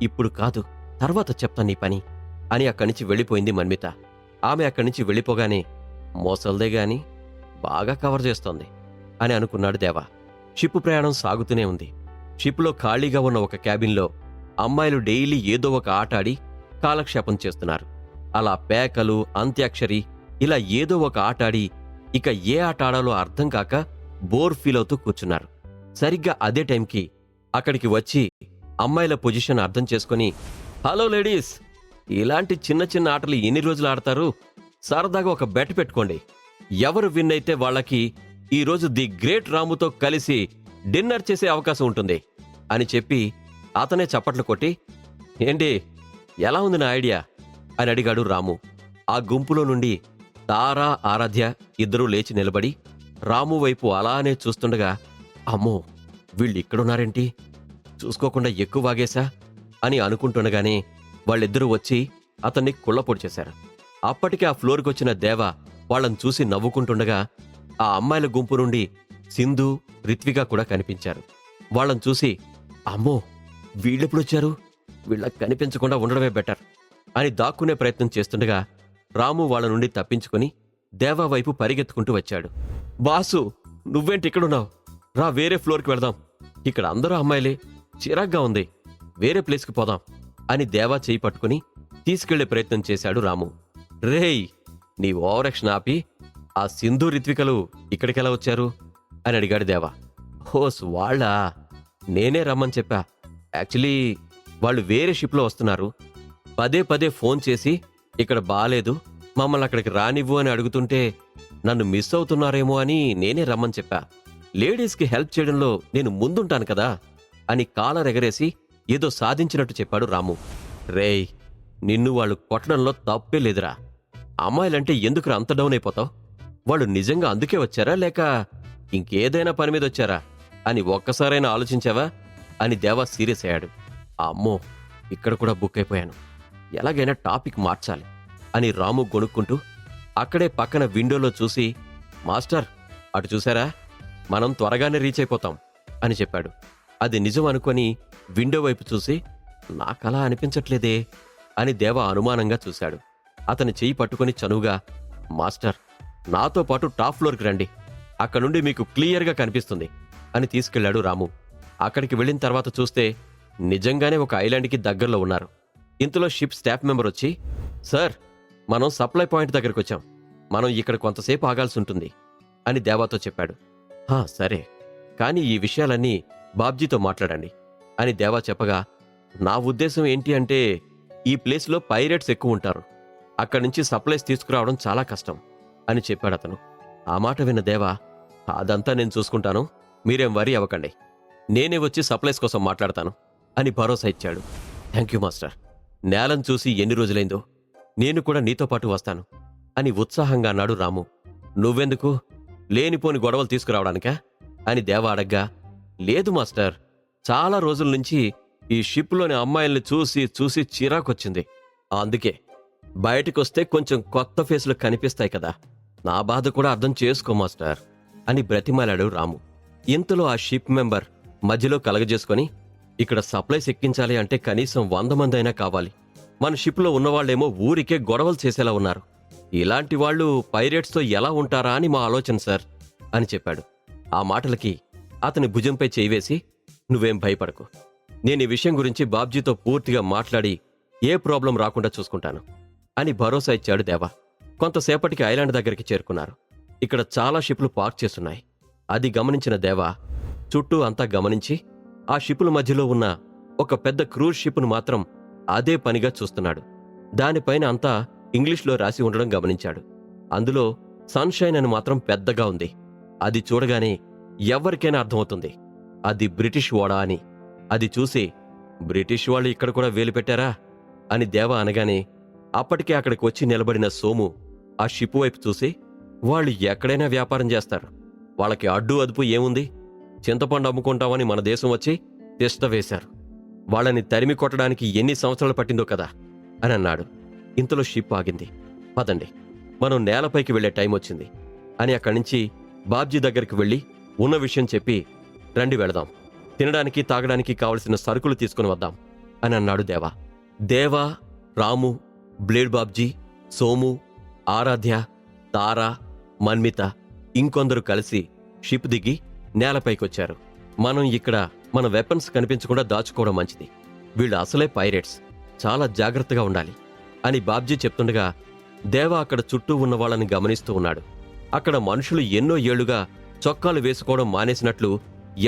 ఇప్పుడు కాదు, తర్వాత చెప్తా నీ పని అని అక్కడి నుంచి వెళ్ళిపోయింది మన్మిత. ఆమె అక్కడి నుంచి వెళ్ళిపోగానే, మోసల్దే గాని బాగా కవర్ చేస్తోంది అని అనుకున్నాడు దేవా. షిప్ ప్రయాణం సాగుతూనే ఉంది. షిప్లో ఖాళీగా ఉన్న ఒక క్యాబిన్లో అమ్మాయిలు డైలీ ఏదో ఒక ఆట ఆడి కాలక్షేపం చేస్తున్నారు. అలా పేకలు, అంత్యాక్షరి ఇలా ఏదో ఒక ఆట ఆడి ఇక ఏ ఆట ఆడాలో అర్థం కాక బోర్ ఫీల్ అవుతూ కూర్చున్నారు. సరిగ్గా అదే టైంకి అక్కడికి వచ్చి అమ్మాయిల పొజిషన్ అర్థం చేసుకుని, హలో లేడీస్, ఇలాంటి చిన్న చిన్న ఆటలు ఎన్ని రోజులు ఆడతారు? సరదాగా ఒక బెట్ పెట్టుకోండి. ఎవరు విన్ అయితే వాళ్ళకి ఈరోజు ది గ్రేట్ రాముతో కలిసి డిన్నర్ చేసే అవకాశం ఉంటుంది అని చెప్పి అతనే చప్పట్లు కొట్టి, ఏంటి ఎలా ఉంది నా ఐడియా అని అడిగాడు రాము. ఆ గుంపులో నుండి తారా, ఆరాధ్య ఇద్దరూ లేచి నిలబడి రాము వైపు అలానే చూస్తుండగా, అమ్మో వీళ్ళిక్కడున్నారేంటి, చూసుకోకుండా ఎక్కువ వాగేశా అని అనుకుంటుండగానే వాళ్ళిద్దరూ వచ్చి అతన్ని కుళ్ళపొడి చేశారు. అప్పటికే ఆ ఫ్లోర్కొచ్చిన దేవ వాళ్ళని చూసి నవ్వుకుంటుండగా ఆ అమ్మాయిల గుంపు నుండి సింధు, రిత్విక కూడా కనిపించారు. వాళ్ళని చూసి, అమ్మో వీళ్ళెప్పుడొచ్చారు, వీళ్ళకి కనిపించకుండా ఉండడమే బెటర్ అని దాక్కునే ప్రయత్నం చేస్తుండగా రాము వాళ్ళ నుండి తప్పించుకొని దేవా వైపు పరిగెత్తుకుంటూ వచ్చాడు. బాసు నువ్వేంటి ఇక్కడున్నావు, రా వేరే ఫ్లోర్కి వెళదాం, ఇక్కడ అందరూ అమ్మాయిలే, చిరాగ్గా ఉంది, వేరే ప్లేస్కి పోదాం అని దేవా చేయి పట్టుకుని తీసుకెళ్లే ప్రయత్నం చేశాడు రాము. రేయ్, నీ ఓవరాక్షన్ ఆపి ఆ సింధు, రిత్వికలు ఇక్కడికెలా వచ్చారు అని అడిగాడు దేవా. హోస్ వాళ్ళా, నేనే రమ్మని చెప్పా. యాక్చువల్లీ వాళ్ళు వేరే షిప్లో వస్తున్నారు. పదే పదే ఫోన్ చేసి ఇక్కడ బాలేదు, మమ్మల్ని అక్కడికి రానివ్వు అని అడుగుతుంటే నన్ను మిస్ అవుతున్నారేమో అని నేనే రమ్మని చెప్పా. లేడీస్కి హెల్ప్ చేయడంలో నేను ముందుంటాను కదా అని కాలర్ ఎగరేసి ఏదో సాధించినట్టు చెప్పాడు రాము. రేయ్, నిన్ను వాళ్ళు కొట్టడంలో తప్పే లేదురా. అమ్మాయిలంటే ఎందుకు అంత డౌన్ అయిపోతావు? వాళ్ళు నిజంగా అందుకే వచ్చారా లేక ఇంకేదైనా పని మీద వచ్చారా అని ఒక్కసారైనా ఆలోచించావా అని దేవా సీరియస్ అయ్యాడు. అమ్మో, ఇక్కడ కూడా బుక్ అయిపోయాను, ఎలాగైనా టాపిక్ మార్చాలి అని రాము గొనుక్కుంటూ అక్కడే పక్కన విండోలో చూసి, మాస్టర్ అటు చూసారా, మనం త్వరగానే రీచ్ అయిపోతాం అని చెప్పాడు. అది నిజం అనుకొని విండో వైపు చూసి, నాకలా అనిపించట్లేదే అని దేవా అనుమానంగా చూశాడు. అతని చెయ్యి పట్టుకుని చనువుగా, మాస్టర్ నాతో పాటు టాప్ ఫ్లోర్కి రండి, అక్కడ నుండి మీకు క్లియర్గా కనిపిస్తుంది అని తీసుకెళ్లాడు రాము. అక్కడికి వెళ్ళిన తర్వాత చూస్తే నిజంగానే ఒక ఐలాండ్కి దగ్గరలో ఉన్నారు. ఇంతలో షిప్ స్టాఫ్ మెంబర్ వచ్చి, సార్ మనం సప్లై పాయింట్ దగ్గరకు వచ్చాం, మనం ఇక్కడ కొంతసేపు ఆగాల్సి ఉంటుంది అని దేవాతో చెప్పాడు. సరే, కానీ ఈ విషయాలన్నీ బాబ్జీతో మాట్లాడండి అని దేవా చెప్పగా, నా ఉద్దేశం ఏంటి అంటే ఈ ప్లేస్లో పైరేట్స్ ఎక్కువ ఉంటారు, అక్కడి నుంచి సప్లైస్ తీసుకురావడం చాలా కష్టం అని చెప్పాడు అతను. ఆ మాట విన్న దేవా, అదంతా నేను చూసుకుంటాను, మీరేం వరీ అవ్వకండి, నేనే వచ్చి సప్లైస్ కోసం మాట్లాడతాను అని భరోసా ఇచ్చాడు. థ్యాంక్ యూ మాస్టర్, నేలను చూసి ఎన్ని రోజులైందో, నేను కూడా నీతో పాటు వస్తాను అని ఉత్సాహంగా అన్నాడు రాము. నువ్వెందుకు, లేనిపోని గొడవలు తీసుకురావడానికా అని దేవా అడగ్గా, లేదు మాస్టర్, చాలా రోజుల నుంచి ఈ షిప్లోని అమ్మాయిల్ని చూసి చూసి చిరాకొచ్చింది, అందుకే బయటకొస్తే కొంచెం కొత్త ఫేసులు కనిపిస్తాయి కదా, నా బాధ కూడా అర్థం చేసుకో మాస్టర్ అని బ్రతిమాలాడు రాము. ఇంతలో ఆ షిప్ మెంబర్ మధ్యలో కలగజేసుకొని, ఇక్కడ సప్లైస్ ఎక్కించాలి అంటే కనీసం 100 మంది అయినా కావాలి, మన షిప్లో ఉన్నవాళ్లేమో ఊరికే గొడవలు చేసేలా ఉన్నారు, ఇలాంటి వాళ్ళు పైరేట్స్తో ఎలా ఉంటారా అని మా ఆలోచన సార్ అని చెప్పాడు. ఆ మాటలకి అతని భుజంపై చేయివేసి, నువ్వేం భయపడకు, నేను ఈ విషయం గురించి బాబ్జీతో పూర్తిగా మాట్లాడి ఏ ప్రాబ్లం రాకుండా చూసుకుంటాను అని భరోసా ఇచ్చాడు దేవా. కొంతసేపటికి ఐలాండ్ దగ్గరికి చేరుకున్నారు. ఇక్కడ చాలా షిప్లు పార్క్ చేస్తున్నాయి. అది గమనించిన దేవా చుట్టూ అంతా గమనించి ఆ షిపుల మధ్యలో ఉన్న ఒక పెద్ద క్రూజ్ షిప్ను మాత్రం అదే పనిగా చూస్తున్నాడు. దానిపైన అంతా ఇంగ్లీష్లో రాసి ఉండడం గమనించాడు. అందులో సన్షైన్ అని మాత్రం పెద్దగా ఉంది. అది చూడగానే ఎవరికైనా అర్థమవుతుంది అది బ్రిటిష్ ఓడా అని. అది చూసి, బ్రిటిష్ వాళ్ళు ఇక్కడ కూడా వేలు పెట్టారా అని దేవా అనగానే అప్పటికే అక్కడికి వచ్చి నిలబడిన సోము ఆ షిప్ వైపు చూసి, వాళ్ళు ఎక్కడైనా వ్యాపారం చేస్తారు, వాళ్ళకి అడ్డు అదుపు ఏముంది, చింతపండు అమ్ముకుంటామని మన దేశం వచ్చి తిష్ట వేశారు, వాళ్ళని తరిమి కొట్టడానికి ఎన్ని సంవత్సరాలు పట్టిందో కదా అని అన్నాడు. ఇంతలో షిప్ ఆగింది. పదండి, మనం నేలపైకి వెళ్లే టైం వచ్చింది అని అక్కడి నుంచి బాబ్జీ దగ్గరికి వెళ్లి ఉన్న విషయం చెప్పి, రండి వెళదాం, తినడానికి తాగడానికి కావలసిన సరుకులు తీసుకుని వద్దాం అని అన్నాడు దేవా. దేవా, రాము, బ్లేడ్ బాబ్జీ, సోము, ఆరాధ్య, తారా, మన్మిత ఇంకొందరు కలిసి షిప్ దిగి నేలపైకొచ్చారు. మనం ఇక్కడ మన వెపన్స్ కనిపించకుండా దాచుకోవడం మంచిది, వీళ్ళు అసలే పైరేట్స్, చాలా జాగ్రత్తగా ఉండాలి అని బాబ్జీ చెప్తుండగా దేవా అక్కడ చుట్టూ ఉన్న వాళ్ళని గమనిస్తూ ఉన్నాడు. అక్కడ మనుషులు ఎన్నో ఏళ్లుగా చొక్కాలు వేసుకోవడం మానేసినట్లు,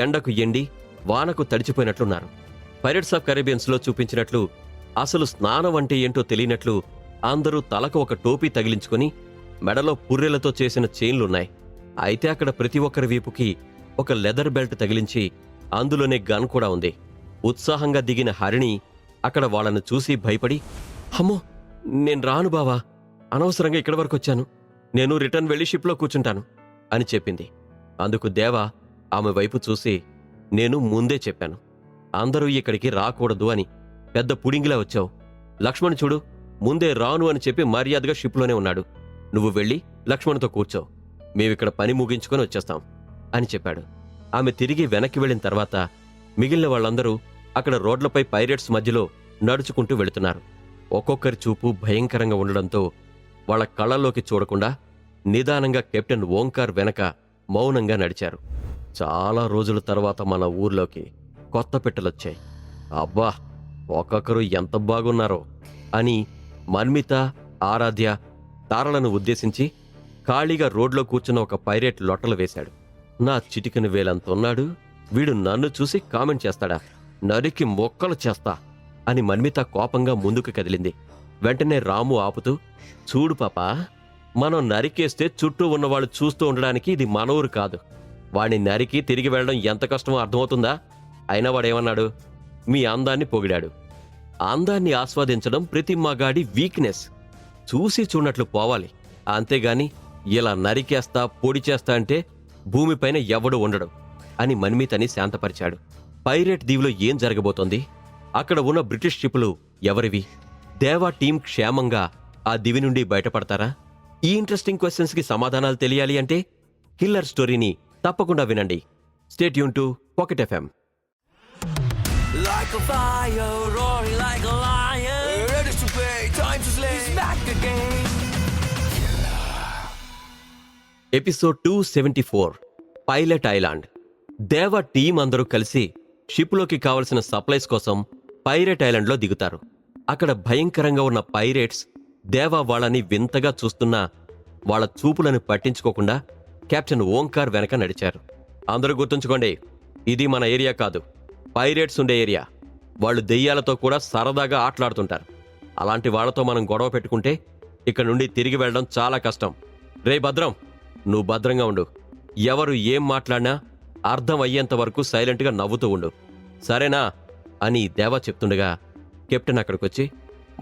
ఎండకు ఎండి వానకు తడిచిపోయినట్లున్నారు. పైరేట్స్ ఆఫ్ కరేబియన్స్లో చూపించినట్లు అసలు స్నానం అంటే ఏంటో తెలియనట్లు అందరూ తలకు ఒక టోపీ తగిలించుకుని మెడలో పుర్రెలతో చేసిన చైన్లున్నాయి. అయితే అక్కడ ప్రతి ఒక్కరి వీపుకి ఒక లెదర్ బెల్ట్ తగిలించి అందులోనే గన్ కూడా ఉంది. ఉత్సాహంగా దిగిన హరిణి అక్కడ వాళ్ళను చూసి భయపడి, అమ్మో నేను రాను బావా, అనవసరంగా ఇక్కడి వరకు వచ్చాను, నేను రిటర్న్ వెళ్లి షిప్లో కూర్చుంటాను అని చెప్పింది. అందుకు దేవా ఆమె వైపు చూసి, నేను ముందే చెప్పాను అందరూ ఇక్కడికి రాకూడదు అని, పెద్ద పుడింగిలా వచ్చావు, లక్ష్మణ్ చూడు ముందే రాను అని చెప్పి మర్యాదగా షిప్లోనే ఉన్నాడు, నువ్వు వెళ్ళి లక్ష్మణ్తో కూర్చో, మేమిక్కడ పని ముగించుకొని వచ్చేస్తాం అని చెప్పాడు. ఆమె తిరిగి వెనక్కి వెళ్లిన తర్వాత మిగిలిన వాళ్ళందరూ అక్కడ రోడ్లపై పైరేట్స్ మధ్యలో నడుచుకుంటూ వెళుతున్నారు. ఒక్కొక్కరి చూపు భయంకరంగా ఉండడంతో వాళ్ళ కళ్ళల్లోకి చూడకుండా నిదానంగా కెప్టెన్ ఓంకార్ వెనక మౌనంగా నడిచారు. చాలా రోజుల తర్వాత మన ఊర్లోకి కొత్త పెట్టెలొచ్చాయి, అబ్బా ఒక్కొక్కరు ఎంత బాగున్నారో అని మన్మిత, ఆరాధ్య, తారలను ఉద్దేశించి ఖాళీగా రోడ్లో కూర్చున్న ఒక పైరేట్ లొట్టలు వేశాడు. నా చిటికెన వేలంతున్నాడు, వీడు నన్ను చూసి కామెంట్ చేస్తాడా, నరికి మొక్కలు చేస్తా అని మన్మిత కోపంగా ముందుకు కదిలింది. వెంటనే రాము ఆపుతూ, చూడు పాపా, మనం నరికేస్తే చుట్టూ ఉన్నవాళ్ళు చూస్తూ ఉండడానికి ఇది మన ఊరు కాదు, వాడిని నరికి తిరిగి వెళ్ళడం ఎంత కష్టమో అర్థమవుతుందా? అయినా వాడేమన్నాడు, మీ అందాన్ని పొగిడాడు. అందాన్ని ఆస్వాదించడం ప్రతి మగాడి వీక్నెస్, చూసి చూడనట్లు పోవాలి, అంతేగాని ఇలా నరికేస్తా పొడి చేస్తా అంటే భూమిపైన ఎవడు ఉండడు అని మన్మితని శాంతపరిచాడు. పైరేట్ దీవిలో ఏం జరగబోతోంది? అక్కడ ఉన్న బ్రిటిష్ షిప్పులు ఎవరివి? దేవా టీం క్షేమంగా ఆ దివి నుండి బయటపడతారా? ఈ ఇంట్రెస్టింగ్ క్వశ్చన్స్ కి సమాధానాలు తెలియాలి అంటే కిల్లర్ స్టోరీని తప్పకుండా వినండి. Stay tune to pocket FM. Like a fire, roaring like a lion. Ready to play, time to slay. He's back again. Episode 274 pilot island. దేవా టీం అందరూ కలిసి షిప్లోకి కావలసిన సప్లైస్ కోసం పైరేట్ ఐలాండ్లో దిగుతారు. అక్కడ భయంకరంగా ఉన్న పైరేట్స్ దేవా వాళ్ళని వింతగా చూస్తున్నా వాళ్ళ చూపులను పట్టించుకోకుండా కెప్టెన్ ఓంకార్ వెనక నడిచారు. అందరూ గుర్తుంచుకోండి, ఇది మన ఏరియా కాదు, పైరేట్స్ ఉండే ఏరియా. వాళ్ళు దెయ్యాలతో కూడా సరదాగా ఆటలాడుతుంటారు. అలాంటి వాళ్లతో మనం గొడవ పెట్టుకుంటే ఇక్కడ నుండి తిరిగి వెళ్ళడం చాలా కష్టం. రే భద్రం, నువ్వు భద్రంగా ఉండు. ఎవరు ఏం మాట్లాడినా అర్థం అయ్యేంత వరకు సైలెంట్గా నవ్వుతూ ఉండు, సరేనా అని దేవా చెప్తుండగా కెప్టెన్ అక్కడికొచ్చి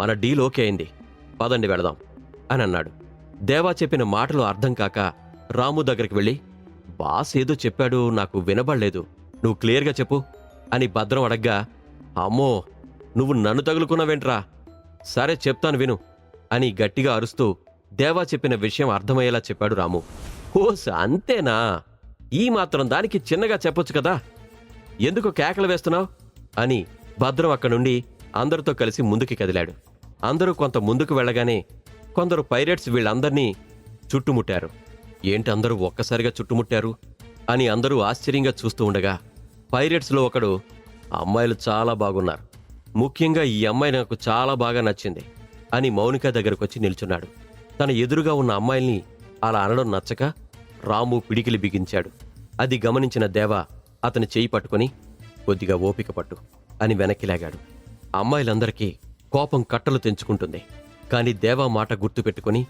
మన డీల్ ఓకే అయింది, పదండి వెళదాం అని అన్నాడు. దేవా చెప్పిన మాటలు అర్థం కాక రాము దగ్గరికి వెళ్ళి, బాస్ ఏదో చెప్పాడు, నాకు వినబడలేదు, నువ్వు క్లియర్గా చెప్పు అని భద్రం అడగ్గా, అమ్మో నువ్వు నన్ను తగులుకున్నావేంట్రా, సరే చెప్తాను విను అని గట్టిగా అరుస్తూ దేవా చెప్పిన విషయం అర్థమయ్యేలా చెప్పాడు రాము. ఓస్ అంతేనా, ఈ మాత్రం దానికి చిన్నగా చెప్పొచ్చు కదా, ఎందుకు కేకలు వేస్తున్నావు అని భద్రం అక్కడి నుండి అందరితో కలిసి ముందుకి కదిలాడు. అందరూ కొంత ముందుకు వెళ్ళగానే కొందరు పైరేట్స్ వీళ్ళందర్నీ చుట్టుముట్టారు. ఏంటి అందరూ ఒక్కసారిగా చుట్టుముట్టారు అని అందరూ ఆశ్చర్యంగా చూస్తూ ఉండగా పైరేట్స్లో ఒకడు, అమ్మాయిలు చాలా బాగున్నారు, ముఖ్యంగా ఈ అమ్మాయి నాకు చాలా బాగా నచ్చింది అని మౌనిక దగ్గరకొచ్చి నిల్చున్నాడు. తన ఎదురుగా ఉన్న అమ్మాయిల్ని అలా అనడం నచ్చక రాము పిడికిలి బిగించాడు. అది గమనించిన దేవా అతని చేయి పట్టుకుని, కొద్దిగా ఓపిక పట్టు అని వెనక్కి లాగాడు. అమ్మాయిలందరికీ కోపం కట్టలు తెంచుకుంటుంది, కాని దేవా మాట గుర్తుపెట్టుకుని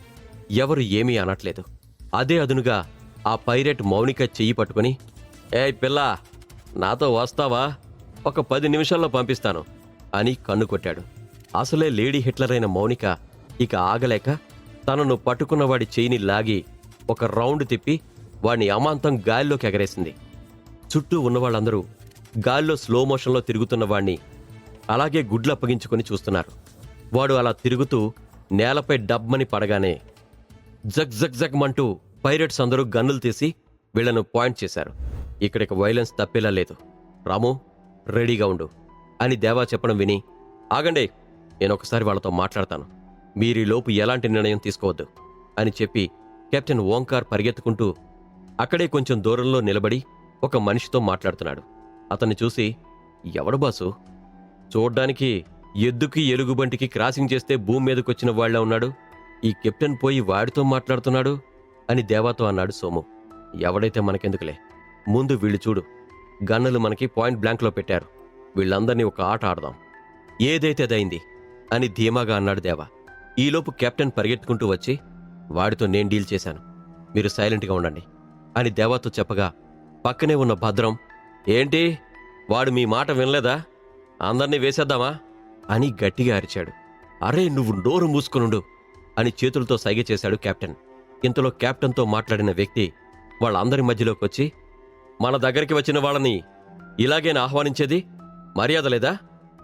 ఎవరు ఏమీ అనట్లేదు. అదే అదునుగా ఆ పైరేట్ మౌనిక చెయ్యి పట్టుకుని, ఏయ్ పిల్లా, నాతో వస్తావా, ఒక 10 నిమిషాల్లో పంపిస్తాను అని కన్ను కొట్టాడు. అసలే లేడీ హిట్లర్ అయిన మౌనిక ఇక ఆగలేక తనను పట్టుకున్నవాడి చేయిని లాగి ఒక రౌండ్ తిప్పి వాడిని అమాంతం గాలిలోకి ఎగరేసింది. చుట్టూ ఉన్నవాళ్ళందరూ గాల్లో స్లో మోషన్లో తిరుగుతున్న వాణ్ణి అలాగే గుడ్లప్పగించుకొని చూస్తున్నారు. వాడు అలా తిరుగుతూ నేలపై డబ్బని పడగానే జగ్ జగ్ జగ్ మంటూ పైరేట్స్ అందరూ గన్నులు తీసి వీళ్లను పాయింట్ చేశారు. ఇక్కడికి వైలెన్స్ తప్పేలా లేదు, రాము రెడీగా ఉండు అని దేవా చెప్పడం విని, ఆగండి, నేనొకసారి వాళ్ళతో మాట్లాడతాను, మీరీలోపు ఎలాంటి నిర్ణయం తీసుకోవద్దు అని చెప్పి కెప్టెన్ ఓంకార్ పరిగెత్తుకుంటూ అక్కడే కొంచెం దూరంలో నిలబడి ఒక మనిషితో మాట్లాడుతున్నాడు. అతన్ని చూసి, ఎవడు బాసు, చూడ్డానికి ఎద్దుకి ఎలుగుబంటికి క్రాసింగ్ చేస్తే భూమి మీదకొచ్చిన వాళ్ళ ఉన్నాడు, ఈ కెప్టెన్ పోయి వాడితో మాట్లాడుతున్నాడు అని దేవాతో అన్నాడు సోము. ఎవడైతే మనకెందుకులే, ముందు వీళ్ళు చూడు, గన్నులు మనకి పాయింట్ బ్లాంక్లో పెట్టారు, వీళ్ళందరినీ ఒక ఆట ఆడదాం, ఏదైతే అదైంది అని ధీమాగా అన్నాడు దేవా. ఈలోపు కెప్టెన్ పరిగెత్తుకుంటూ వచ్చి, వాడితో నేను డీల్ చేశాను, మీరు సైలెంట్గా ఉండండి అని దేవాతో చెప్పగా పక్కనే ఉన్న భద్రం, ఏంటి వాడు మీ మాట వినలేదా, అందర్నీ వేసేద్దామా అని గట్టిగా అరిచాడు. అరే నువ్వు నోరు మూసుకునుండు అని చేతులతో సైగ చేశాడు కెప్టెన్. ఇంతలో కెప్టెన్తో మాట్లాడిన వ్యక్తి వాళ్ళందరి మధ్యలోకి వచ్చి, మన దగ్గరికి వచ్చిన వాళ్ళని ఇలాగేనా ఆహ్వానించేది, మర్యాద లేదా,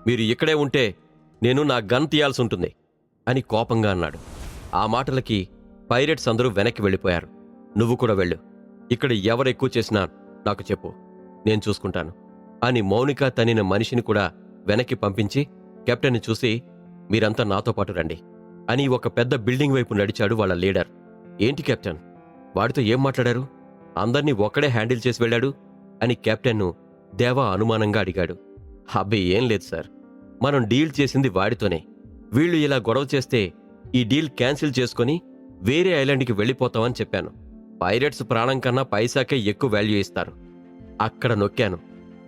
మీరు ఇక్కడే ఉంటే నేను నా గన్ తీయాల్సి ఉంటుంది అని కోపంగా అన్నాడు. ఆ మాటలకి పైరేట్స్ అందరూ వెనక్కి వెళ్ళిపోయారు. నువ్వు కూడా వెళ్ళు, ఇక్కడ ఎవరెక్కువ చేసినా నాకు చెప్పు, నేను చూసుకుంటాను అని మౌనిక తనిన మనిషిని కూడా వెనక్కి పంపించి కెప్టెన్ని చూసి, మీరంతా నాతో పాటు రండి అని ఒక పెద్ద బిల్డింగ్ వైపు నడిచాడు వాళ్ళ లీడర్. ఏంటి కెప్టెన్, వాడితో ఏం మాట్లాడారు, అందర్నీ ఒక్కడే హ్యాండిల్ చేసి వెళ్ళాడు అని కెప్టెన్ను దేవా అనుమానంగా అడిగాడు. అబ్బే ఏం లేదు సార్, మనం డీల్ చేసింది వాడితోనే, వీళ్ళు ఇలా గొడవ చేస్తే ఈ డీల్ క్యాన్సిల్ చేసుకుని వేరే ఐలాండ్కి వెళ్ళిపోతామని చెప్పాను. పైరేట్స్ ప్రాణం కన్నా పైసాకే ఎక్కువ వాల్యూ ఇస్తారు, అక్కడ నొక్కాను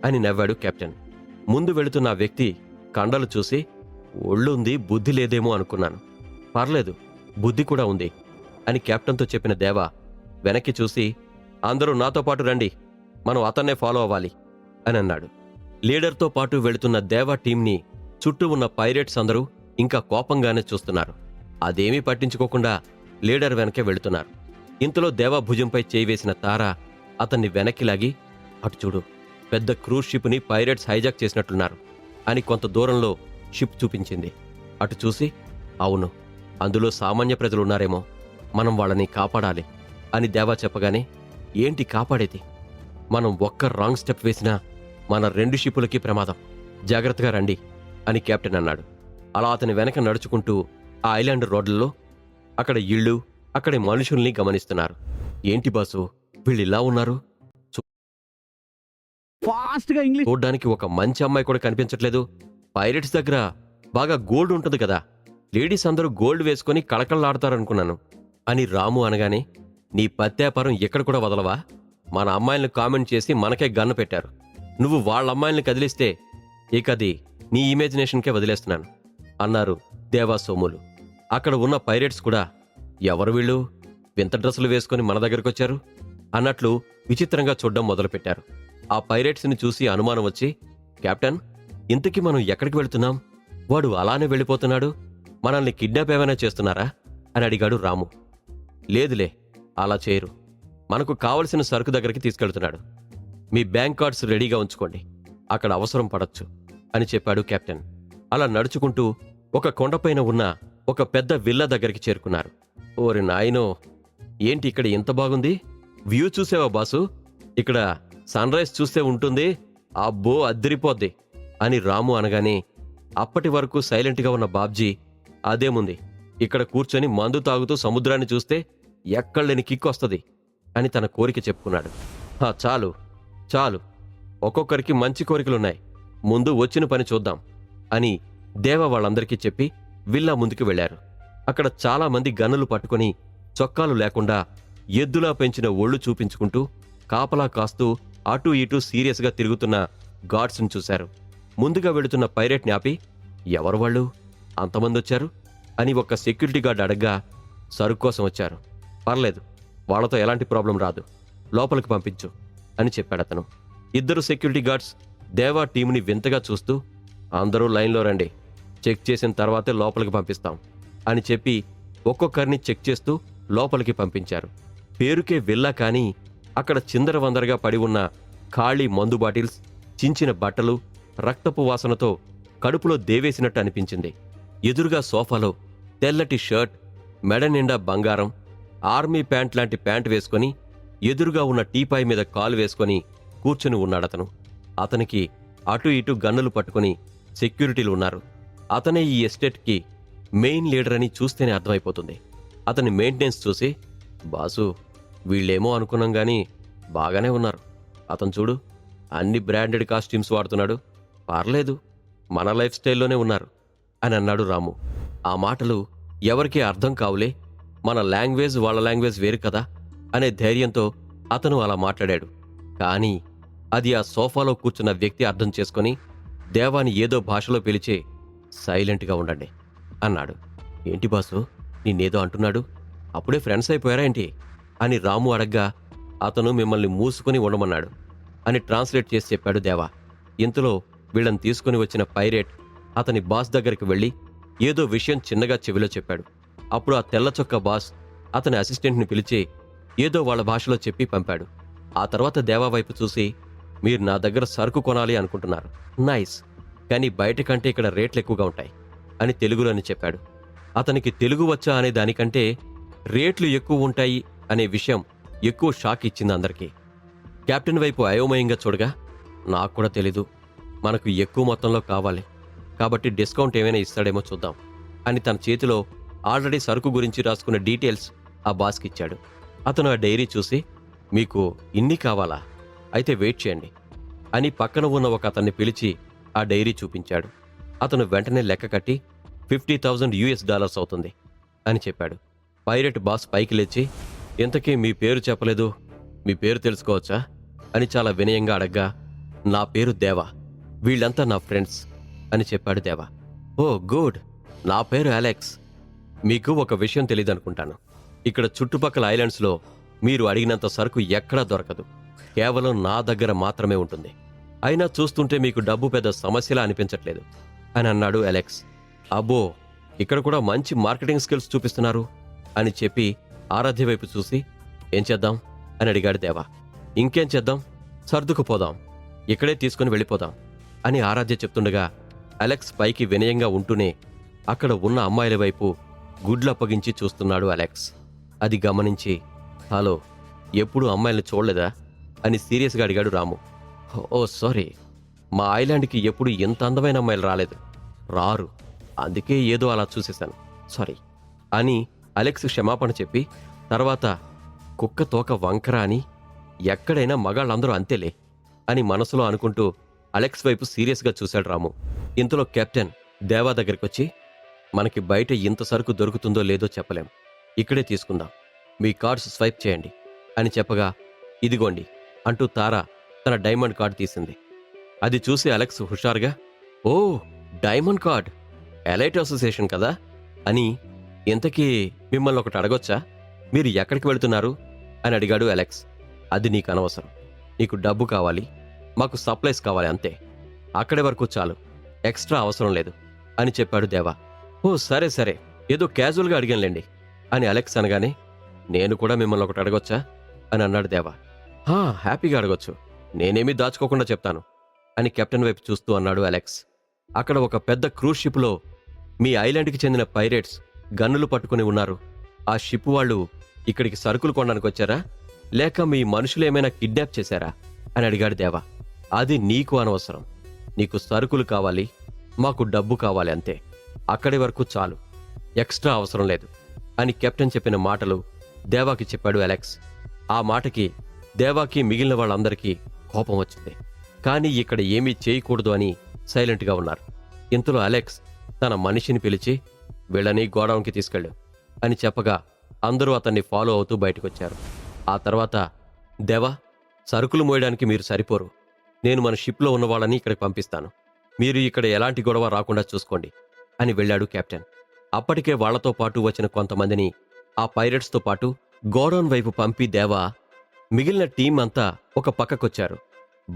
అని నవ్వాడు కెప్టెన్. ముందు వెళుతున్న ఆ వ్యక్తి కండలు చూసి, ఒళ్ళుంది బుద్ధి లేదేమో అనుకున్నాను, పర్లేదు బుద్ధి కూడా ఉంది అని కెప్టెన్తో చెప్పిన దేవా వెనక్కి చూసి, అందరూ నాతో పాటు రండి, మనం అతన్నే ఫాలో అవ్వాలి అని అన్నాడు. లీడర్తో పాటు వెళుతున్న దేవా టీంని చుట్టూ ఉన్న పైరేట్స్ అందరూ ఇంకా కోపంగానే చూస్తున్నారు. అదేమీ పట్టించుకోకుండా లీడర్ వెనకే వెళుతున్నారు. ఇంతలో దేవా భుజంపై చేయి వేసిన తార అతన్ని వెనక్కి లాగి, అటు చూడు, పెద్ద క్రూజ్ షిప్ని పైరేట్స్ హైజాక్ చేసినట్లున్నారు అని కొంత దూరంలో షిప్ చూపించింది. అటు చూసి, అవును, అందులో సామాన్య ప్రజలున్నారేమో, మనం వాళ్ళని కాపాడాలి అని దేవా చెప్పగానే, ఏంటి కాపాడేది? మనం ఒక్క రాంగ్ స్టెప్ వేసినా మన 2 షిప్పులకి ప్రమాదం. జాగ్రత్తగా రండి అని కెప్టెన్ అన్నాడు. అలా అతని వెనక నడుచుకుంటూ ఆ ఐలాండ్ రోడ్లలో అక్కడ ఇళ్ళు, అక్కడి మనుషుల్ని గమనిస్తున్నారు. ఏంటి బాసు వీళ్ళిలా ఉన్నారు? ఫాస్ట్ గా ఇంగ్లీష్ చూడ్డానికి ఒక మంచి అమ్మాయి కూడా కనిపించట్లేదు. పైరెట్స్ దగ్గర బాగా గోల్డ్ ఉంటుంది కదా, లేడీస్ అందరూ గోల్డ్ వేసుకుని కళకళలాడతారనుకున్నాను అని రాము అనగానే, నీ పత్యాపారం ఎక్కడ కూడా వదలవా? మన అమ్మాయిలను కామెంట్ చేసి మనకే గన్ను పెట్టారు. నువ్వు వాళ్ళ అమ్మాయిల్ని కదిలిస్తే ఇకది నీ ఇమాజినేషన్కే వదిలేస్తున్నాను అన్నారు దేవా సోములు. అక్కడ ఉన్న పైరెట్స్ కూడా, ఎవరు వీళ్ళు వింత డ్రెస్సులు వేసుకుని మన దగ్గరకొచ్చారు అన్నట్లు విచిత్రంగా చూడ్డం మొదలుపెట్టారు. ఆ పైరెట్స్ని చూసి అనుమానం వచ్చి, కెప్టెన్, ఇంతకీ మనం ఎక్కడికి వెళుతున్నాం? వాడు అలానే వెళ్ళిపోతున్నాడు, మనల్ని కిడ్నాప్ ఏమైనా చేస్తున్నారా అని అడిగాడు రాము. లేదులే, అలా చేయరు. మనకు కావలసిన సరుకు దగ్గరికి తీసుకెళ్తున్నాడు. మీ బ్యాంక్ కార్డ్స్ రెడీగా ఉంచుకోండి, అక్కడ అవసరం పడొచ్చు అని చెప్పాడు కెప్టెన్. అలా నడుచుకుంటూ ఒక కొండపైన ఉన్న ఒక పెద్ద విల్లా దగ్గరికి చేరుకున్నారు. ఓరి నాయనో, ఏంటి ఇక్కడ ఇంత బాగుంది? వ్యూ చూసావా బాసు? ఇక్కడ సన్ రైజ్ చూస్తే ఉంటుంది, అబ్బో అద్దరిపోద్ది అని రాము అనగానే, అప్పటి వరకు సైలెంట్గా ఉన్న బాబ్జీ, అదేముంది, ఇక్కడ కూర్చొని మందు తాగుతూ సముద్రాన్ని చూస్తే ఎక్కడలేని కిక్కొస్తుంది అని తన కోరిక చెప్పుకున్నాడు. చాలు చాలు, ఒక్కొక్కరికి మంచి కోరికలున్నాయి, ముందు వచ్చిన పని చూద్దాం అని దేవ వాళ్ళందరికీ చెప్పి విల్లా ముందుకు వెళ్లారు. అక్కడ చాలామంది గన్నులు పట్టుకుని చొక్కాలు లేకుండా ఎద్దులా పెంచిన ఒళ్ళు చూపించుకుంటూ కాపలా కాస్తూ అటూ ఇటూ సీరియస్గా తిరుగుతున్న గార్డ్స్ని చూశారు. ముందుగా వెళుతున్న పైరెట్ని ఆపి, ఎవరు వాళ్ళు అంతమంది వచ్చారు అని ఒక సెక్యూరిటీ గార్డ్ అడగ్గా, సరుకు కోసం వచ్చారు, పర్లేదు, వాళ్లతో ఎలాంటి ప్రాబ్లం రాదు, లోపలికి పంపించు అని చెప్పాడతను. 2 సెక్యూరిటీ గార్డ్స్ దేవా టీంని వింతగా చూస్తూ, అందరూ లైన్లో రండి, చెక్ చేసిన తర్వాతే లోపలికి పంపిస్తాం అని చెప్పి ఒక్కొక్కరిని చెక్ చేస్తూ లోపలికి పంపించారు. పేరుకే విల్లా కానీ అక్కడ చిందరవందరగా పడి ఉన్న ఖాళీ మందు బాటిల్స్, చించిన బట్టలు, రక్తపు వాసనతో కడుపులో దేవేసినట్టు అనిపించింది. ఎదురుగా సోఫాలో తెల్లటి షర్ట్, మెడ నిండా బంగారం, ఆర్మీ ప్యాంట్ లాంటి ప్యాంట్ వేసుకొని ఎదురుగా ఉన్న టీపాయ్ మీద కాలు వేసుకొని కూర్చుని ఉన్నాడతను. అతనికి అటు ఇటు గన్నులు పట్టుకుని సెక్యూరిటీలు ఉన్నారు. అతనే ఈ ఎస్టేట్కి మెయిన్ లీడర్ అని చూస్తేనే అర్థమైపోతుంది. అతని మెయింటెనెన్స్ చూసి, బాసు వీళ్ళేమో అనుకున్నాం గానీ బాగానే ఉన్నారు, అతను చూడు అన్ని బ్రాండెడ్ కాస్ట్యూమ్స్ వాడుతున్నాడు, పర్లేదు, మన లైఫ్ స్టైల్లోనే ఉన్నారు అని అన్నాడు రాము. ఆ మాటలు ఎవరికీ అర్థం కావులే, మన లాంగ్వేజ్ వాళ్ళ లాంగ్వేజ్ వేరు కదా అనే ధైర్యంతో అతను అలా మాట్లాడాడు. కానీ అది ఆ సోఫాలో కూర్చున్న వ్యక్తి అర్థం చేసుకుని దేవాని ఏదో భాషలో పిలిచి, సైలెంట్గా ఉండండి అన్నాడు. ఏంటి బాసు, నిన్నేదో అంటున్నాడు, అప్పుడే ఫ్రెండ్స్ అయిపోయారా ఏంటి అని రాము అడగ్గా, అతను మిమ్మల్ని మూసుకుని ఉండమన్నాడు అని ట్రాన్స్లేట్ చేసి చెప్పాడు దేవా. ఇంతలో వీళ్ళని తీసుకుని వచ్చిన పైరేట్ అతని బాస్ దగ్గరికి వెళ్ళి ఏదో విషయం చిన్నగా చెవిలో చెప్పాడు. అప్పుడు ఆ తెల్ల చొక్క బాస్ అతని అసిస్టెంట్ని పిలిచి ఏదో వాళ్ళ భాషలో చెప్పి పంపాడు. ఆ తర్వాత దేవా వైపు చూసి, మీరు నా దగ్గర సరుకు కొనాలి అనుకుంటున్నారు, నైస్, కానీ బయట కంటే ఇక్కడ రేట్లు ఎక్కువగా ఉంటాయి అని తెలుగులోని చెప్పాడు. అతనికి తెలుగు వచ్చా అనే దానికంటే రేట్లు ఎక్కువ ఉంటాయి అనే విషయం ఎక్కువ షాక్ ఇచ్చింది అందరికీ. కెప్టెన్ వైపు అయోమయంగా చూడగా, నాకు కూడా తెలీదు, మనకు ఎక్కువ మొత్తంలో కావాలి కాబట్టి డిస్కౌంట్ ఏమైనా ఇస్తాడేమో చూద్దాం అని తన చేతిలో ఆల్రెడీ సరుకు గురించి రాసుకున్న డీటెయిల్స్ ఆ బాస్కి ఇచ్చాడు. అతను ఆ డైరీ చూసి, మీకు ఇన్ని కావాలా, అయితే వెయిట్ చేయండి అని పక్కన ఉన్న ఒక అతన్ని పిలిచి ఆ డైరీ చూపించాడు. అతను వెంటనే లెక్క కట్టి $50,000 అవుతుంది అని చెప్పాడు. పైరెట్ బాస్ పైకి లేచి, ఇంతకీ మీ పేరు చెప్పలేదు, మీ పేరు తెలుసుకోవచ్చా అని చాలా వినయంగా అడగ్గా, నా పేరు దేవా, వీళ్ళంతా నా ఫ్రెండ్స్ అని చెప్పాడు దేవా. ఓ గుడ్, నా పేరు అలెక్స్. మీకు ఒక విషయం తెలియదనుకుంటాను, ఇక్కడ చుట్టుపక్కల ఐలాండ్స్లో మీరు అడిగినంత సరుకు ఎక్కడా దొరకదు, కేవలం నా దగ్గర మాత్రమే ఉంటుంది. అయినా చూస్తుంటే మీకు డబ్బు పెద్ద సమస్యలా అనిపించట్లేదు అని అన్నాడు అలెక్స్. అబ్బో, ఇక్కడ కూడా మంచి మార్కెటింగ్ స్కిల్స్ చూపిస్తున్నారు అని చెప్పి ఆరాధ్య వైపు చూసి, ఏం చేద్దాం అని అడిగాడు దేవా. ఇంకేం చేద్దాం, సర్దుకుపోదాం, ఇక్కడే తీసుకుని వెళ్ళిపోదాం అని ఆరాధ్య చెప్తుండగా అలెక్స్ పైకి వినయంగా ఉంటూనే అక్కడ ఉన్న అమ్మాయిల వైపు గుడ్లప్పగించి చూస్తున్నాడు అలెక్స్. అది గమనించి, హలో, ఎప్పుడు అమ్మాయిల్ని చూడలేదా అని సీరియస్గా అడిగాడు రాము. ఓ సారీ, మా ఐలాండ్కి ఎప్పుడు ఇంత అందమైన అమ్మాయిలు రాలేదు, రారు, అందుకే ఏదో అలా చూసేశాను, సారీ అని అలెక్స్ క్షమాపణ చెప్పి, తర్వాత కుక్క తోక వంకర అని ఎక్కడైనా మగాళ్ళందరూ అంతేలే అని మనసులో అనుకుంటూ అలెక్స్ వైపు సీరియస్గా చూశాడు రాము. ఇంతలో కెప్టెన్ దేవా దగ్గరికొచ్చి, మనకి బయట ఇంత సరుకు దొరుకుతుందో లేదో చెప్పలేం, ఇక్కడే తీసుకుందాం, మీ కార్డ్స్ స్వైప్ చేయండి అని చెప్పగా, ఇదిగోండి అంటూ తారా తన డైమండ్ కార్డ్ తీసింది. అది చూసి అలెక్స్ హుషారుగా, ఓ డైమండ్ కార్డ్, ఎలైట్ అసోసియేషన్ కదా అని, ఇంతకీ మిమ్మల్ని ఒకటి అడగొచ్చా, మీరు ఎక్కడికి వెళుతున్నారు అని అడిగాడు అలెక్స్. అది నీకు అనవసరం, నీకు డబ్బు కావాలి, మాకు సప్లైస్ కావాలి అంతే, అక్కడి వరకు చాలు, ఎక్స్ట్రా అవసరం లేదు అని చెప్పాడు దేవా. ఓ సరే సరే, ఏదో క్యాజువల్గా అడిగానులేండి అని అలెక్స్ అనగానే, నేను కూడా మిమ్మల్ని ఒకటి అడగొచ్చా అని అన్నాడు దేవా. హ్యాపీగా అడగొచ్చు, నేనేమీ దాచుకోకుండా చెప్తాను అని కెప్టెన్ వైపు చూస్తూ అన్నాడు అలెక్స్. అక్కడ ఒక పెద్ద క్రూజ్ షిప్లో మీ ఐలాండ్కి చెందిన పైరేట్స్ గన్నులు పట్టుకుని ఉన్నారు. ఆ షిప్ వాళ్ళు ఇక్కడికి సరుకులు కొనడానికి వచ్చారా, లేక మీ మనుషులు ఏమైనా కిడ్నాప్ చేశారా అని అడిగాడు దేవా. అది నీకు అనవసరం, నీకు సరుకులు కావాలి, మాకు డబ్బు కావాలి అంతే, అక్కడి వరకు చాలు, ఎక్స్ట్రా అవసరం లేదు అని కెప్టెన్ చెప్పిన మాటలు దేవాకి చెప్పాడు అలెక్స్. ఆ మాటకి దేవాకి మిగిలిన వాళ్ళందరికీ కోపం వచ్చింది. కానీ ఇక్కడ ఏమీ చేయకూడదు అని సైలెంట్గా ఉన్నారు. ఇంతలో అలెక్స్ తన మనిషిని పిలిచి, వీళ్ళని గోడౌన్కి తీసుకెళ్ళు అని చెప్పగా అందరూ అతన్ని ఫాలో అవుతూ బయటకొచ్చారు. ఆ తర్వాత, దేవా, సరుకులు మోయడానికి మీరు సరిపోరు, నేను మన షిప్లో ఉన్న వాళ్ళని ఇక్కడికి పంపిస్తాను, మీరు ఇక్కడ ఎలాంటి గొడవ రాకుండా చూసుకోండి అని వెళ్ళాడు కెప్టెన్. అప్పటికే వాళ్లతో పాటు వచ్చిన కొంతమందిని ఆ పైరట్స్తో పాటు గోడౌన్ వైపు పంపి దేవా మిగిలిన టీం అంతా ఒక పక్కకొచ్చారు.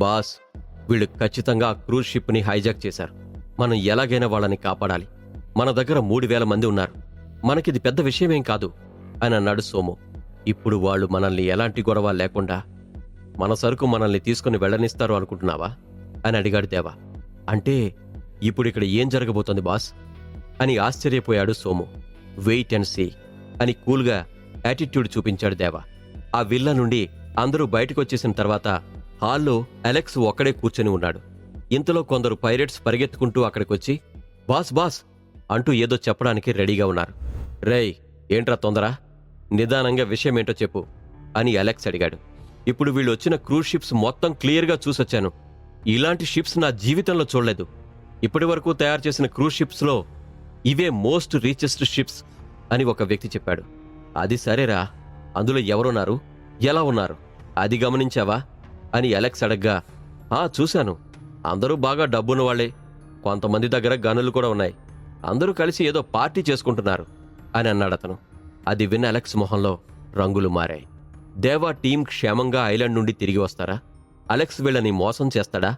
బాస్, వీళ్ళు ఖచ్చితంగా ఆ క్రూజ్ షిప్ని హైజాక్ చేశారు, మనం ఎలాగైనా వాళ్ళని కాపాడాలి, మన దగ్గర 3000 మంది ఉన్నారు, మనకిది పెద్ద విషయమేం కాదు అని అన్నాడు సోము. ఇప్పుడు వాళ్ళు మనల్ని ఎలాంటి గొడవ లేకుండా మన సరుకు మనల్ని తీసుకుని వెళ్ళనిస్తారు అనుకుంటున్నావా అని అడిగాడు దేవా. అంటే ఇప్పుడు ఇక్కడ ఏం జరగబోతోంది బాస్ అని ఆశ్చర్యపోయాడు సోము. వెయిట్ అండ్ సీ అని కూల్గా యాటిట్యూడ్ చూపించాడు దేవా. ఆ విల్లా నుండి అందరూ బయటకొచ్చేసిన తర్వాత హాల్లో అలెక్స్ ఒక్కడే కూర్చొని ఉన్నాడు. ఇంతలో కొందరు పైరేట్స్ పరిగెత్తుకుంటూ అక్కడికొచ్చి, బాస్ బాస్ అంటూ ఏదో చెప్పడానికి రెడీగా ఉన్నారు. రేయ్, ఏంట్రా తొందర, నిదానంగా విషయమేంటో చెప్పు అని అలెక్స్ అడిగాడు. ఇప్పుడు వీళ్ళు వచ్చిన క్రూజ్ షిప్స్ మొత్తం క్లియర్గా చూసొచ్చాను, ఇలాంటి షిప్స్ నా జీవితంలో చూడలేదు, ఇప్పటి వరకు తయారు చేసిన క్రూజ్ షిప్స్లో ఇవే మోస్ట్ రీచెస్ట్ షిప్స్ అని ఒక వ్యక్తి చెప్పాడు. అది సరేరా, అందులో ఎవరున్నారు, ఎలా ఉన్నారు, అది గమనించావా అని అలెక్స్ అడగ్గా, చూశాను, అందరూ బాగా డబ్బున్న వాళ్లే, కొంతమంది దగ్గర గనులు కూడా ఉన్నాయి, అందరూ కలిసి ఏదో పార్టీ చేసుకుంటున్నారు అని అన్నాడు అతను. అది విన్న అలెక్స్ మొహంలో రంగులు మారాయి. దేవా టీం క్షేమంగా ఐలాండ్ నుండి తిరిగి వస్తారా, అలెక్స్ వీళ్ళని మోసం చేస్తాడా,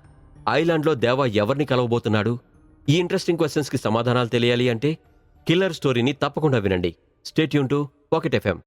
ఐలాండ్లో దేవా ఎవరిని కలవబోతున్నాడు? ఈ ఇంట్రెస్టింగ్ క్వశ్చన్స్కి సమాధానాలు తెలియాలి అంటే కిల్లర్ స్టోరీని తప్పకుండా వినండి. Stay tune to pocket FM.